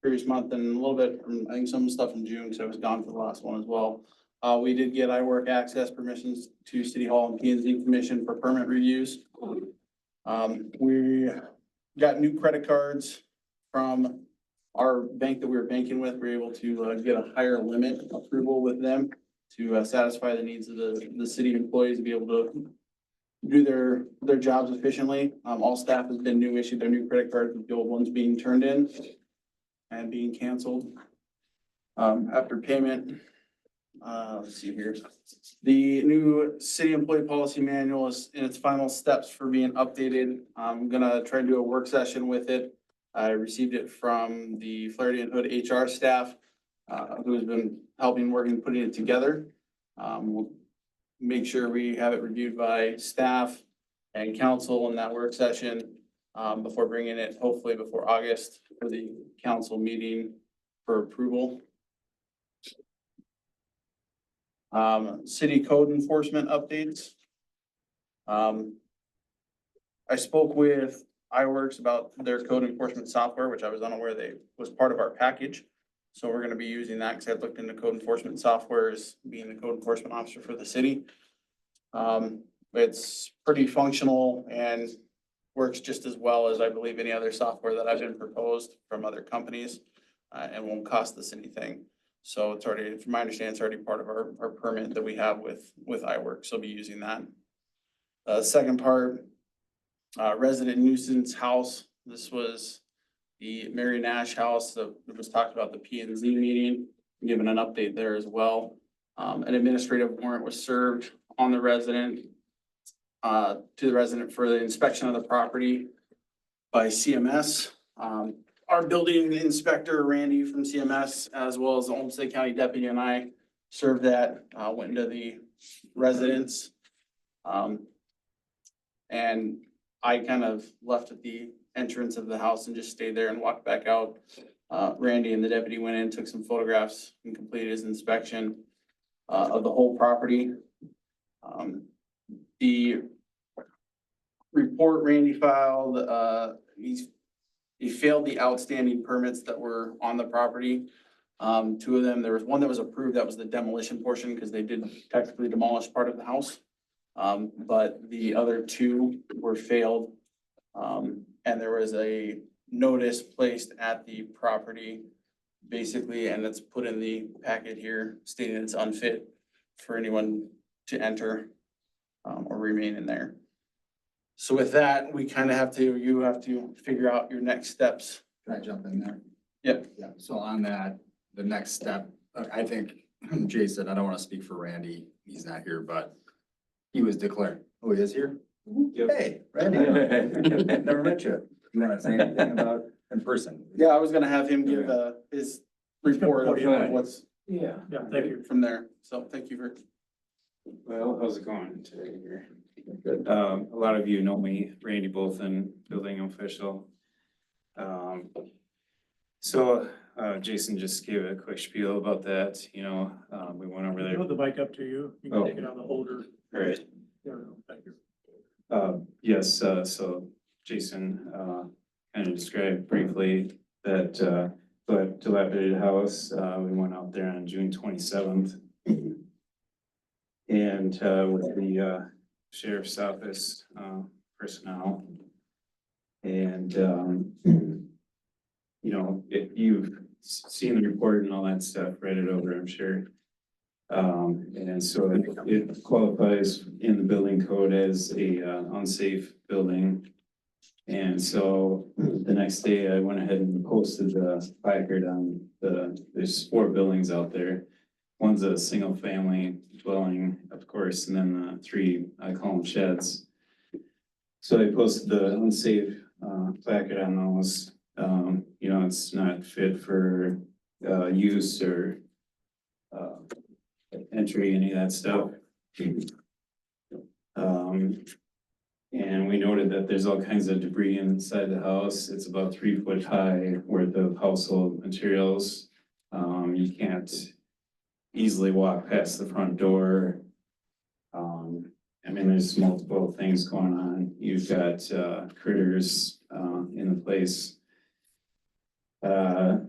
previous month and a little bit from, I think some stuff from June, because I was gone for the last one as well. We did get iWork access permissions to City Hall and P and Z Commission for permit reviews. We got new credit cards from our bank that we were banking with. We were able to get a higher limit approval with them to satisfy the needs of the city employees to be able to do their jobs efficiently. All staff has been issued their new credit cards with the old ones being turned in and being canceled. After payment, let's see here. The new city employee policy manual is in its final steps for being updated. I'm gonna try and do a work session with it. I received it from the Flaherty and Hood HR staff, who has been helping working, putting it together. We'll make sure we have it reviewed by staff and council in that work session, before bringing it hopefully before August for the council meeting for approval. City code enforcement updates. I spoke with iWorks about their code enforcement software, which I was unaware was part of our package. So we're gonna be using that because I looked into code enforcement software as being the code enforcement officer for the city. It's pretty functional and works just as well as I believe any other software that I've been proposed from other companies, and won't cost us anything. So it's already, from my understanding, it's already part of our permit that we have with iWorks. So I'll be using that. Second part, resident nuisance house. This was the Mary Nash house that was talked about the P and Z meeting, given an update there as well. An administrative warrant was served on the resident, to the resident for the inspection of the property by CMS. Our building inspector, Randy from CMS, as well as the Olmsted County deputy and I served that, went into the residence. And I kind of left at the entrance of the house and just stayed there and walked back out. Randy and the deputy went in, took some photographs and completed his inspection of the whole property. The report Randy filed, he failed the outstanding permits that were on the property. Two of them, there was one that was approved, that was the demolition portion, because they did technically demolish part of the house. But the other two were failed. And there was a notice placed at the property, basically, and it's put in the packet here stating it's unfit for anyone to enter, or remain in there. So with that, we kind of you have to figure out your next steps. Can I jump in there? Yep. Yeah, so on that, the next step, I think Jason, I don't want to speak for Randy, he's not here, but he was declared, oh, he is here? Hey, Randy. Never met you. You want to say anything about in person? Yeah, I was gonna have him give, his report of what's Yeah. Yeah, thank you. from there. So thank you for. Well, how's it going today here? A lot of you know me, Randy Bolton, building official. So, Jason just gave a quick spiel about that, we went over there. Hold the mic up to you. You can take it on the holder. Right. There we go. Thank you. Yes, so Jason, kind of described briefly that, dilapidated house, we went out there on June 27th. And, with the, sheriff's office, personnel. And, if you've seen the report and all that stuff, read it over, I'm sure. And so it qualifies in the building code as a unsafe building. And so the next day I went ahead and posted the placard on there's 4 buildings out there. One's a single family dwelling, of course, and then 3, I call them sheds. So I posted the unsafe placard on those. It's not fit for use or entry, any of that stuff. And we noted that there's all kinds of debris inside the house. It's about 3 foot high worth of household materials. You can't easily walk past the front door. There's multiple things going on. You've got critters in the place. The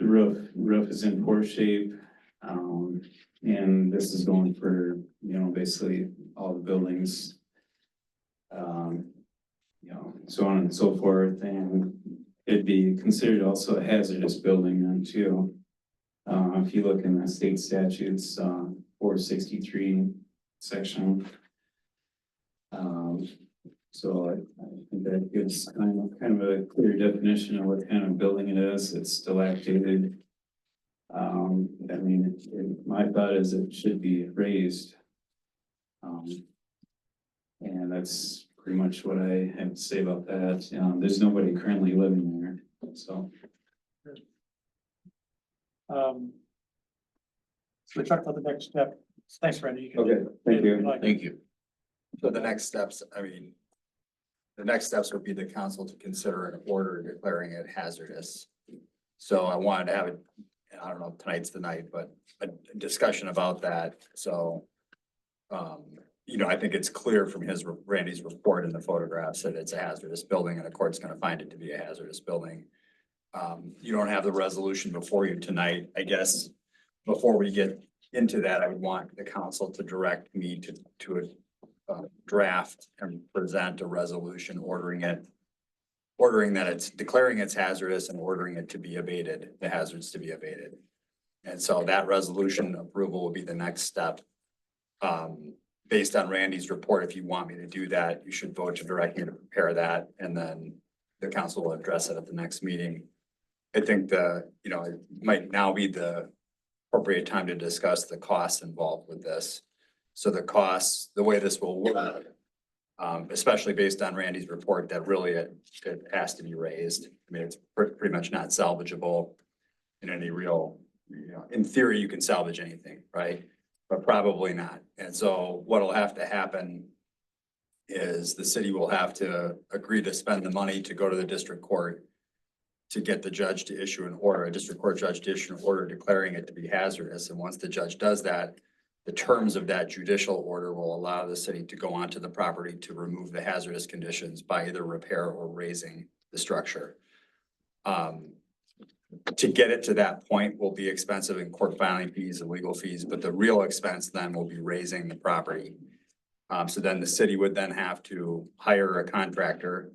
roof is in poor shape. And this is going for, basically all the buildings. So on and so forth, and it'd be considered also a hazardous building then too. If you look in the state statutes, 463 section. So I think that gives kind of a clear definition of what kind of building it is. It's dilapidated. My thought is it should be raised. And that's pretty much what I have to say about that. There's nobody currently living there, so. So we talked about the next step. Thanks, Randy. You can- Okay, thank you. Thank you. So the next steps, the next steps would be the council to consider an order declaring it hazardous. So I wanted to have it, I don't know if tonight's the night, but a discussion about that. So, I think it's clear from Randy's report in the photographs that it's a hazardous building and the court's gonna find it to be a hazardous building. You don't have the resolution before you tonight. I guess before we get into that, I would want the council to direct me to draft and present a resolution ordering that it's declaring it's hazardous and ordering it to be abated, the hazards to be abated. And so that resolution approval will be the next step. Based on Randy's report, if you want me to do that, you should vote to direct me to prepare that, and then the council will address it at the next meeting. I think it might now be the appropriate time to discuss the costs involved with this. So the costs, the way this will work, especially based on Randy's report, that really it has to be raised. It's pretty much not salvageable in any real, in theory, you can salvage anything, right? But probably not. And so what'll have to happen is the city will have to agree to spend the money to go to the district court to get the judge to issue an order, a district court judge to issue an order declaring it to be hazardous. And once the judge does that, the terms of that judicial order will allow the city to go onto the property to remove the hazardous conditions by either repair or raising the structure. To get it to that point will be expensive in court filing fees and legal fees, but the real expense then will be raising the property. So then the city would then have to hire a contractor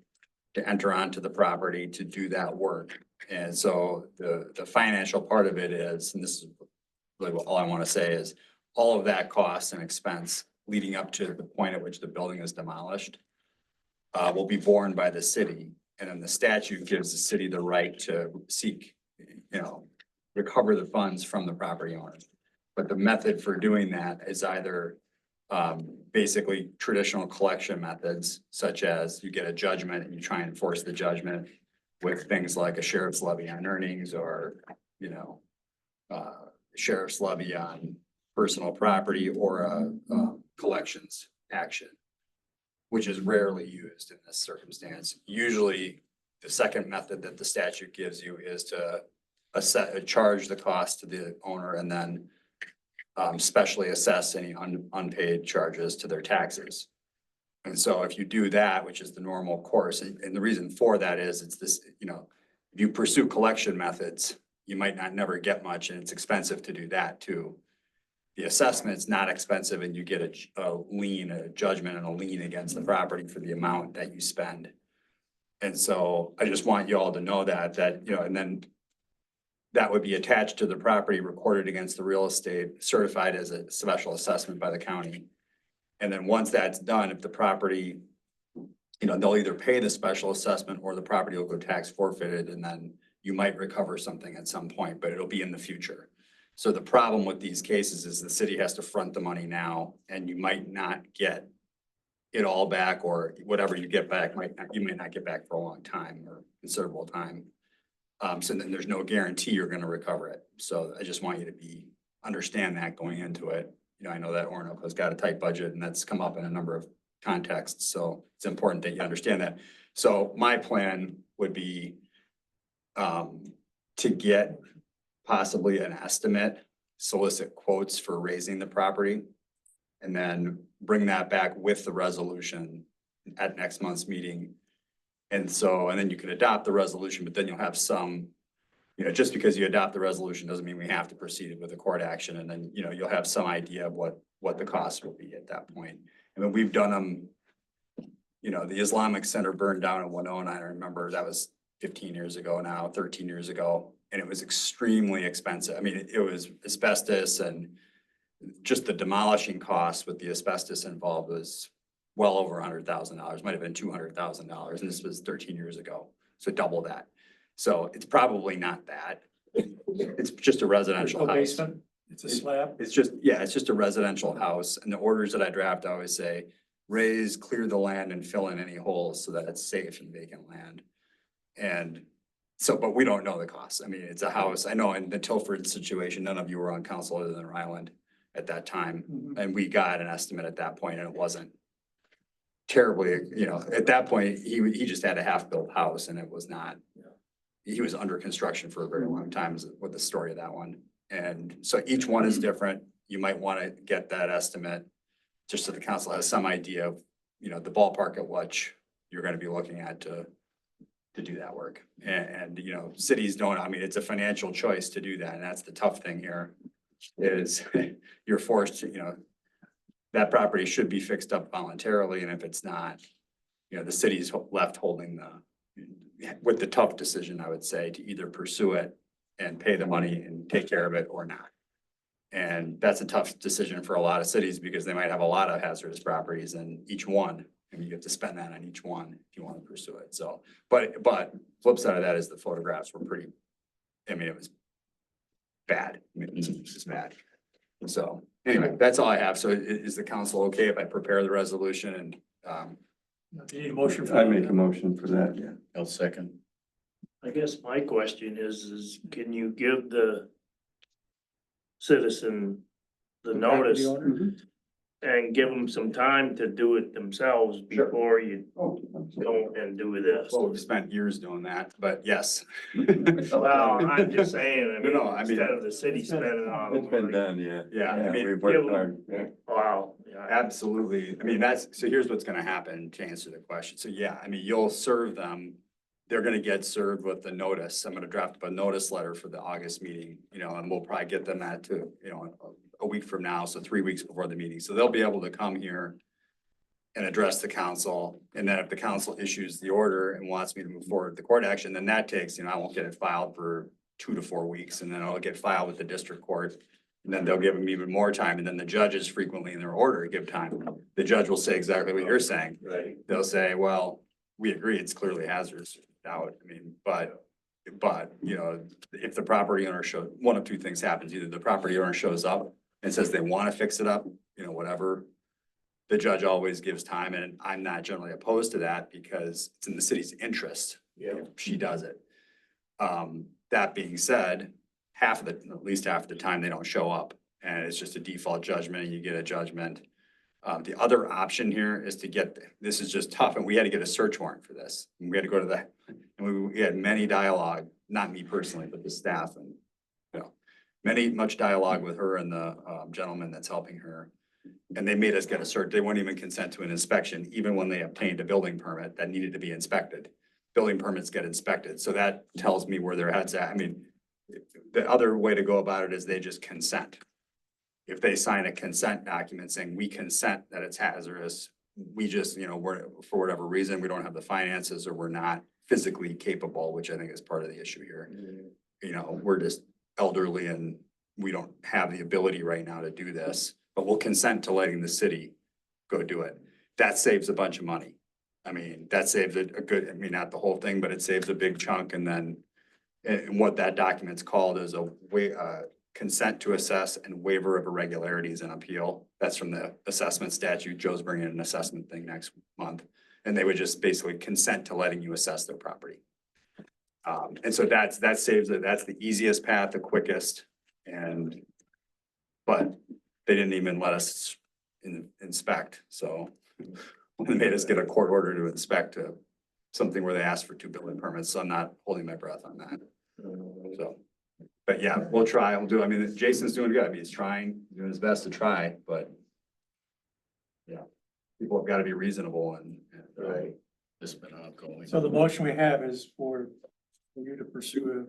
to enter onto the property to do that work. And so the financial part of it is, and this is really all I want to say is, all of that cost and expense leading up to the point at which the building is demolished will be borne by the city. And then the statute gives the city the right to seek, recover the funds from the property owner. But the method for doing that is either basically traditional collection methods, such as you get a judgment and you try and enforce the judgment with things like a sheriff's levy on earnings or, you know, sheriff's levy on personal property or a collections action, which is rarely used in this circumstance. Usually, the second method that the statute gives you is to charge the cost to the owner and then specially assess any unpaid charges to their taxes. And so if you do that, which is the normal course, and the reason for that is it's this, you know, if you pursue collection methods, you might not never get much, and it's expensive to do that too. The assessment's not expensive, and you get a lien, a judgment and a lien against the property for the amount that you spend. And so I just want you all to know that, you know, and then that would be attached to the property, recorded against the real estate, certified as a special assessment by the county. And then once that's done, if the property, you know, they'll either pay the special assessment or the property will go tax forfeited, and then you might recover something at some point, but it'll be in the future. So the problem with these cases is the city has to front the money now, and you might not get it all back, or whatever you get back you might not get back for a long time or considerable time. So then there's no guarantee you're gonna recover it. So I just want you to understand that going into it. You know, I know that Orinoco's got a tight budget, and that's come up in a number of contexts, so it's important that you understand that. So my plan would be to get possibly an estimate, solicit quotes for raising the property, and then bring that back with the resolution at next month's meeting. And then you can adopt the resolution, but then you'll have some, you know, just because you adopt the resolution doesn't mean we have to proceed with a court action. And then, you know, you'll have some idea of what the cost will be at that point. I mean, we've done them, you know, the Islamic Center burned down in Winona. I remember that was 15 years ago now, 13 years ago, and it was extremely expensive. I mean, it was asbestos, and just the demolishing costs with the asbestos involved was well over $100,000, might have been $200,000, and this was 13 years ago, so double that. So it's probably not that. It's just a residential house. Basement, it's a slab. It's just a residential house, and the orders that I draft always say, raise, clear the land, and fill in any holes so that it's safe and vacant land. And so, but we don't know the cost. I mean, it's a house. I know in the Tilford situation, none of you were on council other than Ryland at that time. And we got an estimate at that point, and it wasn't terribly, you know, at that point, he just had a half-built house, and it was not, he was under construction for a very long time with the story of that one. And so each one is different. You might want to get that estimate just so the council has some idea of, you know, the ballpark at which you're going to be looking at to do that work. And, you know, cities don't, I mean, it's a financial choice to do that. And that's the tough thing here is you're forced to, you know, that property should be fixed up voluntarily. And if it's not, you know, the city's left holding with the tough decision, I would say, to either pursue it and pay the money and take care of it or not. And that's a tough decision for a lot of cities because they might have a lot of hazardous properties, and each one, I mean, you have to spend that on each one if you want to pursue it. So, but flip side of that is the photographs were pretty, I mean, it was bad. I mean, it was just bad. So anyway, that's all I have. So is the council okay if I prepare the resolution and, Do you need a motion for I that? make a motion for that, yeah. I'll second. I guess my question is can you give the citizen the notice and give them some time to do it themselves before you go and do this? well, we've spent years doing that, but yes. Well, I'm just saying, I mean, No, I mean- instead of the city spending on. It's been done, yeah. Yeah, I mean, We've worked hard, yeah. Wow, yeah. absolutely. I mean, so here's what's gonna happen to answer the question. So yeah, I mean, you'll serve them. They're gonna get served with the notice. I'm gonna draft up a notice letter for the August meeting, you know, and we'll probably get them that too, you know, a week from now, so 3 weeks before the meeting. So they'll be able to come here and address the council. And then if the council issues the order and wants me to move forward with the court action, then that takes, you know, I won't get it filed for 2 to 4 weeks, and then it'll get filed with the district court. And then they'll give them even more time, and then the judges frequently in their order give time. The judge will say exactly what you're saying. Right. They'll say, well, we agree, it's clearly hazardous. Doubt, I mean, but But, you know, if the property owner one of two things happens, either the property owner shows up and says they want to fix it up, you know, whatever. The judge always gives time, and I'm not generally opposed to that because it's in the city's interest. If she does it. That being said, at least half of the time, they don't show up, and it's just a default judgment, and you get a judgment. The other option here is this is just tough, and we had to get a search warrant for this. And we had to go to and we had many dialogue, not me personally, but the staff and, you know, much dialogue with her and the gentleman that's helping her. And they made us get a search. They wouldn't even consent to an inspection, even when they obtained a building permit that needed to be inspected. Building permits get inspected, so that tells me where their head's at. I mean, the other way to go about it is they just consent. If they sign a consent document saying we consent that it's hazardous, we just, you know, for whatever reason, we don't have the finances or we're not physically capable, which I think is part of the issue here. You know, we're just elderly and we don't have the ability right now to do this, but we'll consent to letting the city go do it. That saves a bunch of money. I mean, that saves a good, I mean, not the whole thing, but it saves a big chunk. And then, and what that document's called is consent to assess and waiver of irregularities and appeal. That's from the assessment statute. Joe's bringing an assessment thing next month. And they would just basically consent to letting you assess their property. And so that saves it. That's the easiest path, the quickest. But they didn't even let us inspect. So they made us get a court order to inspect something where they asked for 2 building permits. So I'm not holding my breath on that. So, but yeah, we'll try. I mean, Jason's doing good. I mean, he's doing his best to try, but yeah, people have got to be reasonable and Right. It's been ongoing. So the motion we have is for you to pursue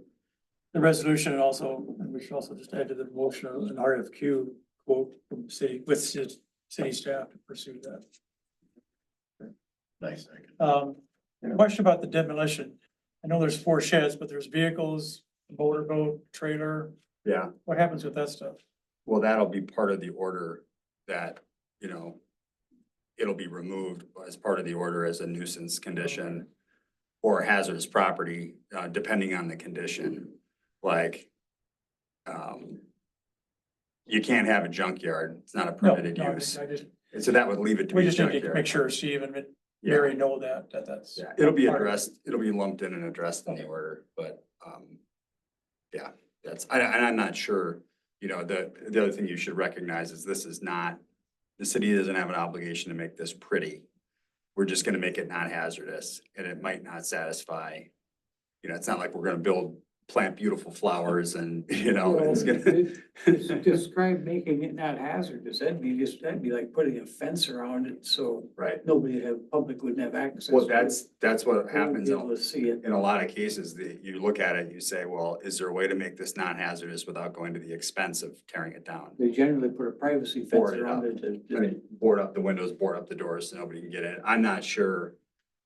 the resolution and we should also just add to the motion an RFQ quote from the city with city staff to pursue that. Nice. Question about the demolition. I know there's 4 sheds, but there's vehicles, motorboat, trailer. yeah. What happens with that stuff? Well, that'll be part of the order that, you know, it'll be removed as part of the order as a nuisance condition or hazardous property, depending on the condition. Like, you can't have a junkyard. It's not a permitted No, use. I So that would leave it to we be a just need to junkyard. make sure Steve and Mary know that's. Yeah, it'll be addressed, it'll be lumped in and addressed in the order, but, yeah, and I'm not sure, you know, the other thing you should recognize is the city doesn't have an obligation to make this pretty. We're just gonna make it not hazardous, and it might not satisfy, you know, it's not like we're gonna plant beautiful flowers and, you know, it's gonna. Describe making it not hazardous, that'd be like putting a fence around it, so. Right. Public wouldn't have access. Well, that's what happens Be able to see it. in a lot of cases, you look at it, you say, well, is there a way to make this non-hazardous without going to the expense of tearing it down? They generally put a privacy fence Board it around up. it. I mean, board up the windows, board up the doors so nobody can get in. I'm not sure.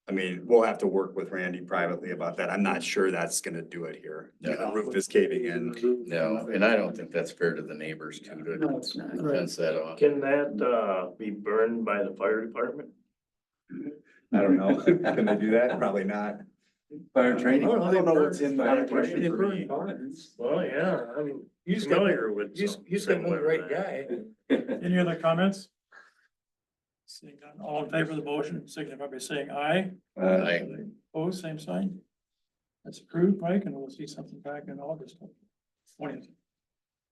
I mean, we'll have to work with Randy privately about that. I'm not sure that's gonna do it here. The roof is caving in. No, and I don't think that's fair to the neighbors too, No, it's not. to fence that off. Can that, be burned by the fire department? I don't know. Can they do that? Probably not. Fire training. I don't know what's in Fire that. training. They burn barns. Well, yeah, I'm You just got- familiar with. You said the right guy. Any other comments? Seeing none, all in favor of the motion, signify by saying aye. Aye. Opposed, same sign. That's approved, Mike, and we'll see something back in August. 20th.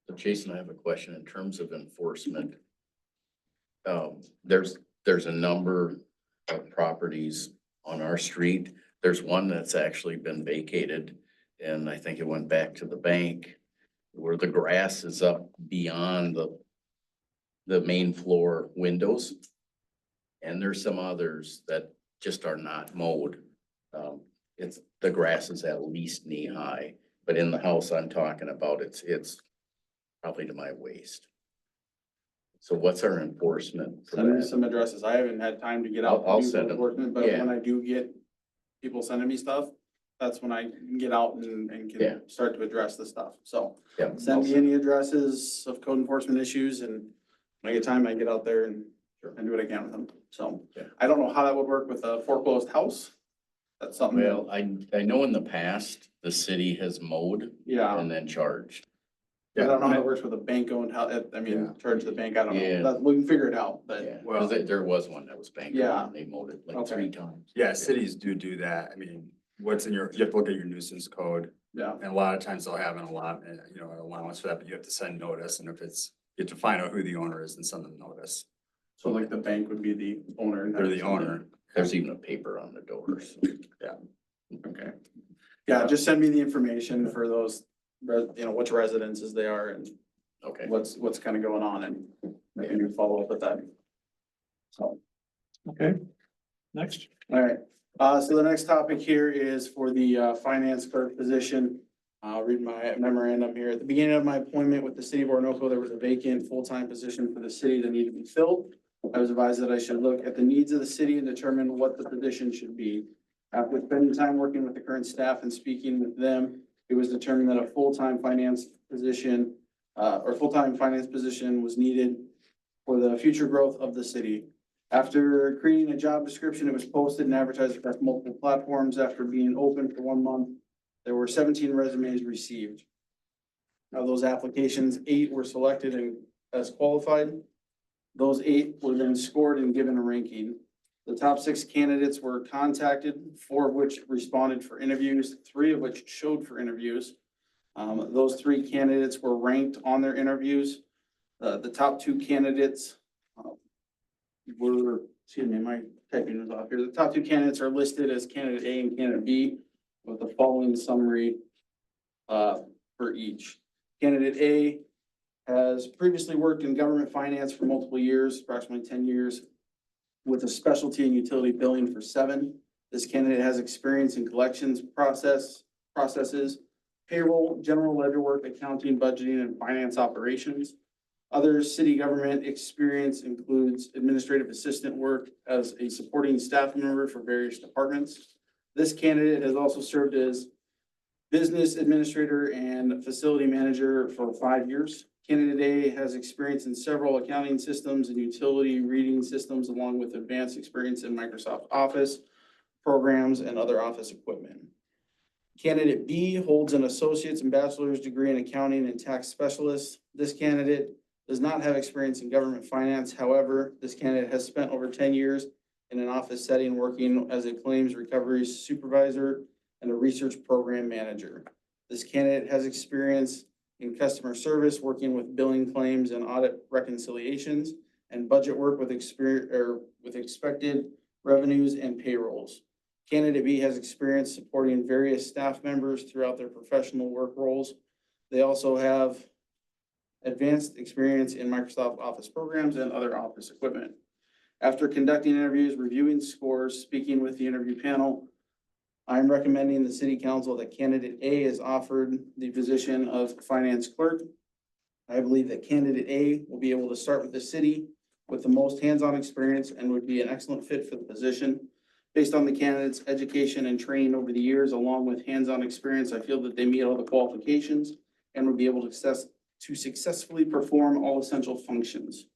So Jason, I have a question in terms of enforcement. There's a number of properties on our street. There's one that's actually been vacated, and I think it went back to the bank where the grass is up beyond the main floor windows. And there's some others that just are not mowed. The grass is at least knee high, but in the house I'm talking about, it's probably to my waist. So what's our enforcement for Send me that? some addresses. I haven't had time to get out. I'll and do send the them. enforcement, But Yeah. when I do get people sending me stuff, that's when I can get out and Yeah. can start to address the stuff. So Yeah. send me any addresses of code enforcement issues, and when I get time, I get out there and do what I can with them. So Yeah. I don't know how that would work with a foreclosed house. That's something. Well, I know in the past, the city has mowed Yeah. and then charged. I don't know how it works with a bank owned, charge the bank, I don't Yeah. know. We can figure it out, but. Yeah, cause there was one that was bankrupt Yeah. and they mowed it like Okay. 3 times. Yeah, cities do that. I mean, what's in you have to look at your nuisance code. Yeah. And a lot of times they'll have an allotment, an allowance for that, but you have to send notice, and if it's, you have to find out who the owner is and send them notice. So like the bank would be the owner. and They're the that's- owner. There's even a paper on the doors. Yeah. Okay. Yeah, just send me the information for those, which residences they are and Okay. what's kind of going on and I can follow up with that. So, Okay, next. all right. So the next topic here is for the finance clerk position. I'll read my memorandum here. At the beginning of my appointment with the city of Orinoco, there was a vacant full-time position for the city that needed to be filled. I was advised that I should look at the needs of the city and determine what the position should be. After spending time working with the current staff and speaking with them, it was determined that a full-time finance position was needed for the future growth of the city. After creating a job description, it was posted and advertised across multiple platforms. After being open for 1 month, there were 17 resumes received. Of those applications, 8 were selected and as qualified. Those 8 were then scored and given a ranking. The top 6 candidates were contacted, 4 of which responded for interviews, 3 of which showed for interviews. Those 3 candidates were ranked on their interviews. The top 2 candidates my typing was off here. The top 2 candidates are listed as candidate A and candidate B with the following summary for each. Candidate A has previously worked in government finance for multiple years, approximately 10 years, with a specialty in utility billing for 7. This candidate has experience in collections processes, payroll, general ledger work, accounting, budgeting, and finance operations. Other city government experience includes administrative assistant work as a supporting staff member for various departments. This candidate has also served as business administrator and facility manager for 5 years. Candidate A has experience in several accounting systems and utility reading systems, along with advanced experience in Microsoft Office programs and other office equipment. Candidate B holds an associate's and bachelor's degree in accounting and tax specialist. This candidate does not have experience in government finance. However, this candidate has spent over 10 years in an office setting working as a claims recovery supervisor and a research program manager. This candidate has experience in customer service, working with billing claims and audit reconciliations, and budget work with expected revenues and payrolls. Candidate B has experience supporting various staff members throughout their professional work roles. They also have advanced experience in Microsoft Office programs and other office equipment. After conducting interviews, reviewing scores, speaking with the interview panel, I'm recommending the city council that candidate A is offered the position of finance clerk. I believe that candidate A will be able to start with the city with the most hands-on experience and would be an excellent fit for the position. Based on the candidate's education and training over the years, along with hands-on experience, I feel that they meet all the qualifications and would be able to successfully perform all essential functions.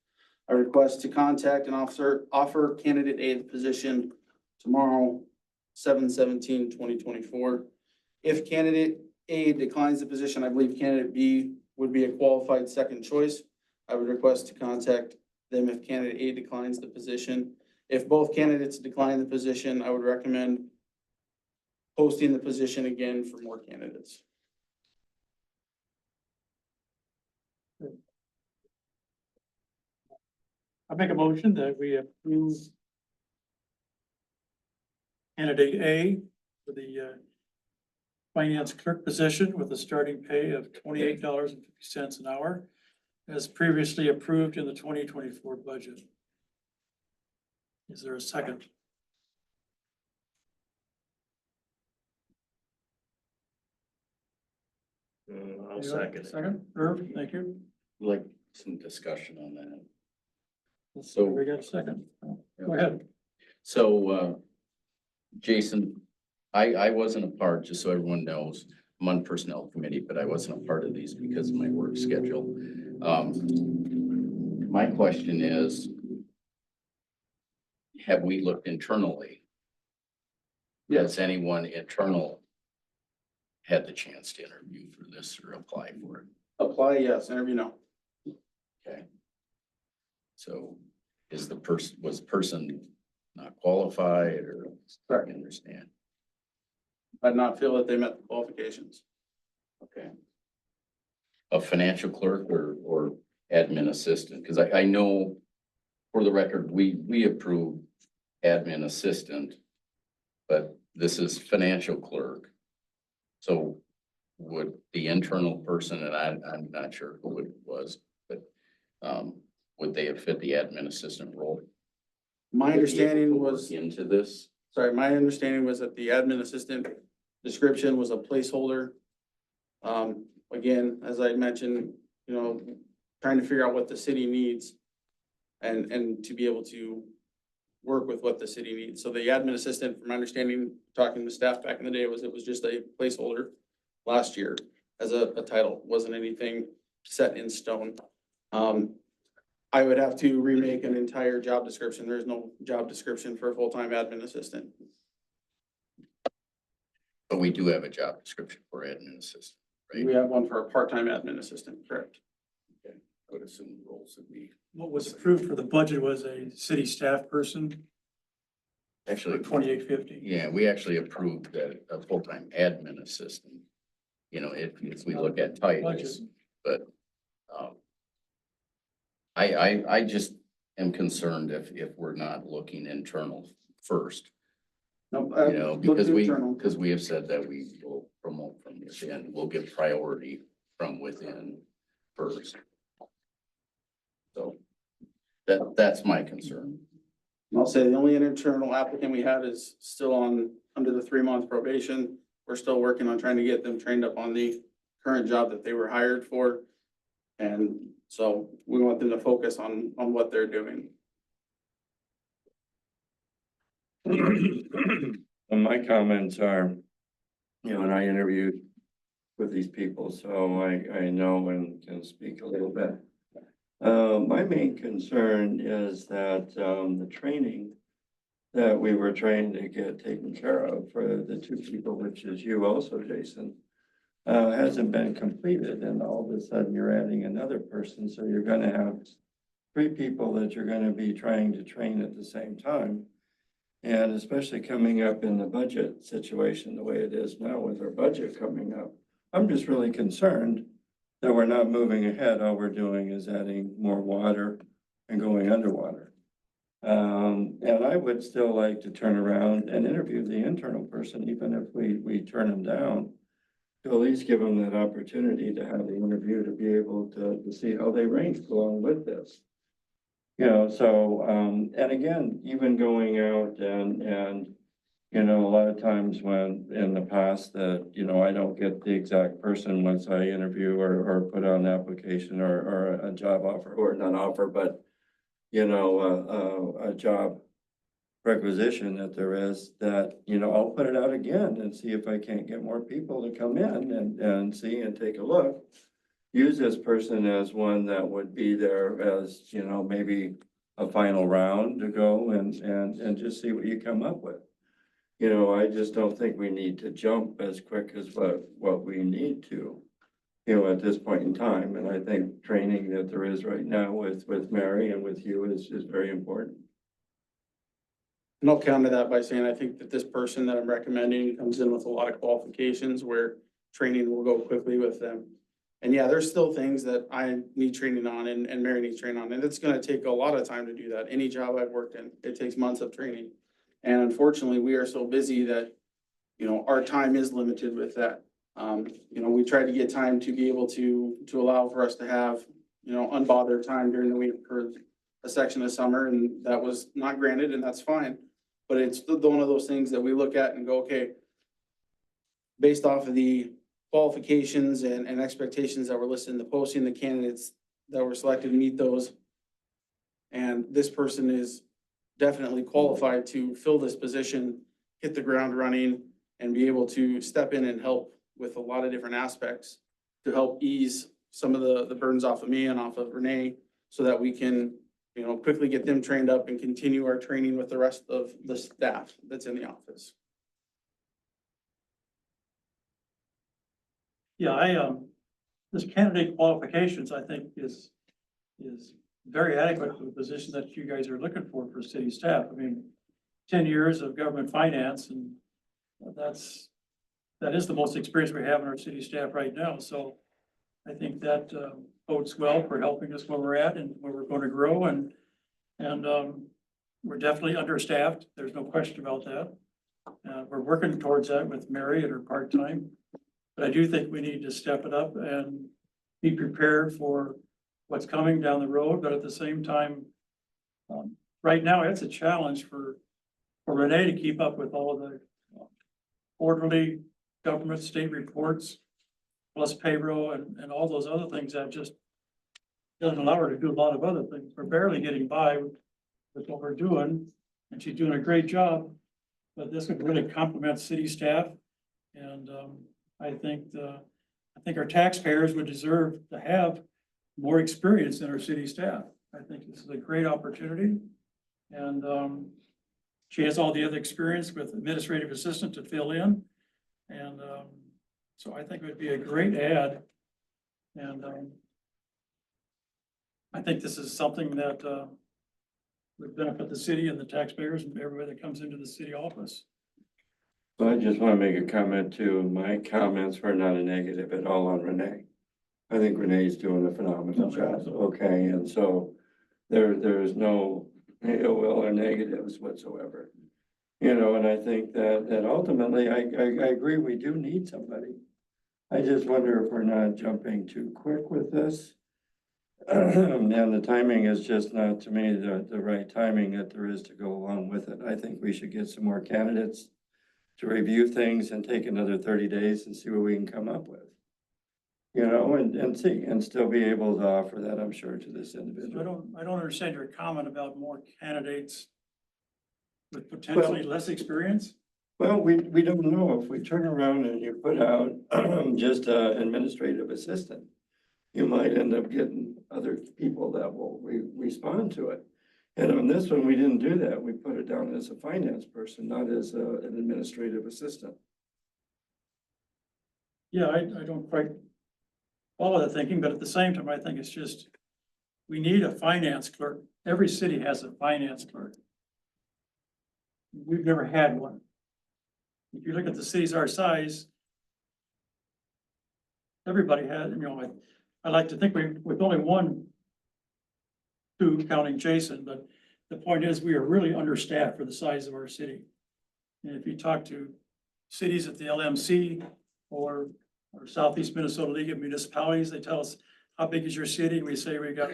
I request to contact and offer candidate A the position tomorrow, 7/17/2024. If candidate A declines the position, I believe candidate B would be a qualified second choice. I would request to contact them if candidate A declines the position. If both candidates decline the position, I would recommend posting the position again for more candidates. I make a motion that we approve candidate A for the finance clerk position with a starting pay of $28.50 an hour, as previously approved in the 2024 budget. Is there a second? I'll second it. Second, Irv, thank you. Like some discussion on that. So we got a second. Go ahead. So, Jason, I wasn't a part, just so everyone knows, I'm on personnel committee, but I wasn't a part of these because of my work schedule. My question is, have we looked internally Has anyone internal had the chance to interview for this or apply for it? Apply, yes, interview, no. Okay. So is the person, was the person not qualified or? Correct. I understand. I did not feel that they met the qualifications. Okay. A financial clerk or admin assistant? Because I know for the record, we approve admin assistant, but this is financial clerk. So would the internal person, and I'm not sure who it was, but would they have fit the admin assistant role? My understanding was, Into this? sorry, my understanding was that the admin assistant description was a placeholder. Again, as I mentioned, you know, trying to figure out what the city needs and to be able to work with what the city needs. So the admin assistant, from my understanding, talking to staff back in the day, was it was just a placeholder last year as a title, wasn't anything set in stone. I would have to remake an entire job description. There's no job description for a full-time admin assistant. But we do have a job description for admin assistant, right? We have one for a part-time admin assistant, correct? I would assume the roles would be. What was approved for the budget was a city staff person Actually, for 2850. yeah, we actually approved that a full-time admin assistant. You know, if we look at titles, but I just am concerned if we're not looking internal first. No, You know, because we have said that we will promote from within, we'll give priority from within first. So that's my concern. I'll say the only internal applicant we have is still under the 3-month probation. We're still working on trying to get them trained up on the current job that they were hired for. And so we want them to focus on what they're doing. And my comments are, you know, and I interviewed with these people, so I know and can speak a little bit. My main concern is that, the training that we were trying to get taken care of for the 2 people, which is you also, Jason, hasn't been completed, and all of a sudden you're adding another person, so you're gonna have 3 people that you're gonna be trying to train at the same time. And especially coming up in the budget situation, the way it is now with our budget coming up, I'm just really concerned that we're not moving ahead. All we're doing is adding more water and going underwater. And I would still like to turn around and interview the internal person, even if we turn them down, to at least give them that opportunity to have the interview, to be able to see how they rank along with this. You know, so, and again, even going out and, you know, a lot of times when in the past that, you know, I don't get the exact person once I interview or put on an application or a job offer, or not offer, but, you know, a job requisition that there is, that, you know, I'll put it out again and see if I can't get more people to come in and see and take a look. Use this person as one that would be there as, you know, maybe a final round to go and just see what you come up with. You know, I just don't think we need to jump as quick as what we need to, you know, at this point in time. And I think training that there is right now with Mary and with you is very important. And I'll counter that by saying I think that this person that I'm recommending comes in with a lot of qualifications where training will go quickly with them. And yeah, there's still things that I need training on and Mary needs training on, and it's gonna take a lot of time to do that. Any job I've worked in, it takes months of training. And unfortunately, we are so busy that, you know, our time is limited with that. You know, we try to get time to be able to allow for us to have, you know, unbothered time during the week for a section of summer, and that was not granted, and that's fine. But it's one of those things that we look at and go, okay, based off of the qualifications and expectations that were listed in the posting, the candidates that were selected meet those. And this person is definitely qualified to fill this position, hit the ground running, and be able to step in and help with a lot of different aspects to help ease some of the burdens off of me and off of Renee, so that we can, you know, quickly get them trained up and continue our training with the rest of the staff that's in the office. Yeah, this candidate qualifications, I think is very adequate for the position that you guys are looking for city staff. I mean, 10 years of government finance and that is the most experience we have in our city staff right now. So I think that bodes well for helping us where we're at and where we're going to grow and we're definitely understaffed. There's no question about that. We're working towards that with Mary at her part-time. But I do think we need to step it up and be prepared for what's coming down the road. But at the same time, right now, it's a challenge for Renee to keep up with all of the quarterly government state reports, plus payroll and all those other things that just doesn't allow her to do a lot of other things. We're barely getting by with what we're doing, and she's doing a great job. But this would really complement city staff, and I think our taxpayers would deserve to have more experience in our city staff. I think this is a great opportunity, and she has all the other experience with administrative assistant to fill in, and so I think it would be a great add, and I think this is something that would benefit the city and the taxpayers and everybody that comes into the city office. So I just want to make a comment too. My comments were not a negative at all on Renee. I think Renee's doing a phenomenal job, okay? And so there's no ill will or negatives whatsoever. You know, and I think that ultimately, I agree, we do need somebody. I just wonder if we're not jumping too quick with this. And the timing is just not, to me, the right timing that there is to go along with it. I think we should get some more candidates to review things and take another 30 days and see what we can come up with. You know, and see, and still be able to offer that, I'm sure, to this individual. I don't understand your comment about more candidates with potentially less experience. Well, we don't know. If we turn around and you put out just an administrative assistant, you might end up getting other people that will respond to it. And on this one, we didn't do that. We put it down as a finance person, not as an administrative assistant. Yeah, I don't quite follow the thinking, but at the same time, I think it's just, we need a finance clerk. Every city has a finance clerk. We've never had one. If you look at the cities our size, everybody has, you know, I like to think with only two counting Jason, but the point is we are really understaffed for the size of our city. And if you talk to cities at the LMC or Southeast Minnesota League of Municipalities, they tell us, how big is your city? And we say we got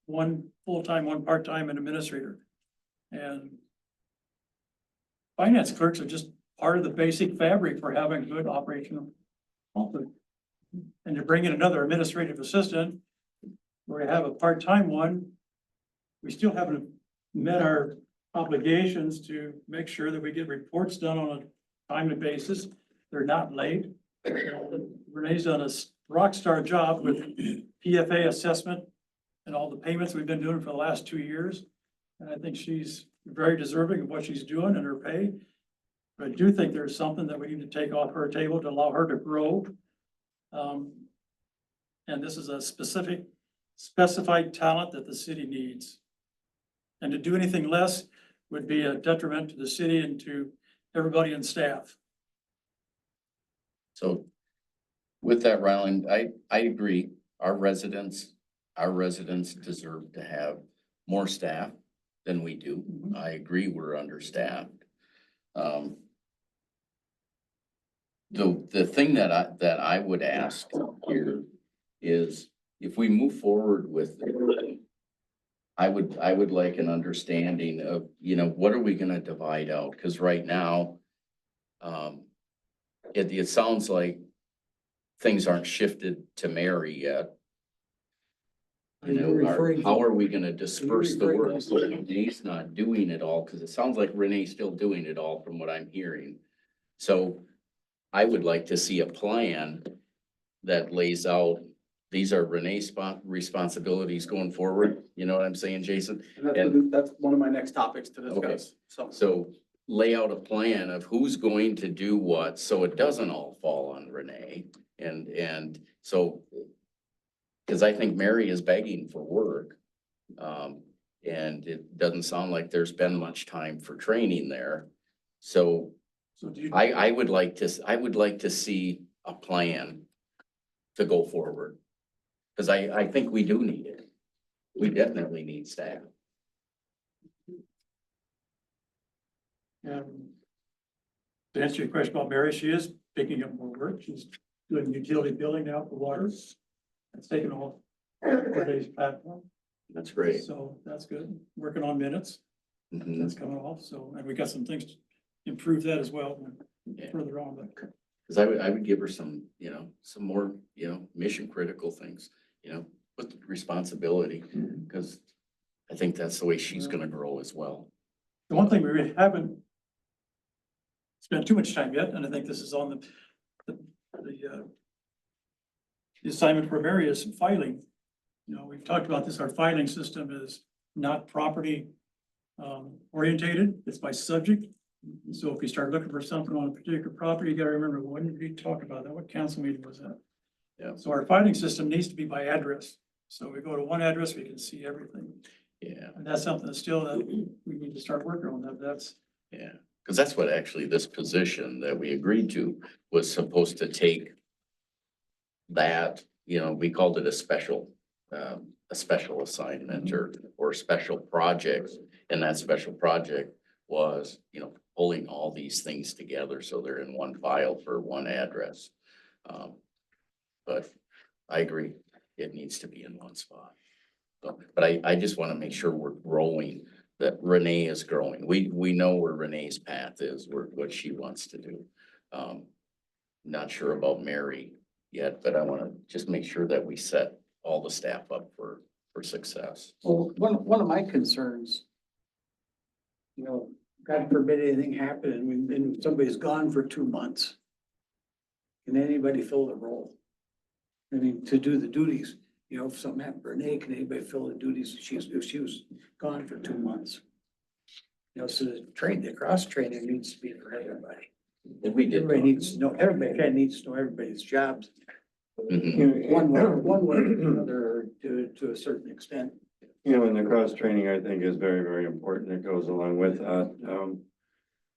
one full-time, one part-time, and administrator. And finance clerks are just part of the basic fabric for having good operational. And to bring in another administrative assistant, where we have a part-time one, we still haven't met our obligations to make sure that we get reports done on a timely basis. They're not late. Renee's done a rock star job with PFA assessment and all the payments we've been doing for the last 2 years. And I think she's very deserving of what she's doing and her pay. But I do think there's something that we need to take off her table to allow her to grow. And this is a specified talent that the city needs. And to do anything less would be a detriment to the city and to everybody in staff. So with that, Ryland, I agree. Our residents deserve to have more staff than we do. I agree, we're understaffed. The thing that I would ask here is if we move forward with it, I would like an understanding of, you know, what are we gonna divide out? Because right now, it sounds like things aren't shifted to Mary yet. You know, how are we gonna disperse the work? So Renee's not doing it all, because it sounds like Renee's still doing it all from what I'm hearing. So I would like to see a plan that lays out, these are Renee's responsibilities going forward. You know what I'm saying, Jason? And that's one of my next topics to discuss. So lay out a plan of who's going to do what, so it doesn't all fall on Renee. And so, cause I think Mary is begging for work. And it doesn't sound like there's been much time for training there. So So do you, I would like to see a plan to go forward. Cause I think we do need it. We definitely need staff. to answer your question about Mary, she is picking up more work. She's doing utility billing now for water. That's taken off today's platform. That's great. So that's good. Working on minutes. Mhm. That's coming off. So, and we got some things to improve that as well Yeah. further on, but Cause I would give her some, some more, mission critical things, with the responsibility, cause I think that's the way she's gonna grow as well. the one thing we really haven't spent too much time yet, and I think this is on the assignment for Mary is filing. We've talked about this, our filing system is not property orientated, it's by subject. So if you start looking for something on a particular property, you gotta remember, when did we talk about that? What council meeting was that? Yeah. So our filing system needs to be by address. So we go to one address, we can see everything. Yeah, And that's something that still that we need to start working on that. That's, yeah, cause that's what actually this position that we agreed to was supposed to take that, we called it a special assignment or special project. And that special project was, pulling all these things together so they're in one file for one address. But I agree, it needs to be in one spot. So, but I just want to make sure we're growing, that Renee is growing. We know where Renee's path is, what she wants to do. Not sure about Mary yet, but I want to just make sure that we set all the staff up for success. Well, one of my concerns, God forbid anything happen and somebody's gone for 2 months. Can anybody fill the role? I mean, to do the duties, if something happened, Renee, can anybody fill the duties if she was gone for 2 months? So the cross training needs to be for everybody. And we did. Everybody needs to know, everybody needs to know everybody's jobs. Mhm. One way or another, to a certain extent. And the cross training, I think, is very, very important. It goes along with that.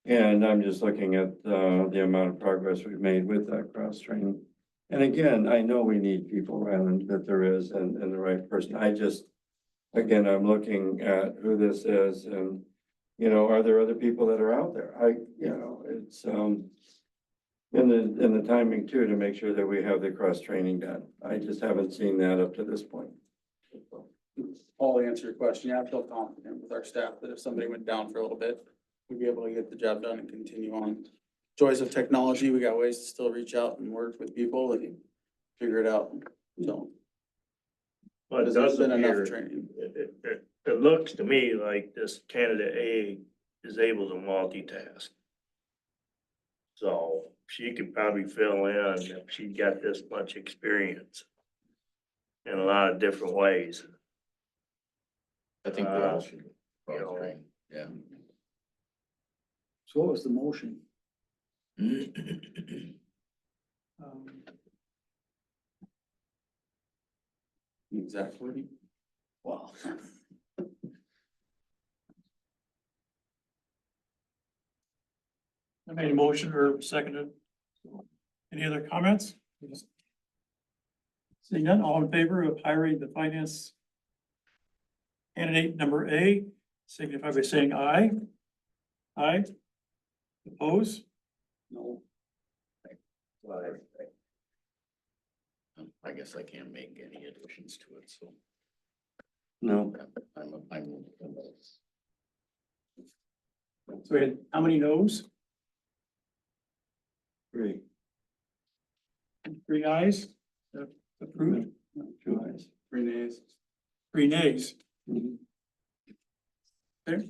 And I'm just looking at, the amount of progress we've made with that cross training. And again, I know we need people, Ryland, that there is, and the right person. Again, I'm looking at who this is and, are there other people that are out there? It's, in the timing too, to make sure that we have the cross training done. I just haven't seen that up to this point. Paul, to answer your question, yeah, I feel confident with our staff that if somebody went down for a little bit, we'd be able to get the job done and continue on. Joys of technology, we got ways to still reach out and work with people and figure it out, so. But it There's does been enough appear, training. it looks to me like this candidate A is able to multitask. So she could probably fill in if she got this much experience in a lot of different ways. I think we all should. Train. Yeah. So what was the motion? Exactly. Wow. I made a motion or seconded. Any other comments? Seeing none, all in favor of hiring the finance candidate number A, signify by saying aye. Aye. Oppose? No. I guess I can't make any additions to it, so. No. So we had, how many noes? 3. 3 ayes? Approved? 2 eyes. 3 nays. 3 nays. Mhm. Okay.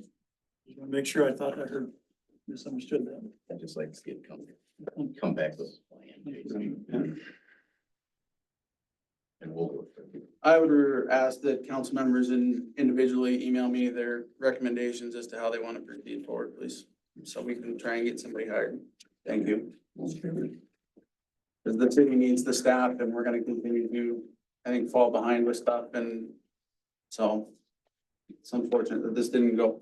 Just want to make sure I thought I heard misunderstood that. I just like to see it come back with a plan, Jason. And we'll work with you. I would ask that council members individually email me their recommendations as to how they want to proceed forward, please. So we can try and get somebody hired. Thank you. Because the city needs the staff and we're gonna continue to, I think, fall behind with stuff and so it's unfortunate that this didn't go.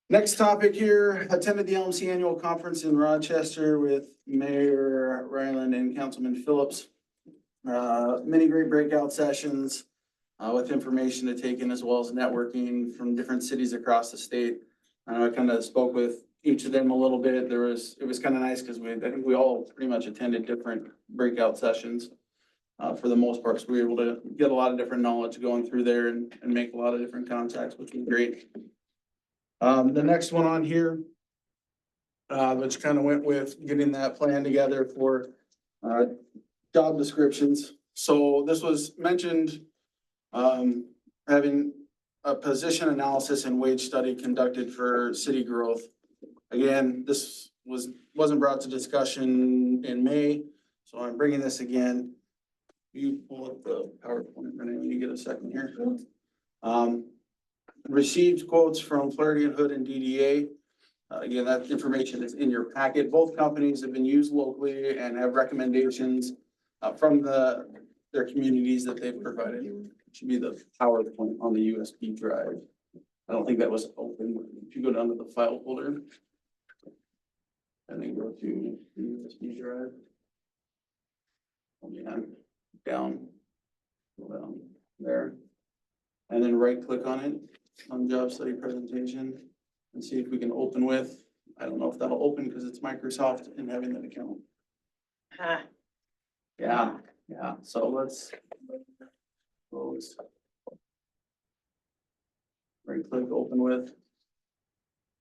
Next topic here, attended the LMC annual conference in Rochester with Mayor Ryland and Councilman Phillips. Many great breakout sessions with information to take in as well as networking from different cities across the state. I kind of spoke with each of them a little bit. It was kind of nice because I think we all pretty much attended different breakout sessions. For the most part, so we were able to get a lot of different knowledge going through there and make a lot of different contacts, which was great. The next one on here, which kind of went with getting that plan together for, job descriptions. So this was mentioned, having a position analysis and wage study conducted for city growth. Again, this wasn't brought to discussion in May, so I'm bringing this again. You pull up the PowerPoint, Renee, when you get a second here. Received quotes from Flaherty and Hood and DDA. Again, that information is in your packet. Both companies have been used locally and have recommendations from their communities that they've provided. It should be the PowerPoint on the USB drive. I don't think that was open. If you go down to the file folder and then go to the USB drive. Oh, yeah. Down there, and then right click on it on job study presentation and see if we can open with. I don't know if that'll open because it's Microsoft and having that account. Yeah, so let's close. Right click open with.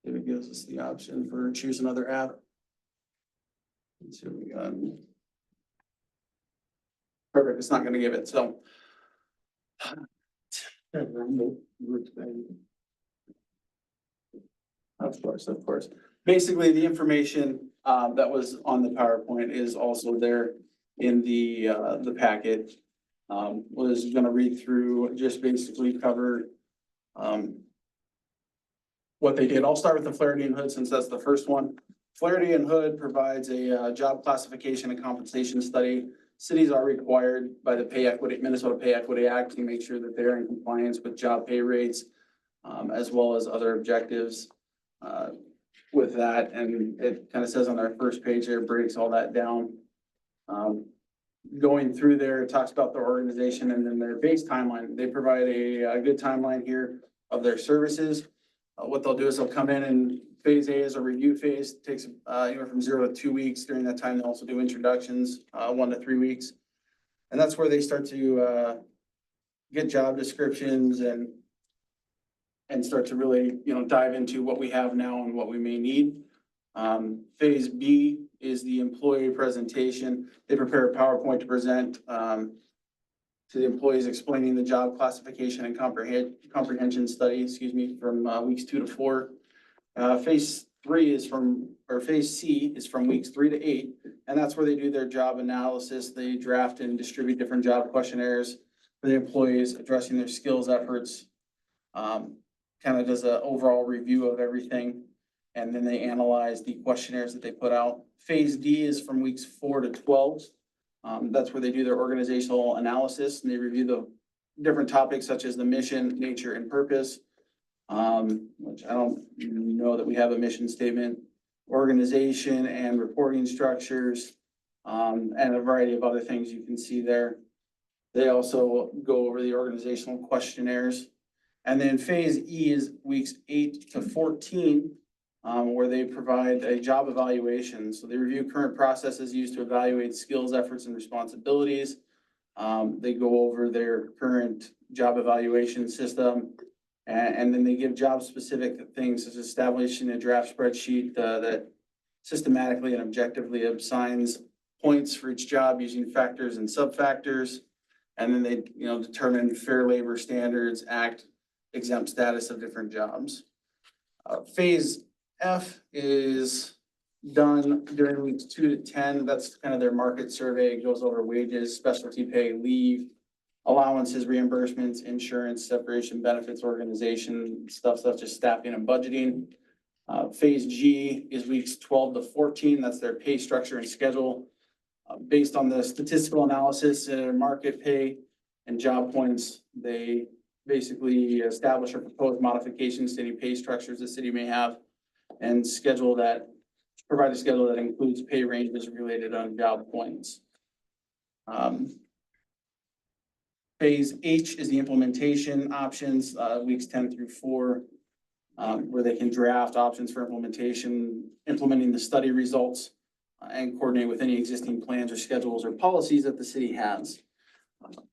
If it gives us the option for choose another app. Let's see what we got. Perfect, it's not gonna give it, so. Of course. Basically, the information that was on the PowerPoint is also there in the packet. Was gonna read through, just basically cover what they did. I'll start with the Flaherty and Hood since that's the first one. Flaherty and Hood provides a job classification and compensation study. Cities are required by the Minnesota Pay Equity Act to make sure that they're in compliance with job pay rates, as well as other objectives with that. And it kind of says on our first page there, breaks all that down. Going through there, it talks about their organization and then their base timeline. They provide a good timeline here of their services. What they'll do is they'll come in and phase A is a review phase, takes anywhere from 0 to 2 weeks. During that time, they also do introductions, 1 to 3 weeks. And that's where they start to get job descriptions and start to really, dive into what we have now and what we may need. Phase B is the employee presentation. They prepare a PowerPoint to present to the employees explaining the job classification and comprehension study, from weeks 2 to 4. Phase C is from weeks 3 to 8, and that's where they do their job analysis. They draft and distribute different job questionnaires for the employees, addressing their skills efforts. Kind of does an overall review of everything, and then they analyze the questionnaires that they put out. Phase D is from weeks 4 to 12. That's where they do their organizational analysis and they review the different topics such as the mission, nature, and purpose. Which I don't know that we have a mission statement, organization and reporting structures, and a variety of other things you can see there. They also go over the organizational questionnaires. And then phase E is weeks 8 to 14, where they provide a job evaluation. So they review current processes used to evaluate skills, efforts, and responsibilities. They go over their current job evaluation system. And then they give job-specific things such as establishing a draft spreadsheet that systematically and objectively assigns points for each job using factors and sub-factors. And then they, determine Fair Labor Standards Act exempt status of different jobs. Phase F is done during weeks 2 to 10. That's kind of their market survey. It goes over wages, specialty pay, leave, allowances, reimbursements, insurance, separation, benefits, organization, stuff such as staffing and budgeting. Phase G is weeks 12 to 14. That's their pay structure and schedule. Based on the statistical analysis and market pay and job points, they basically establish or propose modifications to any pay structures the city may have and provide a schedule that includes pay ranges related on job points. Phase H is the implementation options, weeks 10 through 4, where they can draft options for implementation, implementing the study results, and coordinate with any existing plans or schedules or policies that the city has.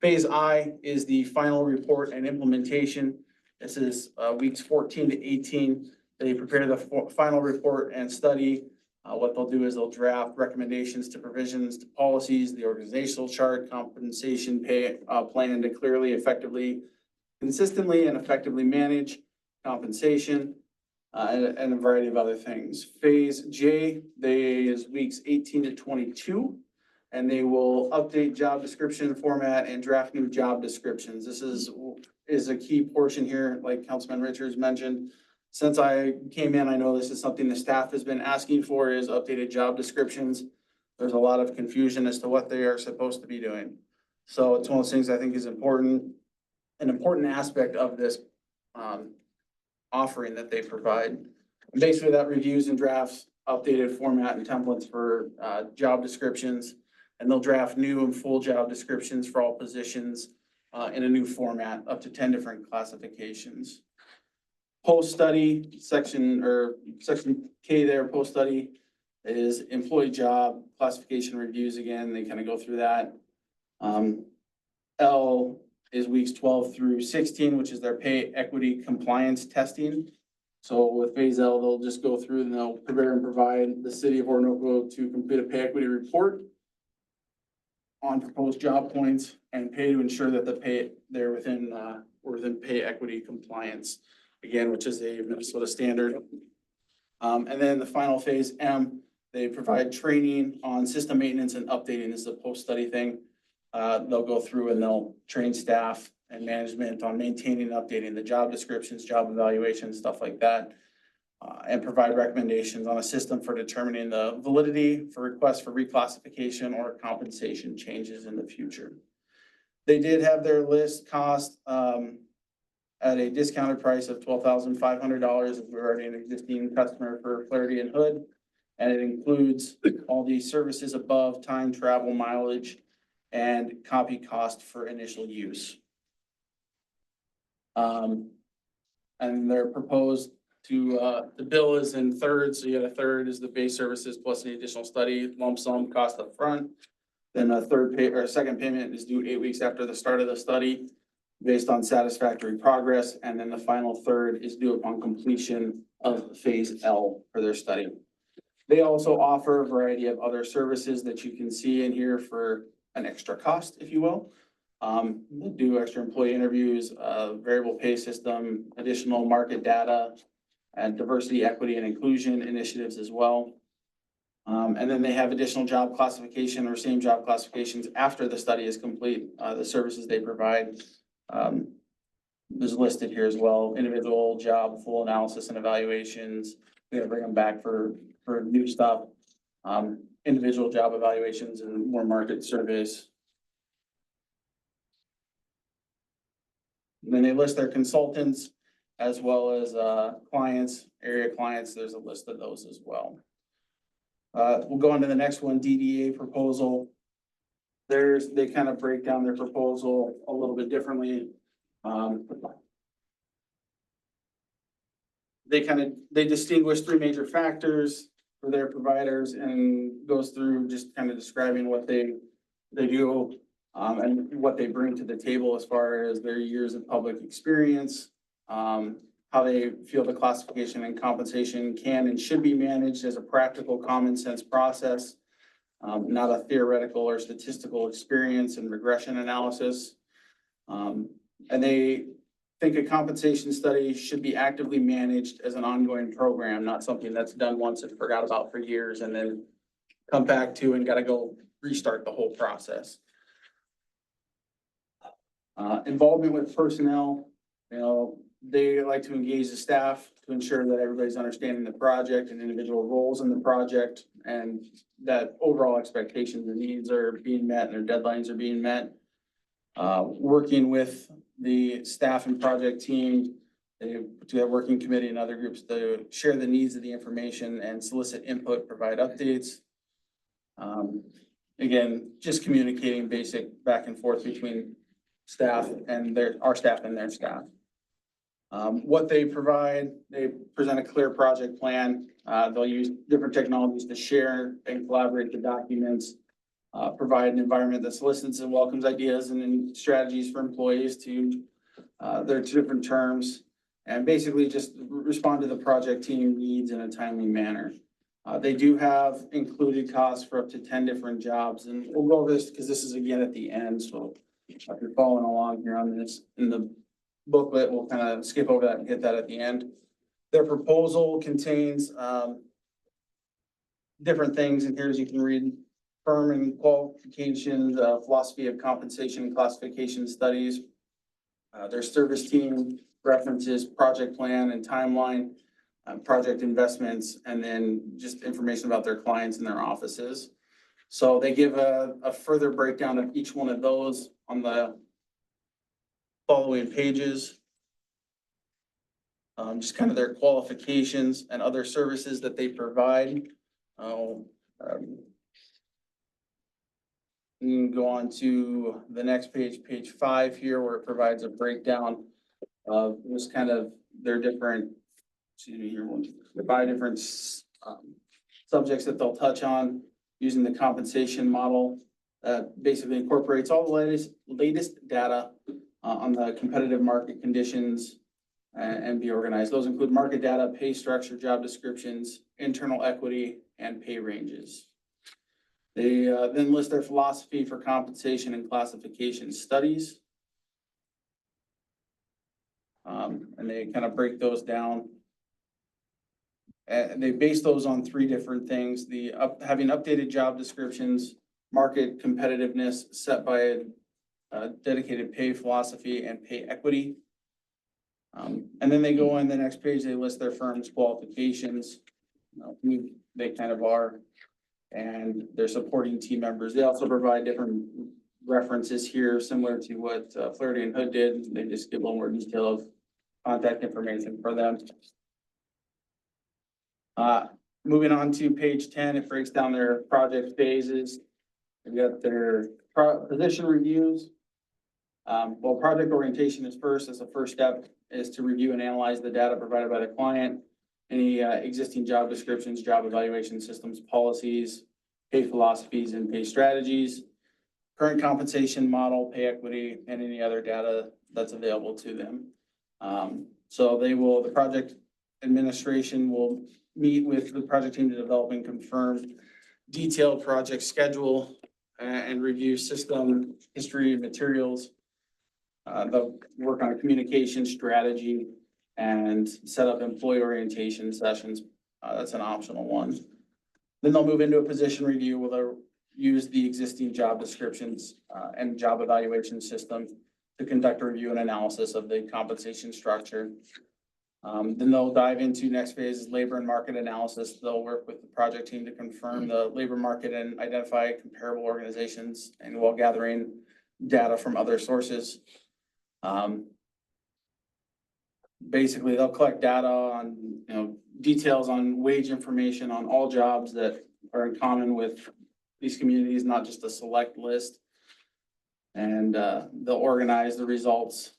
Phase I is the final report and implementation. This is weeks 14 to 18. They prepare the final report and study. What they'll do is they'll draft recommendations to provisions to policies, the organizational chart, compensation pay plan to clearly, effectively, consistently and effectively manage compensation, and a variety of other things. Phase J, is weeks 18 to 22, and they will update job description format and draft new job descriptions. This is a key portion here, like Councilman Richards mentioned. Since I came in, I know this is something the staff has been asking for, is updated job descriptions. There's a lot of confusion as to what they are supposed to be doing. So it's one of those things I think is important, an important aspect of this offering that they provide. And basically that reviews and drafts updated format and templates for job descriptions. And they'll draft new and full job descriptions for all positions in a new format, up to 10 different classifications. Post-study section K there, post-study is employee job classification reviews again. They kind of go through that. L is weeks 12 through 16, which is their pay equity compliance testing. So with phase L, they'll just go through and they'll prepare and provide the city of Orinoco to complete a pay equity report on proposed job points and pay to ensure that they're within pay equity compliance, again, which is a Minnesota standard. And then the final phase M, they provide training on system maintenance and updating. This is a post-study thing. They'll go through and they'll train staff and management on maintaining and updating the job descriptions, job evaluations, stuff like that. And provide recommendations on a system for determining the validity for requests for reclassification or compensation changes in the future. They did have their list cost at a discounted price of $12,500 if we're already an existing customer for Clarity and Hood. And it includes all these services above: time, travel, mileage, and copy cost for initial use. And they're proposed to, the bill is in thirds. So you got a third is the base services plus the additional study lump sum cost up front. Then a second payment is due 8 weeks after the start of the study based on satisfactory progress. And then the final third is due upon completion of phase L for their study. They also offer a variety of other services that you can see in here for an extra cost, if you will. They do extra employee interviews, variable pay system, additional market data, and diversity, equity, and inclusion initiatives as well. And then they have additional job classification or same job classifications after the study is complete, the services they provide. Is listed here as well: individual job, full analysis and evaluations. We gotta bring them back for new stuff. Individual job evaluations and more market surveys. And then they list their consultants as well as clients, area clients. There's a list of those as well. We'll go on to the next one, DDA proposal. They kind of break down their proposal a little bit differently. They distinguish three major factors for their providers and goes through just kind of describing what they do and what they bring to the table as far as their years of public experience, how they feel the classification and compensation can and should be managed as a practical, common sense process, not a theoretical or statistical experience and regression analysis. And they think a compensation study should be actively managed as an ongoing program, not something that's done once and forgot about for years and then come back to and gotta go restart the whole process. Involvement with personnel, They like to engage the staff to ensure that everybody's understanding the project and individual roles in the project, and that overall expectations and needs are being met and their deadlines are being met. Working with the staff and project team, they do have working committee and other groups to share the needs of the information and solicit input, provide updates. Again, just communicating basic back and forth between staff and our staff and their staff. What they provide, they present a clear project plan. They'll use different technologies to share and collaborate the documents. Provide an environment that solicits and welcomes ideas and then strategies for employees to their different terms. And basically just respond to the project team needs in a timely manner. They do have included costs for up to 10 different jobs, and we'll go over this because this is again at the end. So if you're following along here on this in the booklet, we'll kind of skip over that and hit that at the end. Their proposal contains different things, and here as you can read, firm and qualifications, philosophy of compensation and classification studies. Their service team references project plan and timeline, project investments, and then just information about their clients and their offices. So they give a further breakdown of each one of those on the following pages. Just kind of their qualifications and other services that they provide. You can go on to the next page, page 5 here, where it provides a breakdown of just kind of their different, excuse me, here, the 5 different subjects that they'll touch on using the compensation model. Basically incorporates all the latest data on the competitive market conditions and be organized. Those include market data, pay structure, job descriptions, internal equity, and pay ranges. They then list their philosophy for compensation and classification studies. And they kind of break those down. And they base those on 3 different things: having updated job descriptions, market competitiveness set by a dedicated pay philosophy, and pay equity. And then they go on the next page, they list their firm's qualifications, who they kind of are, and their supporting team members. They also provide different references here, similar to what Flaherty and Hood did. They just give a little more detail of contact information for them. Moving on to page 10, it breaks down their project phases. We've got their position reviews. Well, project orientation is first. As a first step is to review and analyze the data provided by the client, any existing job descriptions, job evaluation systems, policies, pay philosophies, and pay strategies, current compensation model, pay equity, and any other data that's available to them. So the project administration will meet with the project team to develop and confirm detailed project schedule and review system history and materials. They'll work on a communication strategy and set up employee orientation sessions. That's an optional one. Then they'll move into a position review where they'll use the existing job descriptions and job evaluation system to conduct a review and analysis of the compensation structure. Then they'll dive into next phase is labor and market analysis. They'll work with the project team to confirm the labor market and identify comparable organizations, and while gathering data from other sources. Basically, they'll collect data on, details on wage information on all jobs that are in common with these communities, not just a select list. And they'll organize the results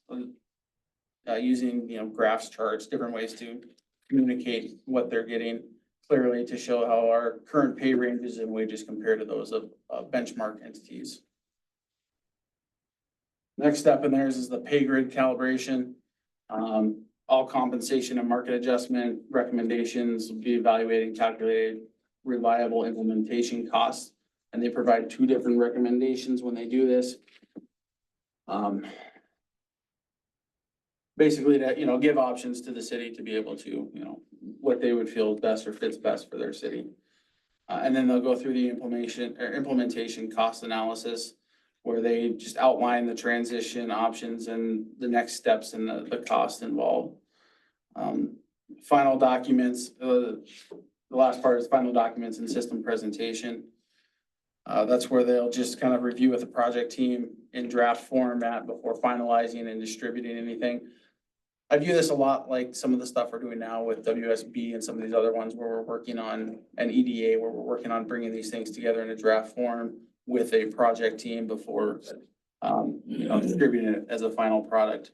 using, graphs, charts, different ways to communicate what they're getting clearly to show how our current pay ranges and wages compare to those of benchmark entities. Next step in theirs is the pay grid calibration. All compensation and market adjustment recommendations will be evaluated, calculated, reliable implementation costs. And they provide 2 different recommendations when they do this. Basically to, give options to the city to be able to, what they would feel best or fits best for their city. And then they'll go through the implementation cost analysis, where they just outline the transition options and the next steps and the cost involved. Final documents, the last part is final documents and system presentation. That's where they'll just kind of review with the project team in draft format before finalizing and distributing anything. I view this a lot like some of the stuff we're doing now with WSB and some of these other ones where we're working on an EDA, where we're working on bringing these things together in a draft form with a project team before, distributing it as a final product.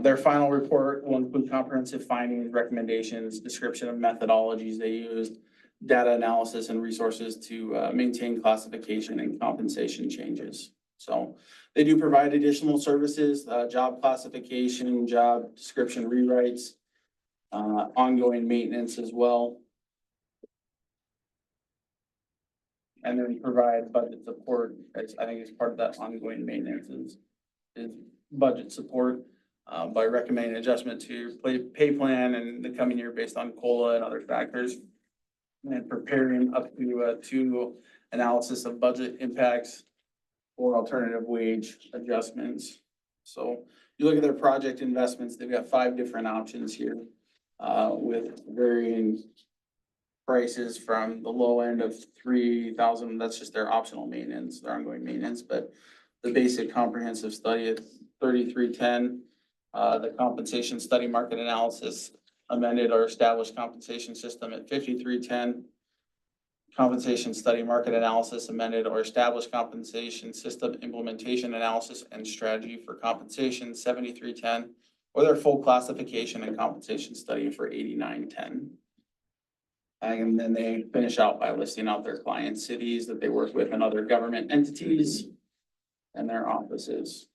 Their final report will include comprehensive findings, recommendations, description of methodologies they used, data analysis and resources to maintain classification and compensation changes. So they do provide additional services, job classification, job description rewrites, ongoing maintenance as well. And then provide budget support, as I think is part of that ongoing maintenance is budget support. By recommending adjustment to pay plan in the coming year based on COLA and other factors. And preparing up to analysis of budget impacts or alternative wage adjustments. So you look at their project investments, they've got 5 different options here with varying prices from the low end of 3,000. That's just their optional maintenance, their ongoing maintenance, but the basic comprehensive study at 3,310. The compensation study market analysis amended or established compensation system at 5,310. Compensation study market analysis amended or established compensation system implementation analysis and strategy for compensation 7,310, or their full classification and compensation study for 8,910. And then they finish out by listing out their client cities that they work with and other government entities and their offices.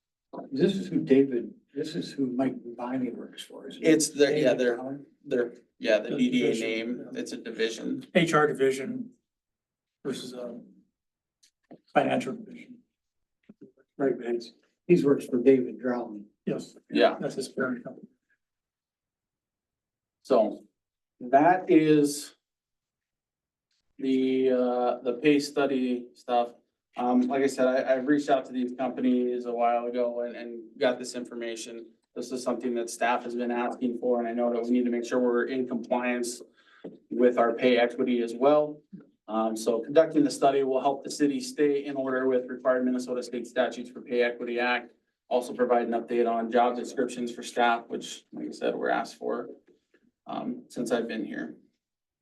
This is who Mike Bonnie works for, isn't it? It's the, yeah, David the The DDA division, name, yeah. it's a division. HR division versus a financial division. Right, Vance. He's works for David Drown. Yes. Yeah. That's his parent company. So that is the pay study stuff. Like I said, I've reached out to these companies a while ago and got this information. This is something that staff has been asking for, and I know that we need to make sure we're in compliance with our pay equity as well. So conducting the study will help the city stay in order with required Minnesota state statutes for Pay Equity Act. Also provide an update on job descriptions for staff, which, like I said, we're asked for since I've been here.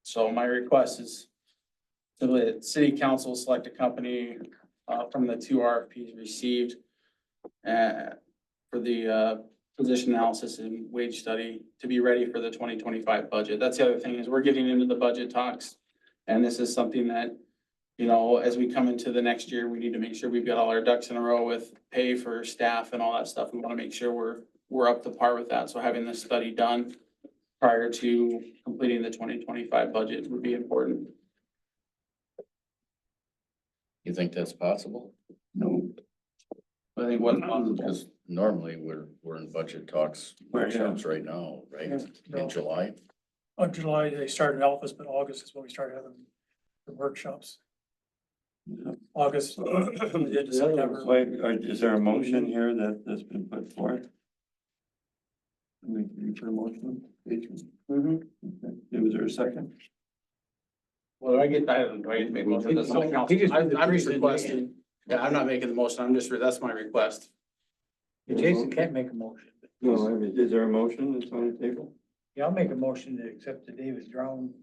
So my request is simply that city council select a company from the 2 RFPs received for the position analysis and wage study to be ready for the 2025 budget. That's the other thing is we're getting into the budget talks. And this is something that, as we come into the next year, we need to make sure we've got all our ducks in a row with pay for staff and all that stuff. We want to make sure we're up to par with that. So having this study done prior to completing the 2025 budget would be important. You think that's possible? No. I think what's possible Because normally we're in budget talks, workshops right now, right? In July. On July, they started in Alphas, but August is when we started having the workshops. August. Into September. Wait, is there a motion here that's been put forth? For a motion? Okay. Was there a second? Well, I get to make a motion. That's something else. I'm just requesting. Yeah, I'm not making the motion. That's my request. Jason can't make a motion. No, I mean, is there a motion that's on the table? Yeah, I'll make a motion to accept the David Drown.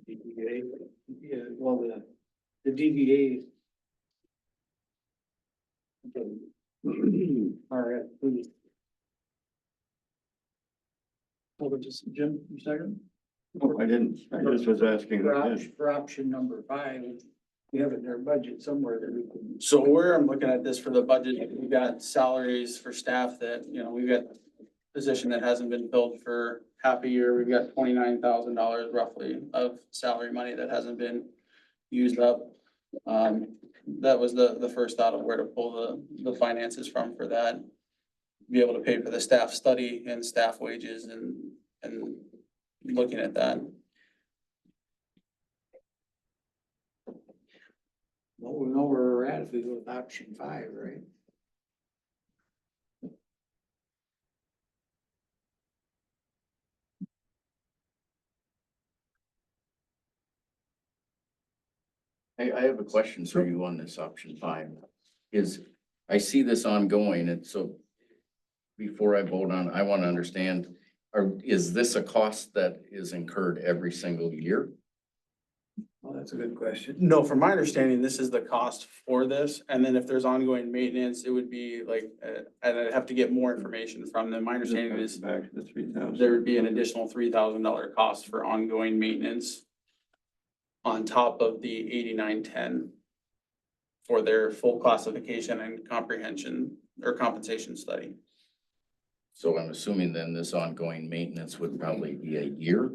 DDA, yeah, well, the DDA. RFP. Over to Jim, you second? No, I didn't. I just was asking. For option number 5, we have it in their budget somewhere that we can. So where I'm looking at this for the budget, we've got salaries for staff that, we've got a position that hasn't been filled for half a year. We've got $29,000 roughly of salary money that hasn't been used up. That was the first thought of where to pull the finances from for that. Be able to pay for the staff study and staff wages and looking at that. Well, we know where we're at if we go with option 5, right? I have a question for you on this option 5. I see this ongoing, and so before I vote on, I want to understand, is this a cost that is incurred every single year? Well, that's a good question. No, from my understanding, this is the cost for this, and then if there's ongoing maintenance, it would be like, and I'd have to get more information from them. My understanding is Back to the 3,000. there would be an additional $3,000 cost for ongoing maintenance on top of the 8910 for their full classification and comprehension or compensation study. So I'm assuming then this ongoing maintenance would probably be a year?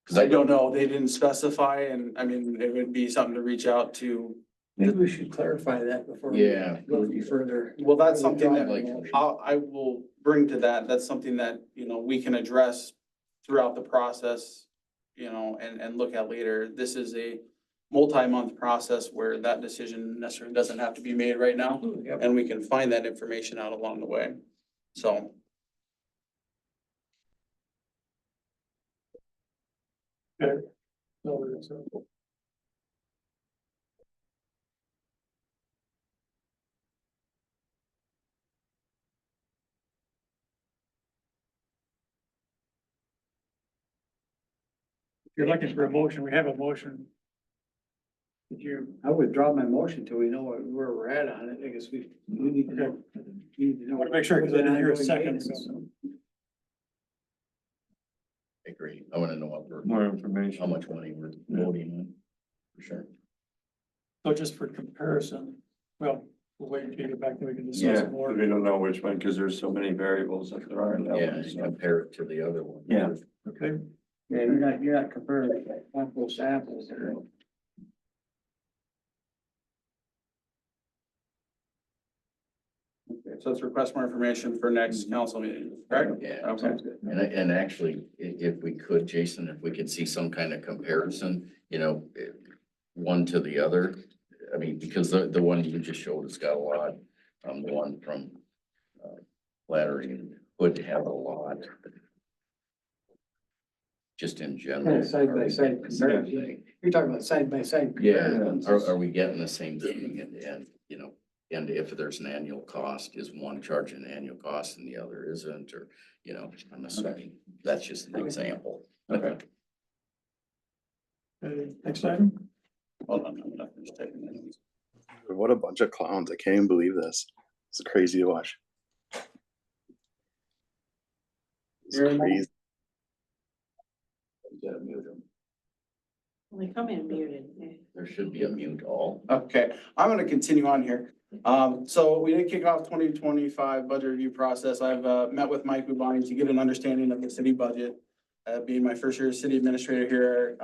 Cause I don't know, they didn't specify, and I mean, it would be something to reach out to. Maybe we should clarify that before we Yeah. go any further. Well, that's something that Like- I will bring to that. That's something that, you know, we can address throughout the process, you know, and look at later. This is a multi-month process where that decision necessarily doesn't have to be made right now, Yep. and we can find that information out along the way. So. Okay. So, if you're looking for a motion, we have a motion. Did you, I withdraw my motion till we know where we're at on it. I guess we need to know. We need to know. I wanna make sure, 'cause I didn't hear a second, so. I agree. I want to know what we're, More information. how much money we're voting on, for sure. So just for comparison, well, we'll wait until you get back, then we can discuss Yeah, it more. we don't know which one, because there's so many variables that there are in that Yeah, one. and so. compare it to the other one. Yeah. Okay, Yeah, you're not comparing apples to apples there. Okay, so let's request more information for next council meeting, correct? Yeah. That sounds good. And actually, if we could, Jason, if we could see some kind of comparison, you know, one to the other. I mean, because the one you just showed has got a lot, the one from Flattery would have a lot. Just in general. Yeah, side by side comparison. You're talking about side by side. Yeah, comparisons. are we getting the same thing and, you know, and if there's an annual cost, is one charging an annual cost and the other isn't, or, you know, I'm assuming, that's just an example. Okay. next item. Hold on, I'm not just taking that. What a bunch of clowns. I can't even believe this. It's crazy to watch. It's crazy. You gotta mute them. They come in muted. There should be a mute all. Okay, I'm gonna continue on here. So we did kick off 2025 budget review process. I've met with Mike Bubani to get an understanding of the city budget. Being my first year as city administrator here,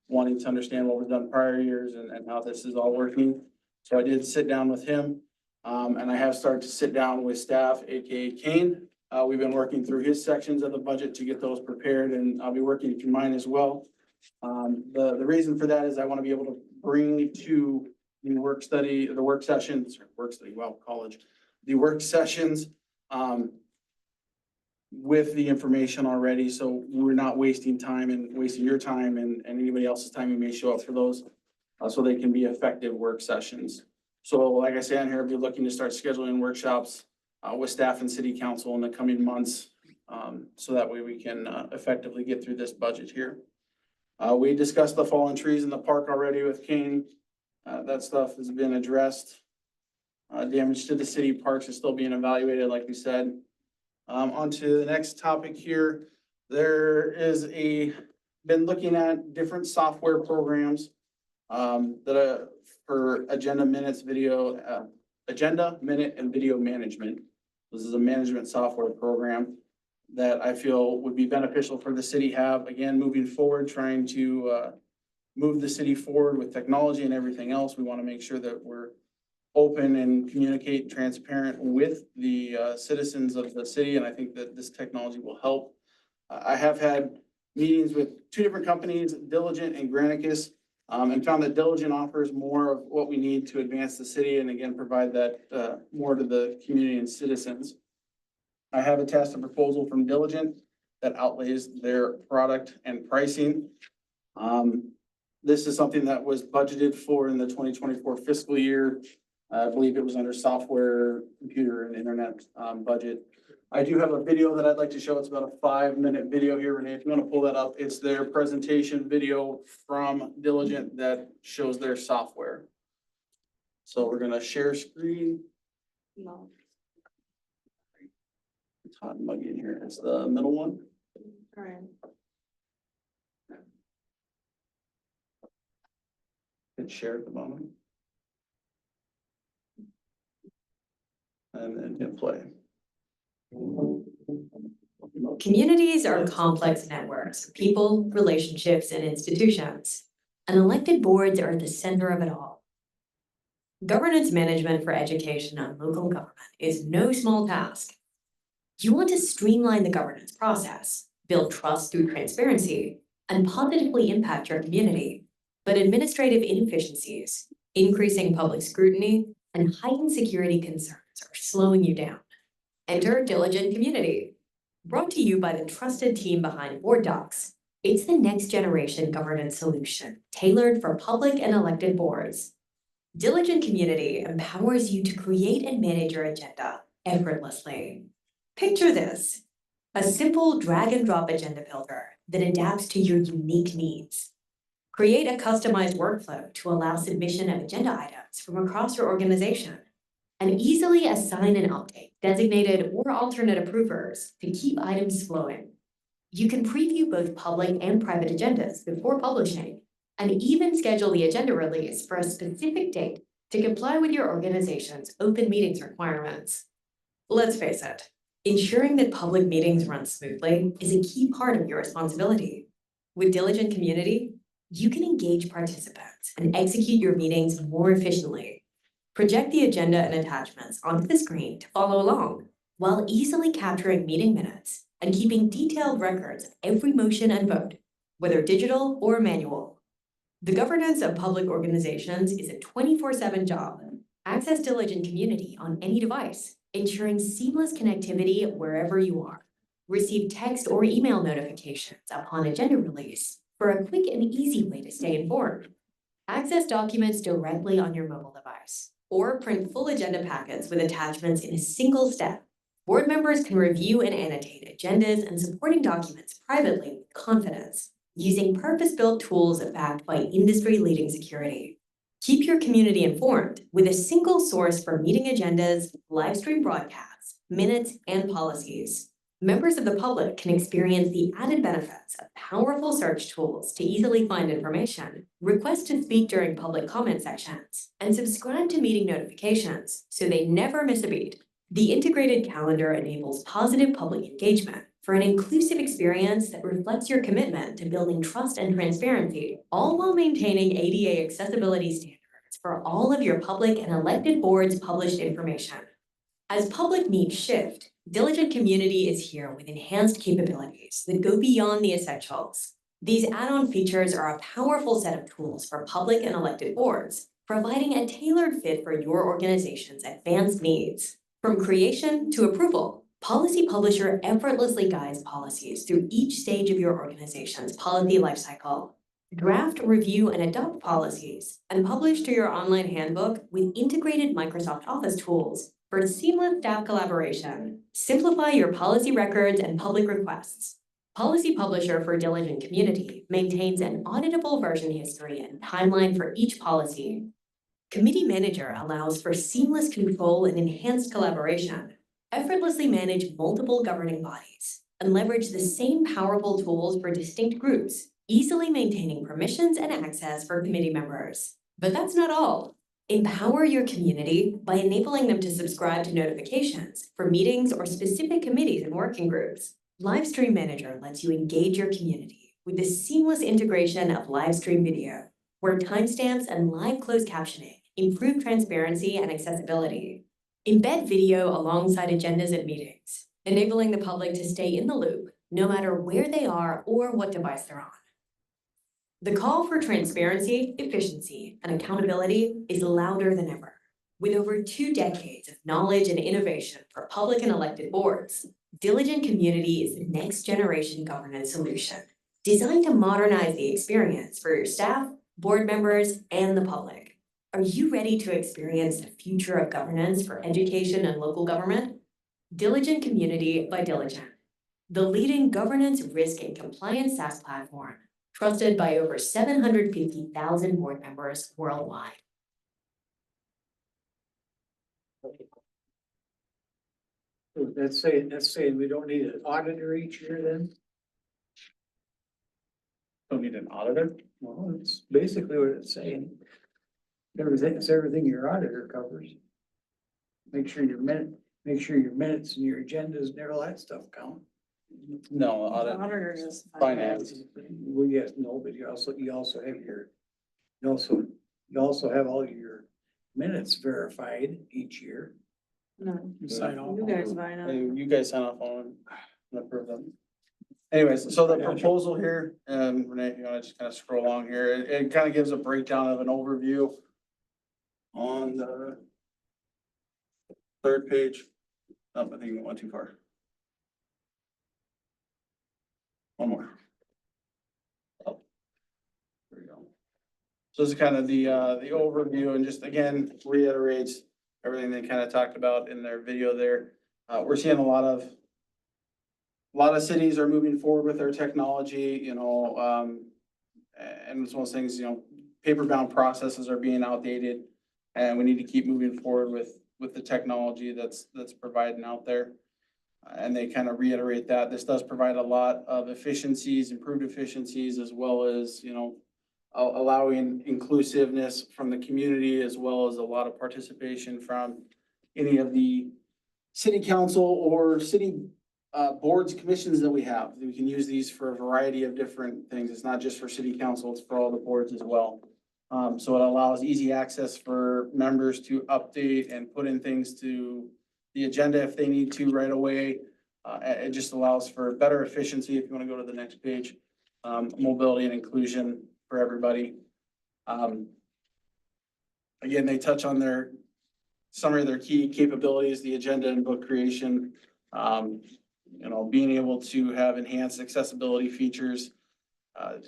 wanting to understand what was done prior years and how this is all working. So I did sit down with him, and I have started to sit down with staff, AKA Kane. We've been working through his sections of the budget to get those prepared, and I'll be working through mine as well. The reason for that is I want to be able to bring to the work sessions, college, the work sessions, with the information already, so we're not wasting time and wasting your time and anybody else's time who may show up for those, so they can be effective work sessions. So like I say on here, I'll be looking to start scheduling workshops, with staff and city council in the coming months, so that way we can, effectively get through this budget here. We discussed the fallen trees in the park already with Kane. That stuff has been addressed. Damage to the city parks is still being evaluated, like we said. On to the next topic here. There is been looking at different software programs, that for agenda, minute, and video management. This is a management software program that I feel would be beneficial for the city have, again, moving forward, trying to move the city forward with technology and everything else. We want to make sure that we're open and communicate transparent with the citizens of the city, and I think that this technology will help. I have had meetings with two different companies, Diligent and Granicus. And found that Diligent offers more of what we need to advance the city and again, provide that, more to the community and citizens. I have attached a proposal from Diligent that outlays their product and pricing. This is something that was budgeted for in the 2024 fiscal year. I believe it was under software, computer and internet, budget. I do have a video that I'd like to show. It's about a 5-minute video here, Renee, if you want to pull that up. It's their presentation video from Diligent that shows their software. So we're gonna share screen. No. It's hot and muggy in here. It's the middle one. All right. Hit share at the bottom. And then hit play. Communities are complex networks, of people, relationships, and institutions. And elected boards are at the center of it all. Governance management for education and local government is no small task. You want to streamline the governance process, build trust through transparency, and positively impact your community. But administrative inefficiencies, increasing public scrutiny, and heightened security concerns are slowing you down. Enter Diligent Community. Brought to you by the trusted team behind Board Docs. It's the next generation governance solution tailored for public and elected boards. Diligent Community empowers you to create and manage your agenda effortlessly. Picture this, a simple drag and drop agenda builder that adapts to your unique needs. Create a customized workflow to allow submission of agenda items from across your organization. And easily assign and update designated or alternate approvers to keep items flowing. You can preview both public and private agendas before publishing, and even schedule the agenda release for a specific date to comply with your organization's open meetings requirements. Let's face it, ensuring that public meetings run smoothly is a key part of your responsibility. With Diligent Community, you can engage participants and execute your meetings more efficiently. Project the agenda and attachments onto the screen to follow along, while easily capturing meeting minutes and keeping detailed records of every motion and vote, whether digital or manual. The governance of public organizations is a 24/7 job. Access Diligent Community on any device, ensuring seamless connectivity wherever you are. Receive text or email notifications upon agenda release for a quick and easy way to stay informed. Access documents directly on your mobile device, or print full agenda packets with attachments in a single step. Board members can review and annotate agendas and supporting documents privately with confidence, using purpose-built tools backed by industry-leading security. Keep your community informed with a single source for meeting agendas, live stream broadcasts, minutes, and policies. Members of the public can experience the added benefits of powerful search tools to easily find information, request to speak during public comment sections, and subscribe to meeting notifications so they never miss a beat. The integrated calendar enables positive public engagement for an inclusive experience that reflects your commitment to building trust and transparency, all while maintaining ADA accessibility standards for all of your public and elected boards' published information. As public needs shift, Diligent Community is here with enhanced capabilities that go beyond the essentials. These add-on features are a powerful set of tools for public and elected boards, providing a tailored fit for your organization's advanced needs. From creation to approval, Policy Publisher effortlessly guides policies through each stage of your organization's policy lifecycle. Draft, review, and adopt policies, and publish to your online handbook with integrated Microsoft Office tools for seamless staff collaboration. Simplify your policy records and public requests. Policy Publisher for Diligent Community maintains an auditable version history and timeline for each policy. Committee Manager allows for seamless control and enhanced collaboration. Effortlessly manage multiple governing bodies and leverage the same powerful tools for distinct groups, easily maintaining permissions and access for committee members. But that's not all. Empower your community by enabling them to subscribe to notifications for meetings or specific committees and working groups. Livestream Manager lets you engage your community with the seamless integration of live stream video, where timestamps and live closed captioning improve transparency and accessibility. Embed video alongside agendas and meetings, enabling the public to stay in the loop no matter where they are or what device they're on. The call for transparency, efficiency, and accountability is louder than ever. With over 2 decades of knowledge and innovation for public and elected boards, Diligent Community is the next generation governance solution designed to modernize the experience for your staff, board members, and the public. Are you ready to experience the future of governance for education and local government? Diligent Community by Diligent, the leading governance, risk, and compliance SaaS platform, trusted by over 750,000 board members worldwide. That's saying we don't need an auditor each year then? Don't need an auditor. Well, it's basically what it's saying. It's everything your auditor covers. Make sure your minutes and your agendas and all that stuff count. No, The auditor is. finance. Well, yes, no, but you also have you also have all your minutes verified each year. No, You sign off. you guys buy now. You guys sign off on and approve them. Anyways, so the proposal here, and Renee, if you wanna just kind of scroll along here, it kind of gives a breakdown of an overview on the third page. Oh, I think we went too far. One more. Oh. There we go. So this is kind of the overview, and just again reiterates everything they kind of talked about in their video there. We're seeing a lot of cities are moving forward with their technology, you know, and it's one of those things, you know, paper-bound processes are being outdated, and we need to keep moving forward with the technology that's providing out there. And they kind of reiterate that this does provide a lot of efficiencies, improved efficiencies, as well as, you know, allowing inclusiveness from the community, as well as a lot of participation from any of the city council or city boards, commissions that we have. We can use these for a variety of different things. It's not just for city council, it's for all the boards as well. So it allows easy access for members to update and put in things to the agenda if they need to right away. It just allows for better efficiency. If you want to go to the next page, mobility and inclusion for everybody. Again, they touch on their summary of their key capabilities, the agenda and book creation. You know, being able to have enhanced accessibility features,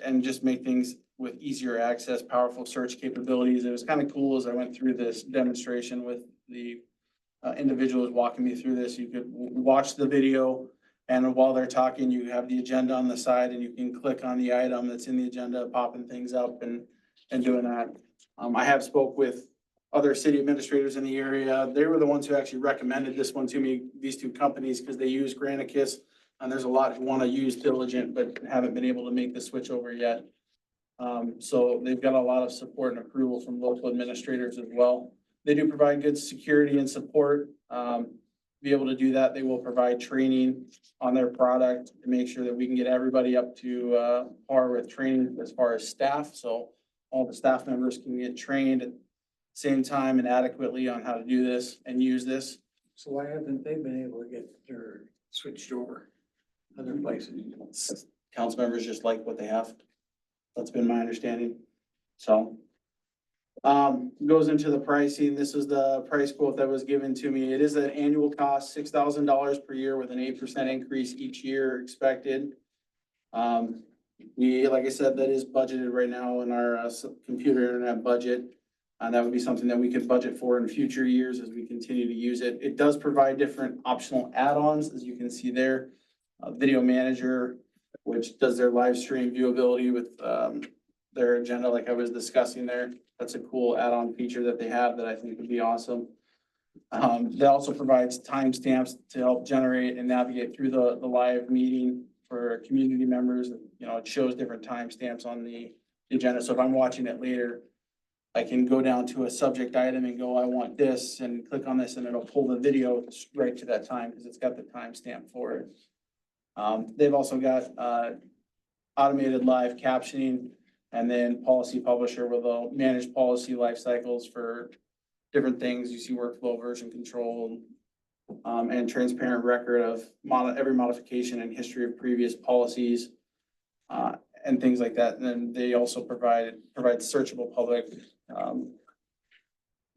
and just make things with easier access, powerful search capabilities. It was kind of cool as I went through this demonstration with the individuals walking me through this. You could watch the video, and while they're talking, you have the agenda on the side, and you can click on the item that's in the agenda, popping things up and doing that. I have spoke with other city administrators in the area. They were the ones who actually recommended this one to me, these two companies, because they use Granicus. And there's a lot who want to use Diligent, but haven't been able to make the switch over yet. So they've got a lot of support and approval from local administrators as well. They do provide good security and support. Be able to do that, they will provide training on their product to make sure that we can get everybody up to par with training as far as staff. So all the staff members can get trained at the same time and adequately on how to do this and use this. So why haven't they been able to get their switched over other places? Council members just like what they have. That's been my understanding. So goes into the pricing. This is the price quote that was given to me. It is an annual cost, $6,000 per year with an 8% increase each year expected. Like I said, that is budgeted right now in our computer internet budget. And that would be something that we could budget for in future years as we continue to use it. It does provide different optional add-ons, as you can see there. Video Manager, which does their live stream viewability with their agenda, like I was discussing there. That's a cool add-on feature that they have that I think would be awesome. That also provides timestamps to help generate and navigate through the live meeting for community members. You know, it shows different timestamps on the agenda. So if I'm watching it later, I can go down to a subject item and go, I want this, and click on this, and it'll pull the video right to that time because it's got the timestamp for it. They've also got automated live captioning, and then Policy Publisher, where they'll manage policy life cycles for different things. You see workflow, version control, and transparent record of every modification and history of previous policies. and things like that. And then they also provide searchable public,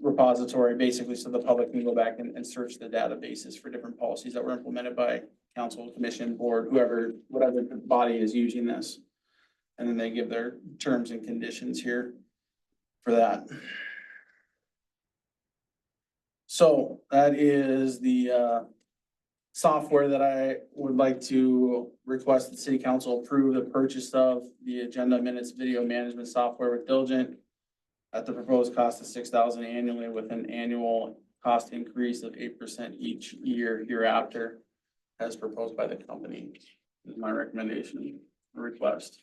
repository, basically, so the public can go back and search the databases for different policies that were implemented by council, commission, board, whoever, whatever body is using this. And then they give their terms and conditions here for that. So that is the software that I would like to request the city council approve the purchase of the agenda minutes video management software with Diligent at the proposed cost of $6,000 annually, with an annual cost increase of 8% each year hereafter, as proposed by the company, is my recommendation or request.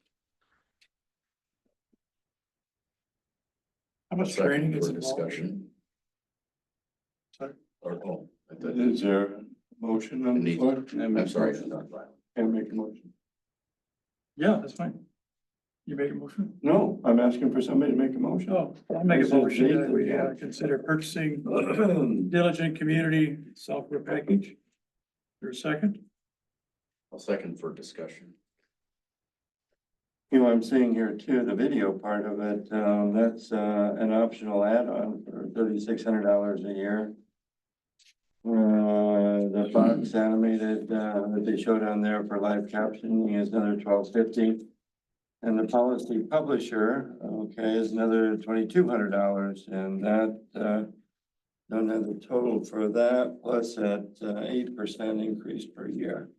How much training is For involved? discussion. Sorry. Or, oh, I thought- Is there a motion on the floor? I'm sorry. Can I make a motion? Yeah, that's fine. You make a motion? No, I'm asking for somebody to make a motion. Oh, I'll make a This is motion that Nathan, we yeah. consider purchasing Diligent Community software package. For a second? I'll second for discussion. You know, I'm seeing here too, the video part of it, that's, an optional add-on for $3,600 a year. The Fox animated, that they showed on there for live captioning is another $12.50. And the policy publisher, okay, is another $2,200, and that, don't have the total for that, plus that 8% increase per year.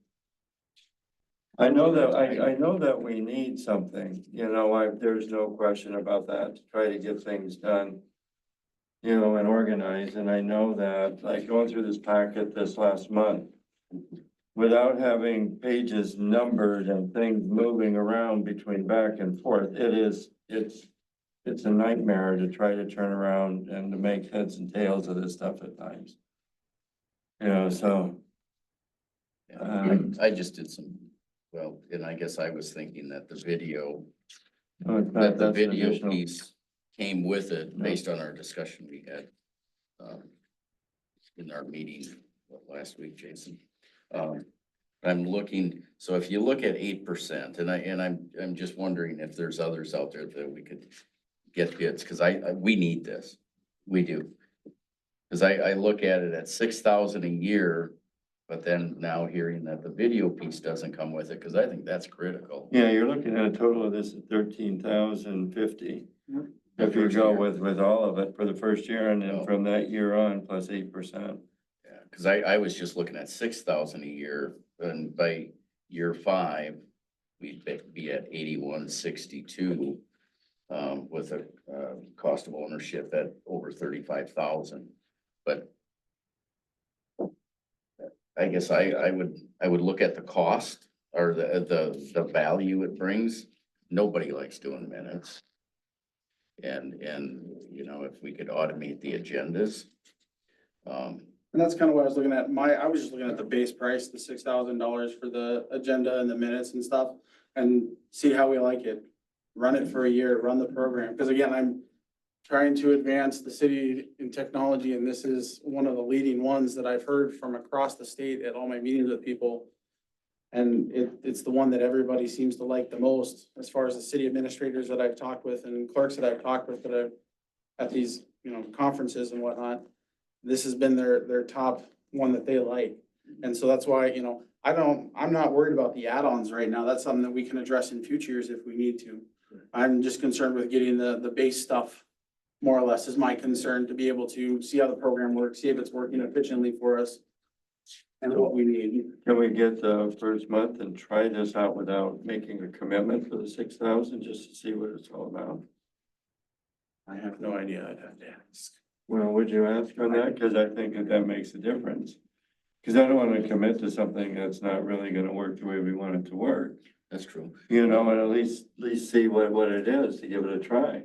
I know that we need something, you know, there's no question about that, to try to get things done, you know, and organized, and I know that, like, going through this packet this last month, without having pages numbered and things moving around between back and forth, it's a nightmare to try to turn around and to make heads and tails of this stuff at times. You know, so. I just did some, well, and I guess I was thinking that the video, That's that the an video additional- piece came with it based on our discussion we had in our meeting last week, Jason. I'm looking, so if you look at 8%, and I'm just wondering if there's others out there that we could get bids, because we need this. We do. Because I look at it at 6,000 a year, but then now hearing that the video piece doesn't come with it, because I think that's critical. Yeah, you're looking at a total of this at $13,050. If you go with all of it for the first year, and then from that year on, plus 8%. Yeah, because I was just looking at 6,000 a year, and by year 5, we'd be at 8162, with a cost of ownership at over 35,000. But I guess I would look at the cost or the value it brings. Nobody likes doing minutes. And, you know, if we could automate the agendas. And that's kind of what I was looking at. I was just looking at the base price, the $6,000 for the agenda and the minutes and stuff, and see how we like it. Run it for a year, run the program. Because again, I'm trying to advance the city in technology, and this is one of the leading ones that I've heard from across the state at all my meetings with people. And it's the one that everybody seems to like the most, as far as the city administrators that I've talked with and clerks that I've talked with that are at these, you know, conferences and whatnot. This has been their top one that they like. And so that's why, you know, I'm not worried about the add-ons right now. That's something that we can address in future years if we need to. I'm just concerned with getting the base stuff, more or less, is my concern, to be able to see how the program works, see if it's working efficiently for us and what we need. Can we get the first month and try this out without making a commitment for the 6,000, just to see what it's all about? I have no idea. I'd have to ask. Well, would you ask on that? Because I think that makes a difference. Because I don't want to commit to something that's not really going to work the way we want it to work. That's true. You know, and at least see what it is, to give it a try.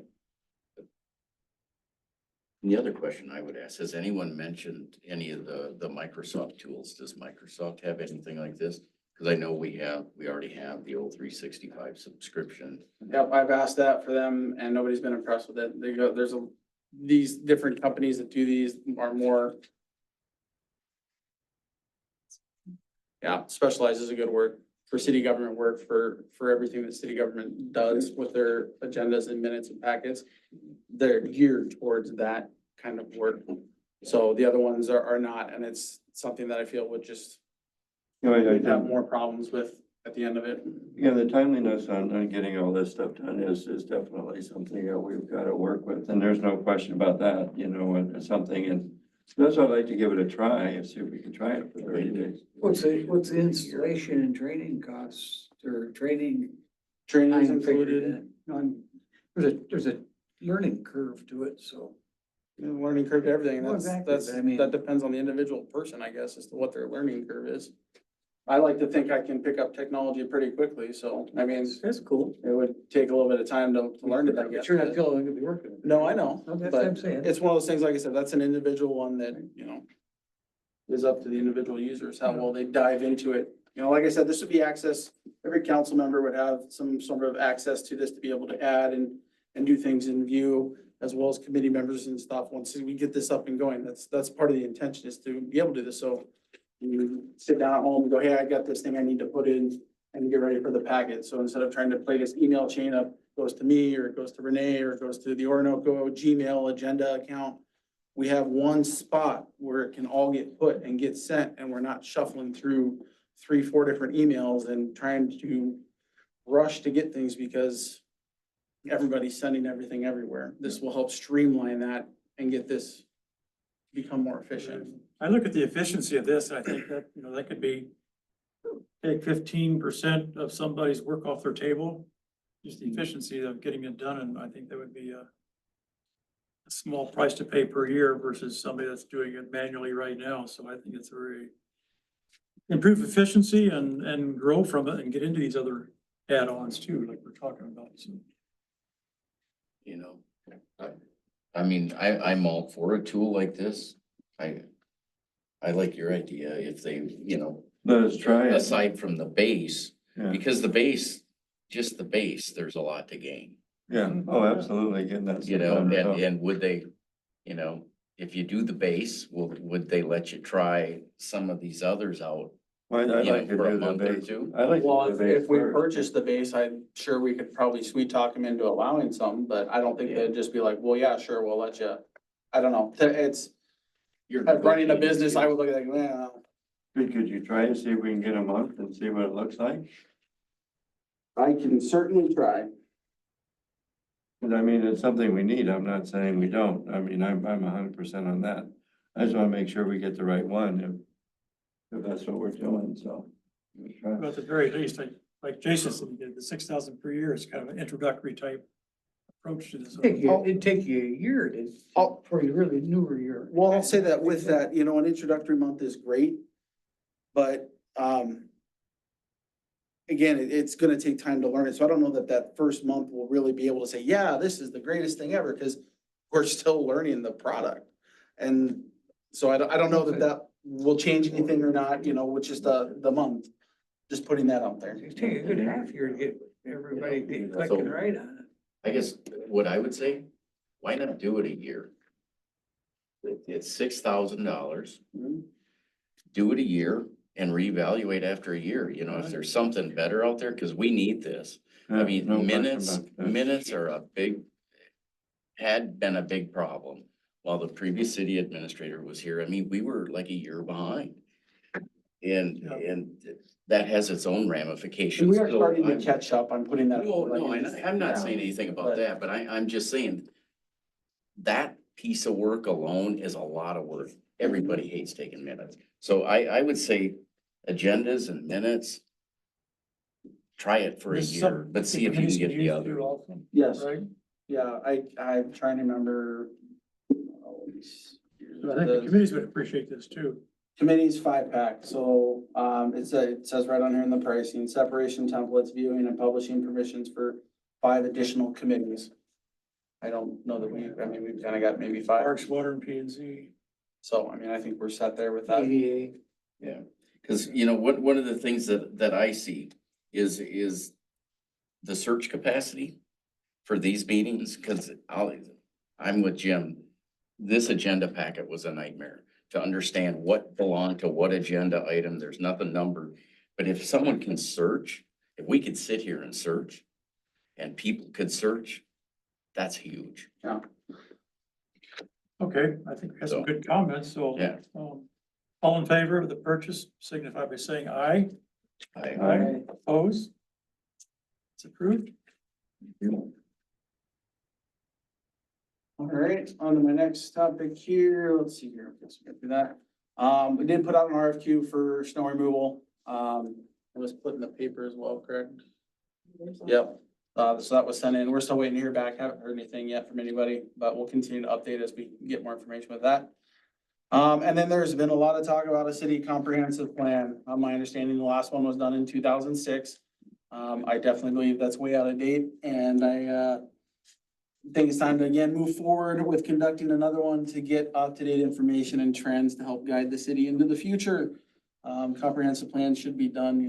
And the other question I would ask, has anyone mentioned any of the Microsoft tools? Does Microsoft have anything like this? Because I know we already have the old 365 subscription. Yep, I've asked that for them and nobody's been impressed with it. These different companies that do these are more. Yeah, specialized is a good word. for city government work, for everything that city government does with their agendas and minutes and packets. They're geared towards that kind of work. So the other ones are not, and it's something that I feel would just we'd have more problems with at the end of it. Yeah, the timeliness on getting all this stuff done is definitely something that we've got to work with, and there's no question about that, you know, and it's something, and that's why I'd like to give it a try and see if we can try it for 30 days. What's the installation and training costs or training? Training is time figured included. in on- There's a learning curve to it, so. Learning curve to everything, and Well, that's, exactly, that's, but I mean- that depends on the individual person, I guess, as to what their learning curve is. I like to think I can pick up technology pretty quickly, so, I mean, That's cool. it would take a little bit of time to learn it, I guess. But you're not the only one gonna be working. with it. No, I know, Well, that's what I'm but saying. it's one of those things, like I said, that's an individual one that, you know, is up to the individual users, how well they dive into it. You know, like I said, this would be access, every council member would have some sort of access to this to be able to add and do things in view, as well as committee members and stuff. Once we get this up and going, that's part of the intention, is to be able to do this. So you sit down at home and go, hey, I got this thing I need to put in and get ready for the packet. So instead of trying to play this email chain up, goes to me, or it goes to Renee, or it goes to the Orinoco Gmail agenda account, we have one spot where it can all get put and get sent, and we're not shuffling through 3-4 different emails and trying to rush to get things because everybody's sending everything everywhere. This will help streamline that and get this become more efficient. I look at the efficiency of this, and I think that, you know, that could be, take 15% of somebody's work off their table, just the efficiency of getting it done, and I think that would be a small price to pay per year versus somebody that's doing it manually right now. So I think it's a very improve efficiency and grow from it and get into these other add-ons too, like we're talking about. So You know, I mean, I'm all for a tool like this. I like your idea if they, you know, Let us try it. aside from the base, Yeah. because the base, just the base, there's a lot to gain. Yeah, oh, absolutely, getting that. You know, stuff done. and would they, you know, if you do the base, would they let you try some of these others out? Well, I'd you know, like to for a do the month or base. two? I like. Well, to do the base if we first. purchase the base, I'm sure we could probably sweet talk them into allowing some, but I don't think they'd just be like, well, yeah, sure, we'll let you. I don't know, it's, You're running a business, I would look at it, like, well, Could you try and see if we can get a month and see what it looks like? I can certainly try. Cause I mean, it's something we need. I'm not saying we don't. I mean, I'm 100% on that. I just wanna make sure we get the right one if that's what we're doing, so. we try. but at the very least, like Jason said, the 6,000 per year is kind of an introductory type approach to this. It'd take you a year before you really knew where you're. Well, I'll say that with that, you know, an introductory month is great, but, again, it's gonna take time to learn it, so I don't know that first month will really be able to say, yeah, this is the greatest thing ever, because we're still learning the product. And so I don't know that will change anything or not, you know, with just the month, just putting that out there. It'd take a good half year to get everybody clicking right on it. I guess what I would say, why not do it a year? It's $6,000. Do it a year and reevaluate after a year, you know, if there's something better out there, cause we need this. I Yeah, mean, no question minutes, about that. minutes are had been a big problem. While the previous city administrator was here, I mean, we were like a year behind. And that has its own And ramifications. we are So starting to I'm- catch up, I'm putting that. No, I'm not saying anything about But- that, but I'm just saying that piece of work alone is a lot of work. Everybody hates taking minutes. So I would say agendas and minutes, try it for a There's year, some but see if you can committees get use the it other. too also, Yes, Right? yeah, I'm trying to remember. But I think the committees would appreciate this too. Committee's 5-pack, so, it says right on here in the pricing, separation templates, viewing and publishing permissions for 5 additional committees. I don't know that we've kind of got maybe 5. Parks, Water and P and Z. So, I mean, I think we're set there with that. ADA. Yeah, cause you know, one of the things that I see is the search capacity for these meetings, cause I'm with Jim. This agenda packet was a nightmare to understand what belonged to what agenda item. There's nothing numbered. But if someone can search, if we could sit here and search and people could search, that's huge. Okay, I think we have some good comments, so. Yeah. All in favor of the purchase signify by saying aye. I, Opposed? It's approved. All right, on to my next topic here. Let's see here. Let's get through that. We did put out an RFQ for snow removal. It was put in the paper as well, correct? Yep. So that was sent in. We're still waiting to hear back. Haven't heard anything yet from anybody, but we'll continue to update as we get more information with that. And then there's been a lot of talk about a city comprehensive plan. My understanding, the last one was done in 2006. I definitely believe that's way out of date, and I think it's time to again move forward with conducting another one to get up-to-date information and trends to help guide the city into the future. Comprehensive plans should be done,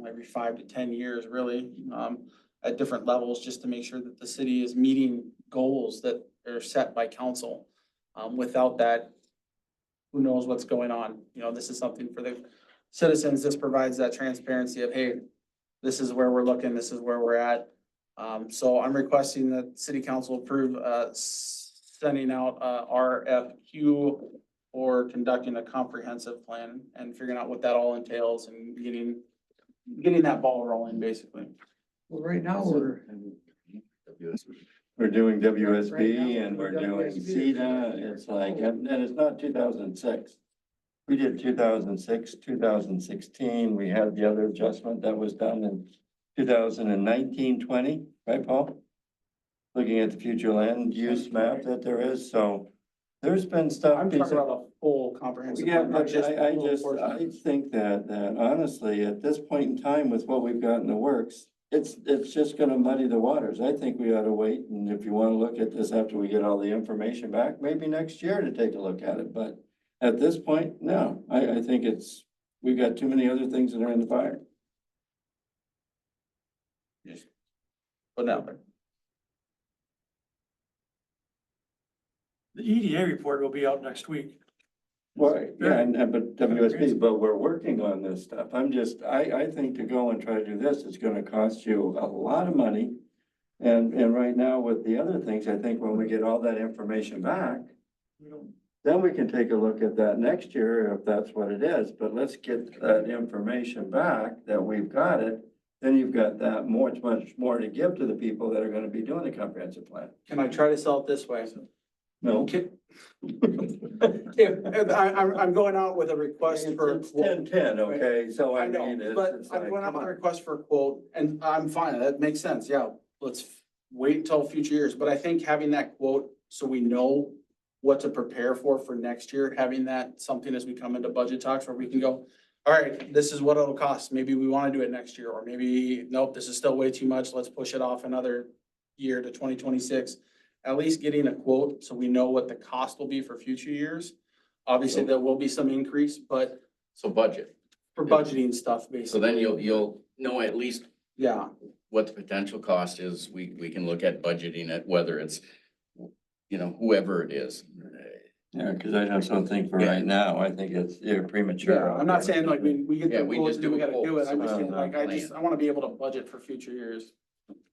every 5 to 10 years, really, at different levels, just to make sure that the city is meeting goals that are set by council. Without that, who knows what's going on? This is something for the citizens. This provides that transparency of, hey, this is where we're looking, this is where we're at. So I'm requesting that city council approve, sending out RFQ or conducting a comprehensive plan and figuring out what that all entails and getting that ball rolling, basically. Well, right now, we're We're doing Right WSB now, and we're we're doing WSB. CETA, it's like, and it's not 2006. We did 2006, 2016, we had the other adjustment that was done in 2019, 20, right, Paul? Looking at the future land use map that there is, so there's been stuff. I'm talking about a full comprehensive. Yeah, plan, not but just a I little just, portion. I think that honestly, at this point in time with what we've got in the works, it's just gonna muddy the waters. I think we ought to wait, and if you wanna look at this after we get all the information back, maybe next year to take a look at it, but at this point, no, I think we've got too many other things that are in the fire. But now, The EDA report will be out next week. Right, yeah, but WSP, but we're working on this stuff. I think to go and try to do this, it's gonna cost you a lot of money. And right now with the other things, I think when we get all that information back, then we can take a look at that next year if that's what it is. But let's get that information back that we've got it. Then you've got that much more to give to the people that are gonna be doing the comprehensive plan. can I try to sell it this way? No. Okay. I'm going out with a request for. It's 10-10, okay, so I I know, mean, but it's I'm like, going out come with a on. request for a quote, and I'm fine, that makes sense, yeah, let's wait until future years, but I think having that quote, so we know what to prepare for next year, having that something as we come into budget talks where we can go, all right, this is what it'll cost, maybe we wanna do it next year, or maybe, nope, this is still way too much, let's push it off another year to 2026. At least getting a quote, so we know what the cost will be for future years. Obviously, there will be some increase, but so budget. for budgeting stuff, So basically. then you'll know at least Yeah, what the potential cost is. We can look at budgeting it, whether it's, whoever it is. Yeah, cause I just don't think for Yeah. right now, I think you're premature. yeah, I'm not saying like we get Yeah, the we quotes just and we do a gotta do it, quote, I'm just so saying, we like, have a I wanna be able to budget for future years.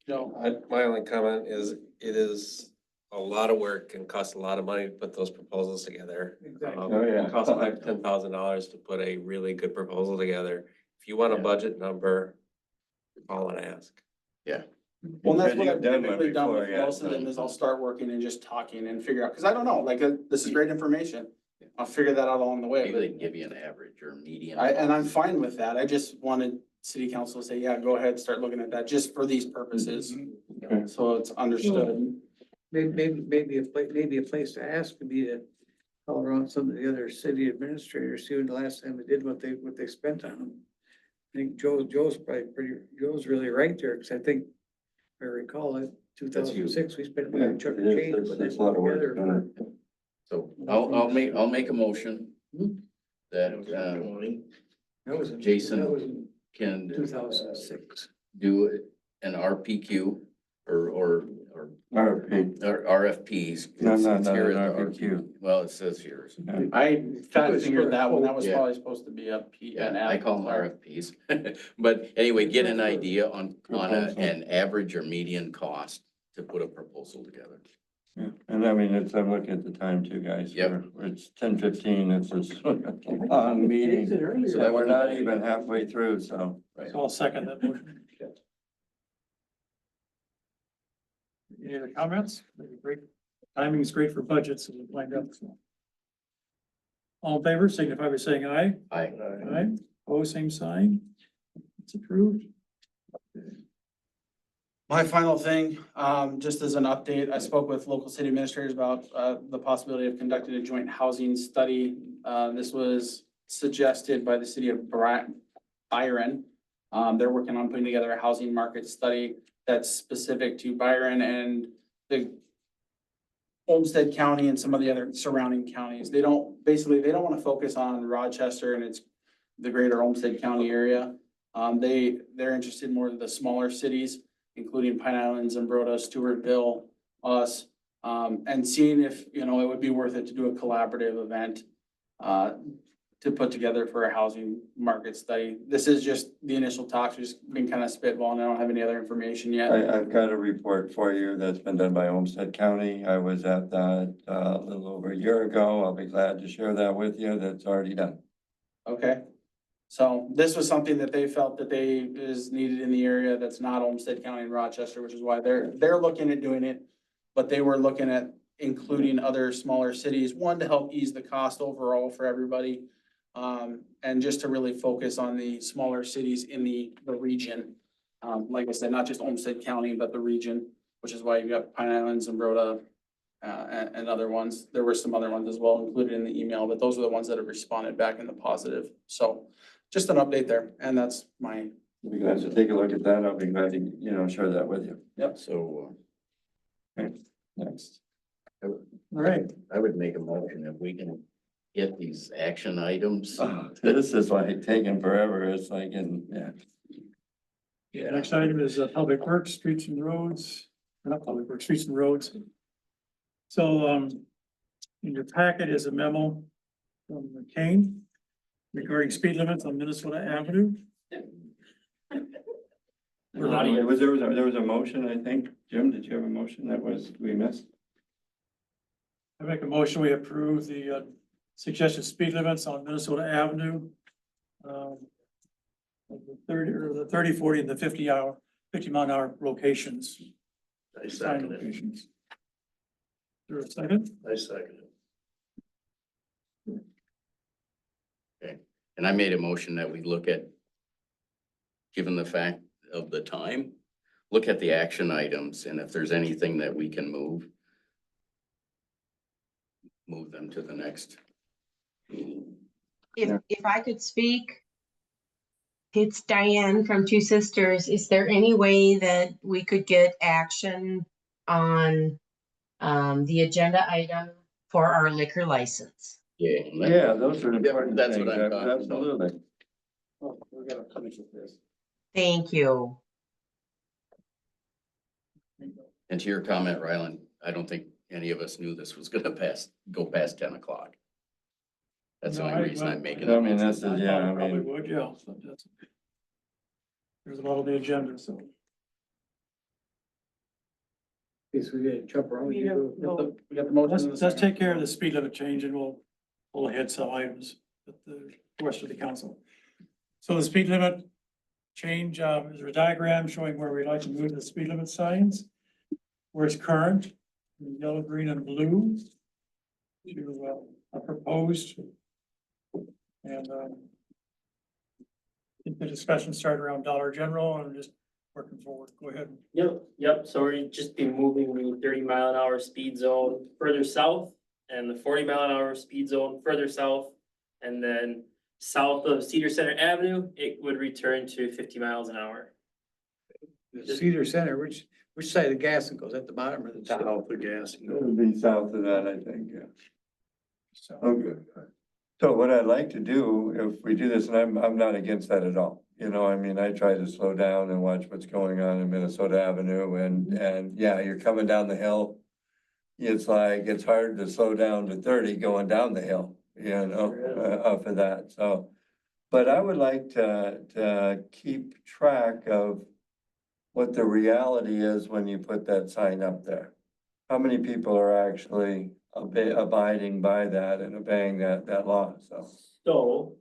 No, My only comment is, it is a lot of work and costs a lot of money to put those proposals together. Exactly. Oh, yeah. It costs $5,000-10,000 to put a really good proposal together. If you want a Yeah. budget number, call and ask. well, that's what You've I've done one typically done before, with yeah, most of them, so- is I'll start working and just talking and figure out, cause I don't know, like, this is great information. I'll figure that out along the way, Maybe but they can give you an average or median. and I'm fine with that, I just wanted city council to say, yeah, go ahead, start looking at that, just for these purposes. Okay. So it's understood. Maybe a place to ask would be to call around some of the other city administrators, see when the last time they did what they spent on them. I think Joe's really right there, because I think, if I recall it, 2006, we spent Yeah, a chunk of it is. change. There's- when there's they a lot of put work together. done. So I'll make a motion that, That was Jason in can 2006. do an RPQ or or RFP. or RFPs. No, It's- no, it's no, here an at the RFQ. Well, it says here. I kind of figured that one, that was Yeah. probably supposed to be a P, an Yeah, I app. call them RFPs. But anyway, get an idea on Proposal. an average or median cost to put a proposal together. Yeah, and I mean, it's, I'm looking at the time too, guys. Yep. It's 10:15. It's a long meeting. So we're not even halfway through, so. So I'll second that motion. Any other comments? Great. Timing is great for budgets and lined up. All in favor, signify by saying aye. I, Aye. Oh, same sign. It's approved. My final thing, just as an update, I spoke with local city administrators about, the possibility of conducting a joint housing study. This was suggested by the city of Byron. They're working on putting together a housing market study that's specific to Byron and the Olmsted County and some of the other surrounding counties. They don't want to focus on Rochester and it's the greater Olmsted County area. They're interested more in the smaller cities, including Pine Island, Zumbrota, Stewartville, us, and seeing if, it would be worth it to do a collaborative event to put together for a housing market study. This is just the initial talks. We've just been kind of spitballing. I don't have any other information yet. I've got a report for you that's been done by Olmsted County. I was at that a little over a year ago. I'll be glad to share that with you. That's already done. Okay. So this was something that they felt that is needed in the area that's not Olmsted County and Rochester, which is why they're looking at doing it. But they were looking at including other smaller cities, one, to help ease the cost overall for everybody. And just to really focus on the smaller cities in the region. Like I said, not just Olmsted County, but the region, which is why you've got Pine Island, Zumbrota, and other ones. There were some other ones as well included in the email, but those are the ones that have responded back in the positive. So just an update there, and that's my. I'll be glad to take a look at that. I'll be glad to, share that with you. Yep. so Okay, next. All right. I would make a motion if we can get these action items. This is like taking forever. It's like, Yeah, next item is Public Works, Streets and Roads, not Public Works, Streets and Roads. So, in your packet is a memo from McCain regarding speed limits on Minnesota Avenue. There was a motion, I think. Jim, did you have a motion we missed? I make a motion, we approve the suggested speed limits on Minnesota Avenue. The 30, 40, and the 50 mile an hour locations. I Sign second it. locations. Is there a second? I second it. And I made a motion that we look at, given the fact of the time, look at the action items, and if there's anything that we can move them to the next meeting. If I could speak, it's Diane from Two Sisters. Is there any way that we could get action on the agenda item for our liquor license? Yeah, those are important That's things. what I'm talking about. Absolutely. Oh, we're gonna finish with this. Thank you. And to your comment, Ryland, I don't think any of us knew this was gonna go past 10 o'clock. That's the No, only reason I'm making. I mean, that's, I yeah, I probably mean, would, yeah. So that's- There's a lot on the agenda, so. Okay, so we gotta jump around. We need a vote. We got the motion. and the Let's second. take care of the speed limit change and we'll pull ahead some items with the rest of the council. So the speed limit change, is a diagram showing where we'd like to move the speed limit signs. Where it's current, in yellow, green, and blue. To, a proposed. And, I think the discussion started around Dollar General and just working forward. Go ahead. Yep, so we're just be moving the 30 mile an hour speed zone further south and the 40 mile an hour speed zone further south. And then south of Cedar Center Avenue, it would return to 50 miles an hour. The Cedar Center, which side of the gas goes at the bottom or the top? South of gas. it would be south of that, I think, yeah. So, Okay. So what I'd like to do, if we do this, and I'm not against that at all, you know, I mean, I try to slow down and watch what's going on in Minnesota Avenue and yeah, you're coming down the hill. It's like, it's hard to slow down to 30 going down the hill, you know, off of that, so. But I would like to keep track of what the reality is when you put that sign up there. How many people are actually abiding by that and obeying that law, so. So,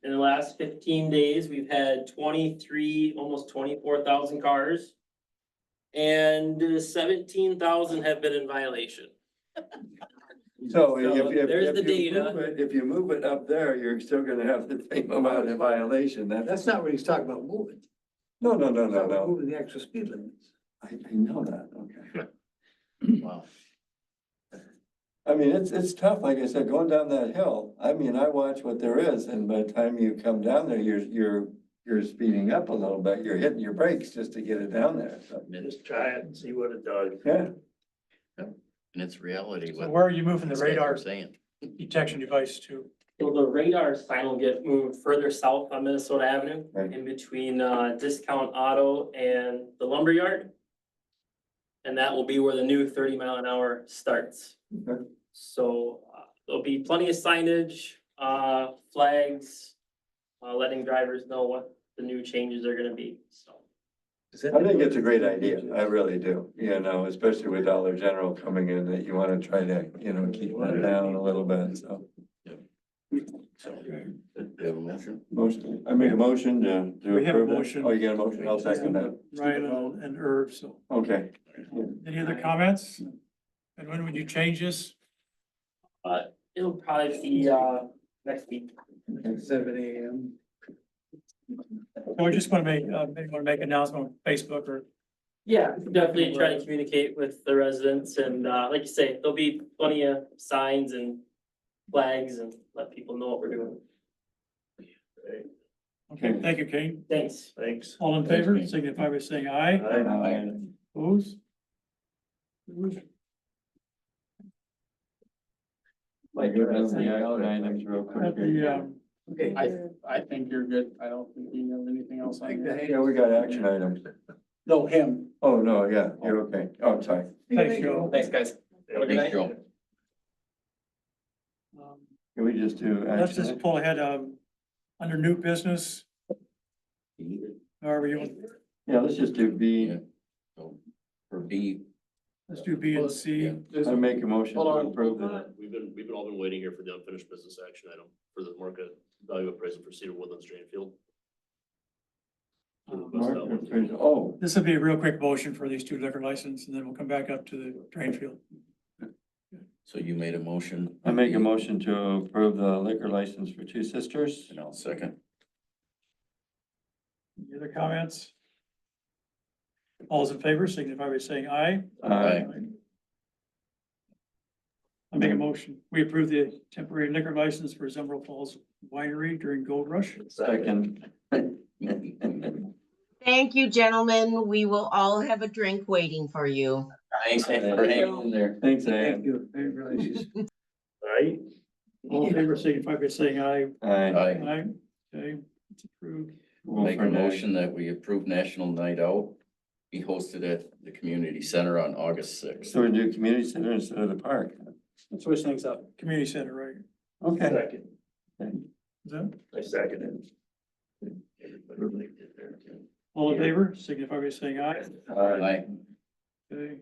in the last 15 days, we've had 23, almost 24,000 cars. And 17,000 have been in violation. So there's the if you data. move it, if you move it up there, you're still gonna have the same amount of violation, That's not what he's talking about moving. No, He's talking about moving the actual speed limits. I know that, okay. Wow. I mean, it's tough, like I said, going down that hill, I mean, I watch what there is, and by the time you come down there, you're speeding up a little bit, you're hitting your brakes just to get it down there, so. Just try it and see what it does. Yeah. And it's reality. So what where are you moving the these guys are radar saying. detection device to? So the radar sign will get moved further south on Minnesota Avenue, Right. in between Discount Auto and the lumberyard. And that will be where the new 30 mph starts. Okay. So there'll be plenty of signage, flags, letting drivers know what the new changes are gonna be, so. I think it's a great idea, I really do, you know, especially with Dollar General coming in, that you wanna try to, you know, keep that down a little bit, so. So, do you have a motion? Motion, I make a motion to We have a approve it. motion. Oh, you got a motion, I'll second that. Ryan and Irv, so. Okay. Any other comments? And when would you change this? It'll probably be next week. 7 AM. So we're just gonna make, maybe wanna make an announcement on Facebook or. Yeah, definitely try to communicate with the residents and like you say, there'll be plenty of signs and flags and let people know what we're doing. Okay, thank you, Kane. Thanks. Thanks. All in favor, signify by saying aye. Aye. Opposed? Like, go down the action items real quick. Okay. I think you're good. I don't think you have anything else on there. Yeah, we got action items. No, him. Oh, no, yeah, you're okay. Oh, sorry. Thanks, Joe. Thanks, guys. Have a good Thanks, night. Joe. Can we just do Let's action? just pull ahead, under new business. However you want, Yeah, let's just do B. Yeah. So, for B, let's do B and C. I make a motion to approve it. We've all been waiting here for the unfinished business action item for the market value appraisal for Cedar Woodlands drain field. Oh, This will be a real quick motion for these two liquor licenses, and then we'll come back up to the drain field. so you made a motion. I make a motion to approve the liquor license for Two Sisters. And I'll second. Any other comments? All those in favor, signify by saying aye. Aye. I make a motion. We approve the temporary liquor license for Emerald Falls Winery during Gold Rush. Second. Thank you, gentlemen. We will all have a drink waiting for you. Thanks for hanging in there. Thanks, Thank Ann. you. I didn't realize you- Right? All in favor, signify by saying aye. Aye. I Aye. Okay, it's approved. make a motion that we approve National Night Out be hosted at the community center on August 6th. So we do community center instead of the park. Let's switch things up. Community center, right? Okay. Second. Is that, I second it. Everybody did there too. all in favor, signify by saying aye. Aye. Okay.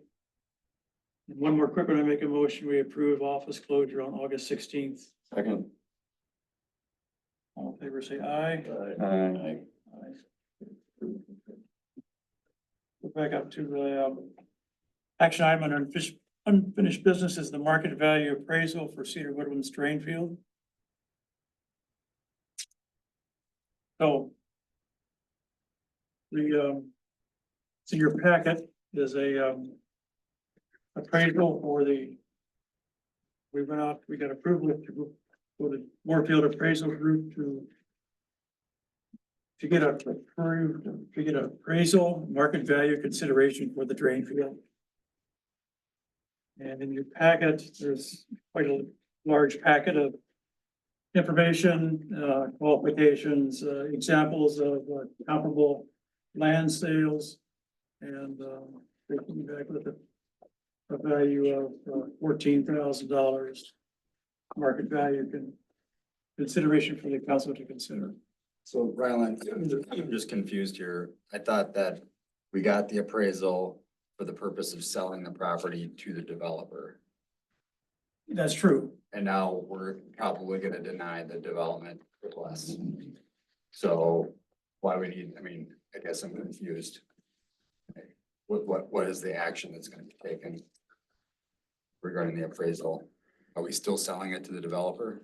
And one more quick one, I make a motion, we approve office closure on August 16th. Second. All in favor, say aye. Aye. Aye. Go back up to the, action item under unfinished business is the market value appraisal for Cedar Woodlands drain field. So. It's in your packet is a, appraisal for the. We went out, we got approval to go to Moorfield Appraisal Group to get a appraisal, market value consideration for the drain field. And in your packet, there's quite a large packet of information, qualifications, examples of comparable land sales. And, they came back with a value of $14,000 market value consideration for the council to consider. So Ryland, I'm just confused here. I thought that we got the appraisal for the purpose of selling the property to the developer. That's true. And now we're probably gonna deny the development request. So why we need, I mean, I guess I'm confused. What is the action that's gonna be taken regarding the appraisal? Are we still selling it to the developer?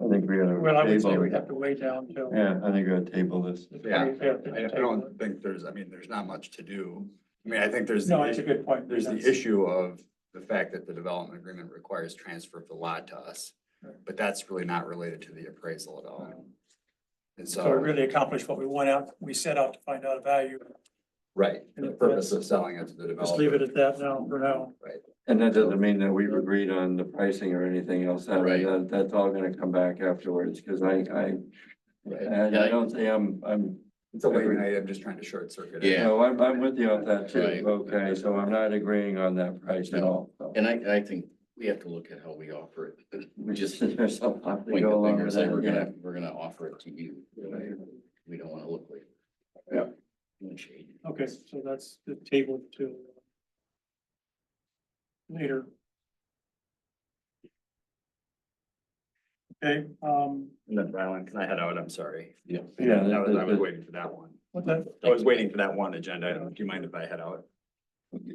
I think we gotta. Well, I would say table we it. have to wait down until. Yeah, I think we gotta table this. Yeah, I don't think there's, I mean, there's not much to do. I mean, I think there's. No, it's a good point. There's the That's- issue of the fact that the development agreement requires transfer of the lot to us. But that's really not related to the appraisal at all. And So it so, really accomplished what we set out to find out a value. right, for the purpose of selling it to the Just leave it developer. at that now, for now. Right. And that doesn't mean that we've agreed on the pricing or anything else. I mean, that's all gonna come back afterwards, cause I don't say I'm. It's a late night, I'm just trying to short circuit it. Yeah. No, I'm with you on that too. Right. Okay, so I'm not agreeing on that price at all. So And I think we have to look at how we offer it. we just, there's some, have to Point go the along finger, with say that. Yeah. we're gonna offer it to you. We don't wanna look like. Yeah. Shady. Okay, so that's the table to later. Okay, And then Ryland, can I head out? I'm sorry. Yeah. Yeah, I was waiting for that one. what that, I was waiting for that one agenda item. Do you mind if I head out?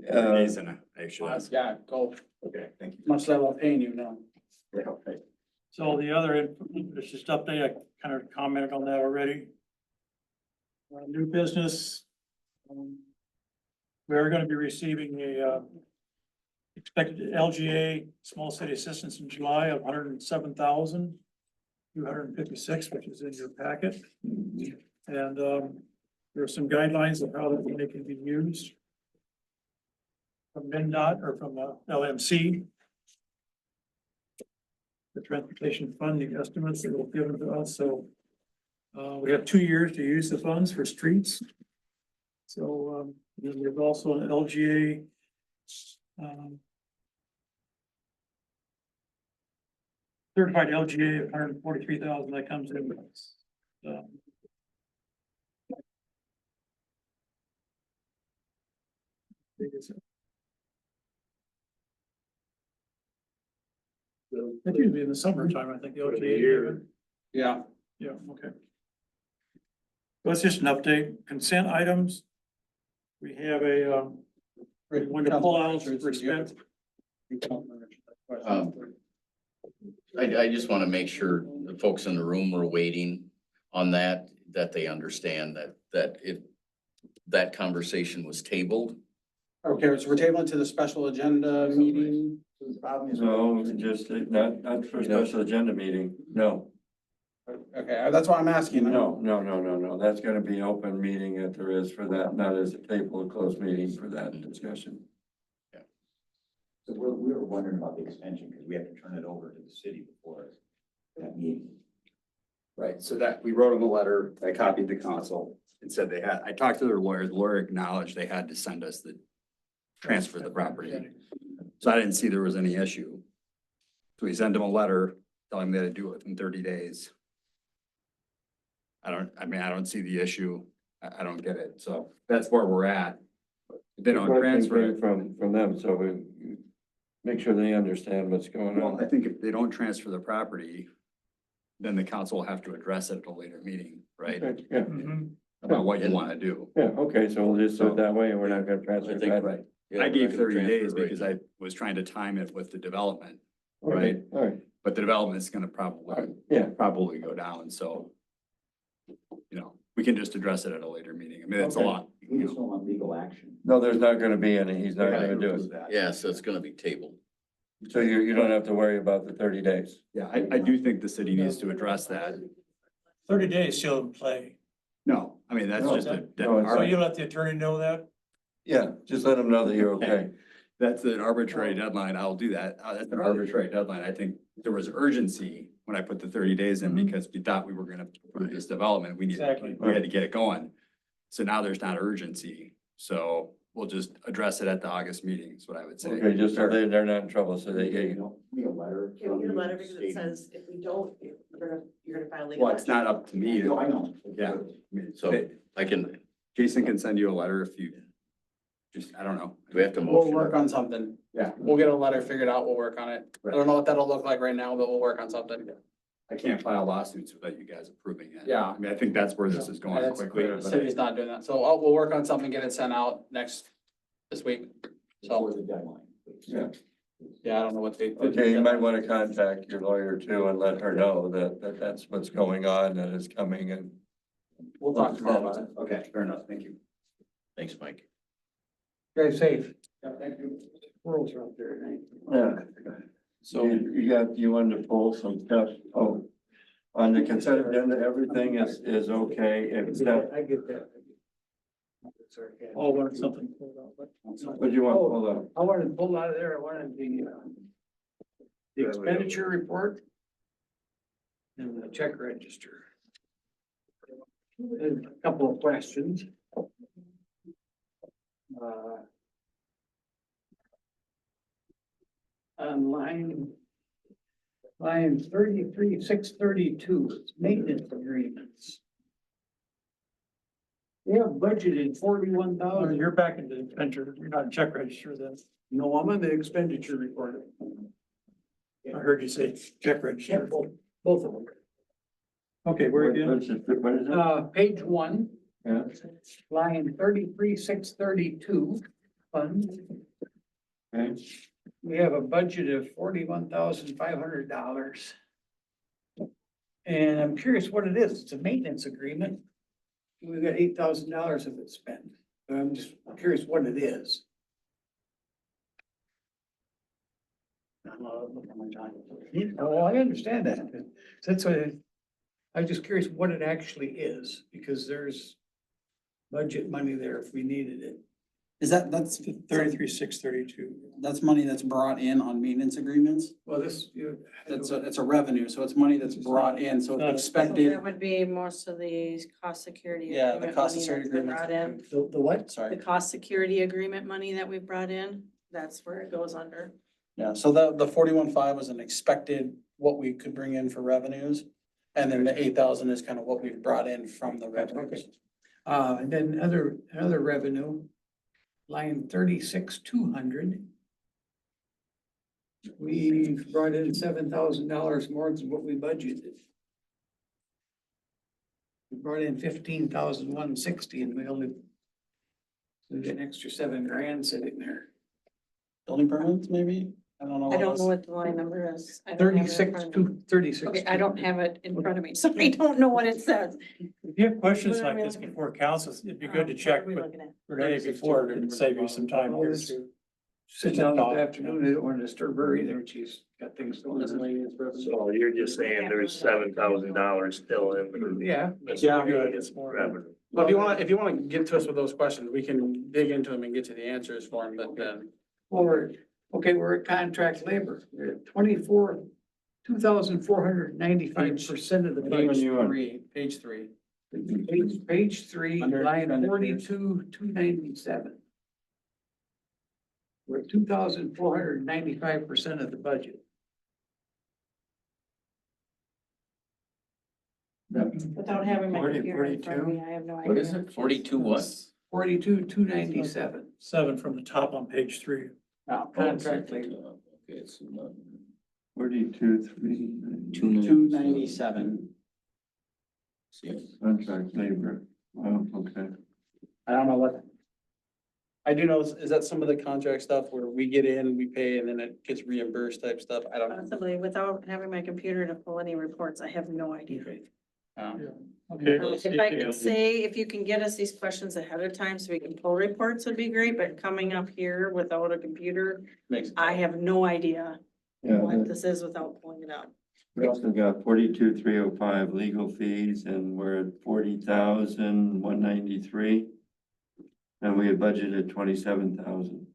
Jason, I should ask. Yeah, go. Okay, thank you. Much love, I'm paying you now. Yeah, okay. so the other, it's just update, I kind of commented on that already. New business. We're gonna be receiving a, expected LGA Small City Assistance in July of $107,256, which is in your packet. And, there are some guidelines of how that money can be used. From MnDOT or from LMC. The transportation funding estimates that were given to us, so. We have 2 years to use the funds for streets. So, then there's also an LGA. Certified LGA of $143,000 that comes in. It's usually in the summertime, I think, the LGA. Yeah. Yeah, okay. So it's just an update. Consent items. We have a, one to pull out for expense. I just wanna make sure the folks in the room are waiting on that they understand that conversation was tabled. Okay, so we're tabling to the special agenda meeting. No, just, not for a special agenda meeting. No, Okay, that's why I'm asking. no. That's gonna be an open meeting if there is for that, not as a table, a closed meeting for that discussion. So we were wondering about the extension, because we have to turn it over to the city before that meeting. Right, so that, we wrote them a letter, I copied the council and said they had, I talked to their lawyer, the lawyer acknowledged they had to send us the transfer of the property. So I didn't see there was any issue. So we sent them a letter telling them they had to do it within 30 days. I don't see the issue. I don't get it. So that's where we're at. If they don't transfer it. From them, so we make sure they understand what's going Well, on. I think if they don't transfer the property, then the council will have to address it at a later meeting, right? Okay, Yeah, About what you want to do. yeah, okay, so we'll just do it that way and we're not gonna transfer I think- that. Right. Yeah, I gave we're 30 gonna days transfer it because I was trying to time it with the development, Okay, right? all right, But the development's gonna yeah. probably go down, so. You know, we can just address it at a later meeting. I mean, it's a Okay. lot. We just don't want legal action. No, there's not gonna be any, he's not gonna do it. Yeah, so it's gonna be tabled. So you don't have to worry about the 30 days. Yeah, I do think the city needs to address that. 30 days still in play. No, I mean, that's No, just a. no, it's So you let the attorney know that? Yeah, just let them know that you're okay. that's an arbitrary deadline, I'll do that. That's an arbitrary deadline. I think there was urgency when I put the 30 days in because we thought we were gonna approve this development. We needed, Exactly. we had to get it going. So now there's not urgency. So we'll just address it at the August meeting, is what I would say. Okay, just so they're not in trouble, so they get you. We a letter. Can we get a letter because it says if we don't, you're gonna file legal Well, it's not up to me. No, I know. Yeah. I mean, So I can, Jason can send you a letter if you, just, I don't know. do we have to We'll motion? work on something. Yeah. We'll get a letter figured out. We'll work on it. I don't know what that'll look like right now, but we'll work on something. I can't file lawsuits without you guys approving it. Yeah. I mean, I think that's where this is going That's- quickly. The but city's not doing that. So we'll work on something, get it sent out this week. Before So, the deadline. Yeah. yeah, I don't know what they. Okay, you might want to contact your lawyer too and let her know that that's what's going on and is coming and. We'll talk tomorrow about it. Okay, fair enough. Thank you. Thanks, Mike. Drive safe. Yeah, thank you. Squirrels are out there at night. Yeah. So you wanted to pull some stuff, oh, on the consent agenda, everything is okay, except, I get that. All wanted something pulled out, but. what do you want to pull up? I wanted to pull out of there, I wanted the expenditure report and the check register. And a couple of questions. On line 33, 632, it's maintenance agreements. We have budgeted 41,000. You're back in the expenditure, you're not in check register then. No, I'm on the expenditure report. I heard you say check Yeah, register. both of them. Okay, where again? What is it? Page 1, Yeah. line 33, 632, fund. Okay. We have a budget of $41,500. And I'm curious what it is. It's a maintenance agreement. We've got $8,000 of it spent. But I'm just curious what it is. Oh, I understand that. That's what, I'm just curious what it actually is, because there's budget money there if we needed it. That's 33, 632. that's money that's brought in on maintenance agreements. Well, this, It's a revenue, so it's money that's brought in, so it's So expected. that would be most of the cost security. Yeah, the agreement cost money security that's been agreement. brought in. the what? The Sorry. cost security agreement money that we've brought in, that's where it goes under. Yeah, so the 41.5 was an expected, what we could bring in for revenues. And then the 8,000 is kind of what we've brought in from the revenues. And then other revenue, line 36,200. We brought in $7,000 more than what we budgeted. We brought in 15,160 and we got an extra $7,000 sitting there. Building permits, maybe? I don't know. I don't know what the line number is. I don't have it in front of me. 36. Okay, I don't have it in front of me, so I don't know what it says. If you have questions What are like we this looking at? before council, it'd be good to check What are we with looking at? Renee before to save you some time here too. Sit down this afternoon, I don't want to disturb her either, she's got things going on. So you're just saying there's $7,000 still in. Yeah. Yeah. Good, it's more. Revenue. Well, if you wanna get to us with those questions, we can dig into them and get to the answers for them, but We're at contract labor, we're at 2,495% of the budget. page three. Page 3, Under line expenditures. 42,297. We're at 2,495% of the budget. Without having my 40, computer in front of 42? me, I have no idea. What is it? 42 what? 42,297. 7 from the top on page 3. Now, contract labor. Okay, it's not. 42, 3. 297. Contract labor, oh, okay. I don't know what. I do know, is that some of the contract stuff where we get in, we pay, and then it gets reimbursed type stuff? I don't know. Possibly, without having my computer to pull any reports, I have no idea. Okay. If I could say, if you can get us these questions ahead of time so we can pull reports would be great, but coming up here without a computer, Makes. I have no idea Yeah, what this is without pulling it up. we also got 42,305 legal fees and we're at 40,193. And we had budgeted 27,000.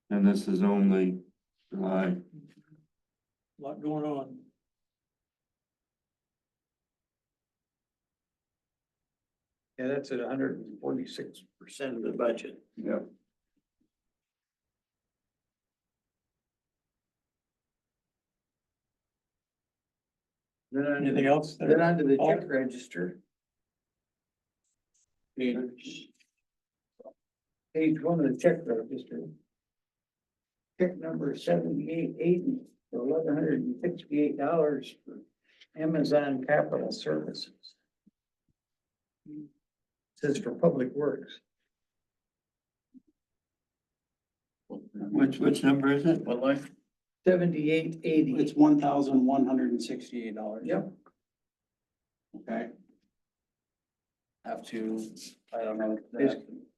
And this is only July. Lot going on. Yeah, that's at 146% of the budget. Yeah. Then on to Anything else? there? Then on to the Paul? check register. Page one of the check register. Check number 7880 for $1,168 for Amazon Capital Services. Says for Public Works. Which number is it? What line? 7880. It's $1,168. Yep. Okay. Have to, I don't know,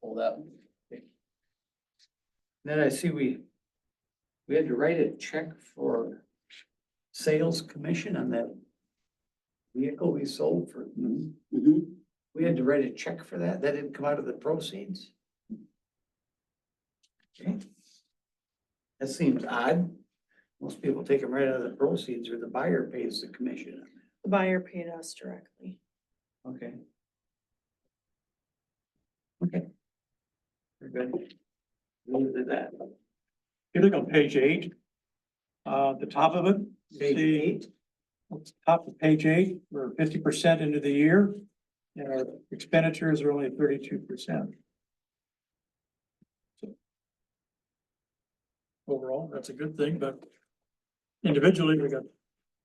pull that. Then I see we had to write a check for sales commission on that vehicle we sold for. We had to write a check for that. That didn't come out of the proceeds. Okay. That seems odd. Most people take them right out of the proceeds or the buyer pays the commission. The buyer paid us directly. Okay. Okay. We're good. Move to that. If you look on page 8, the top of it, you Page see, 8. top of page 8, we're 50% into the year. And our expenditures are only 32%. So overall, that's a good thing, but individually, we got.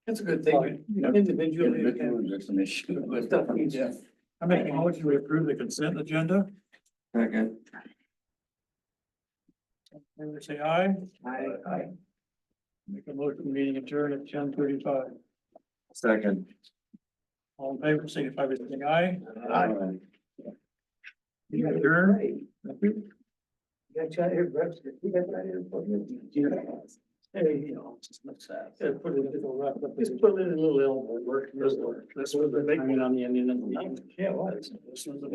That's a good thing. Individually. There's an issue. But stuff needs to. I make a motion to approve the consent agenda. Second. Favor say aye. Aye. Make a motion, meeting adjourned at 10:35. Second. All in favor, signify by saying aye. Aye. Meeting adjourned. Thank you. Got you out here, Brett. You got right here for you. Hey, you know, just looks sad. Put it in a little wrap up. Just put it in a little elbow work. This was the big one on the end of the. Yeah, it was. This was the big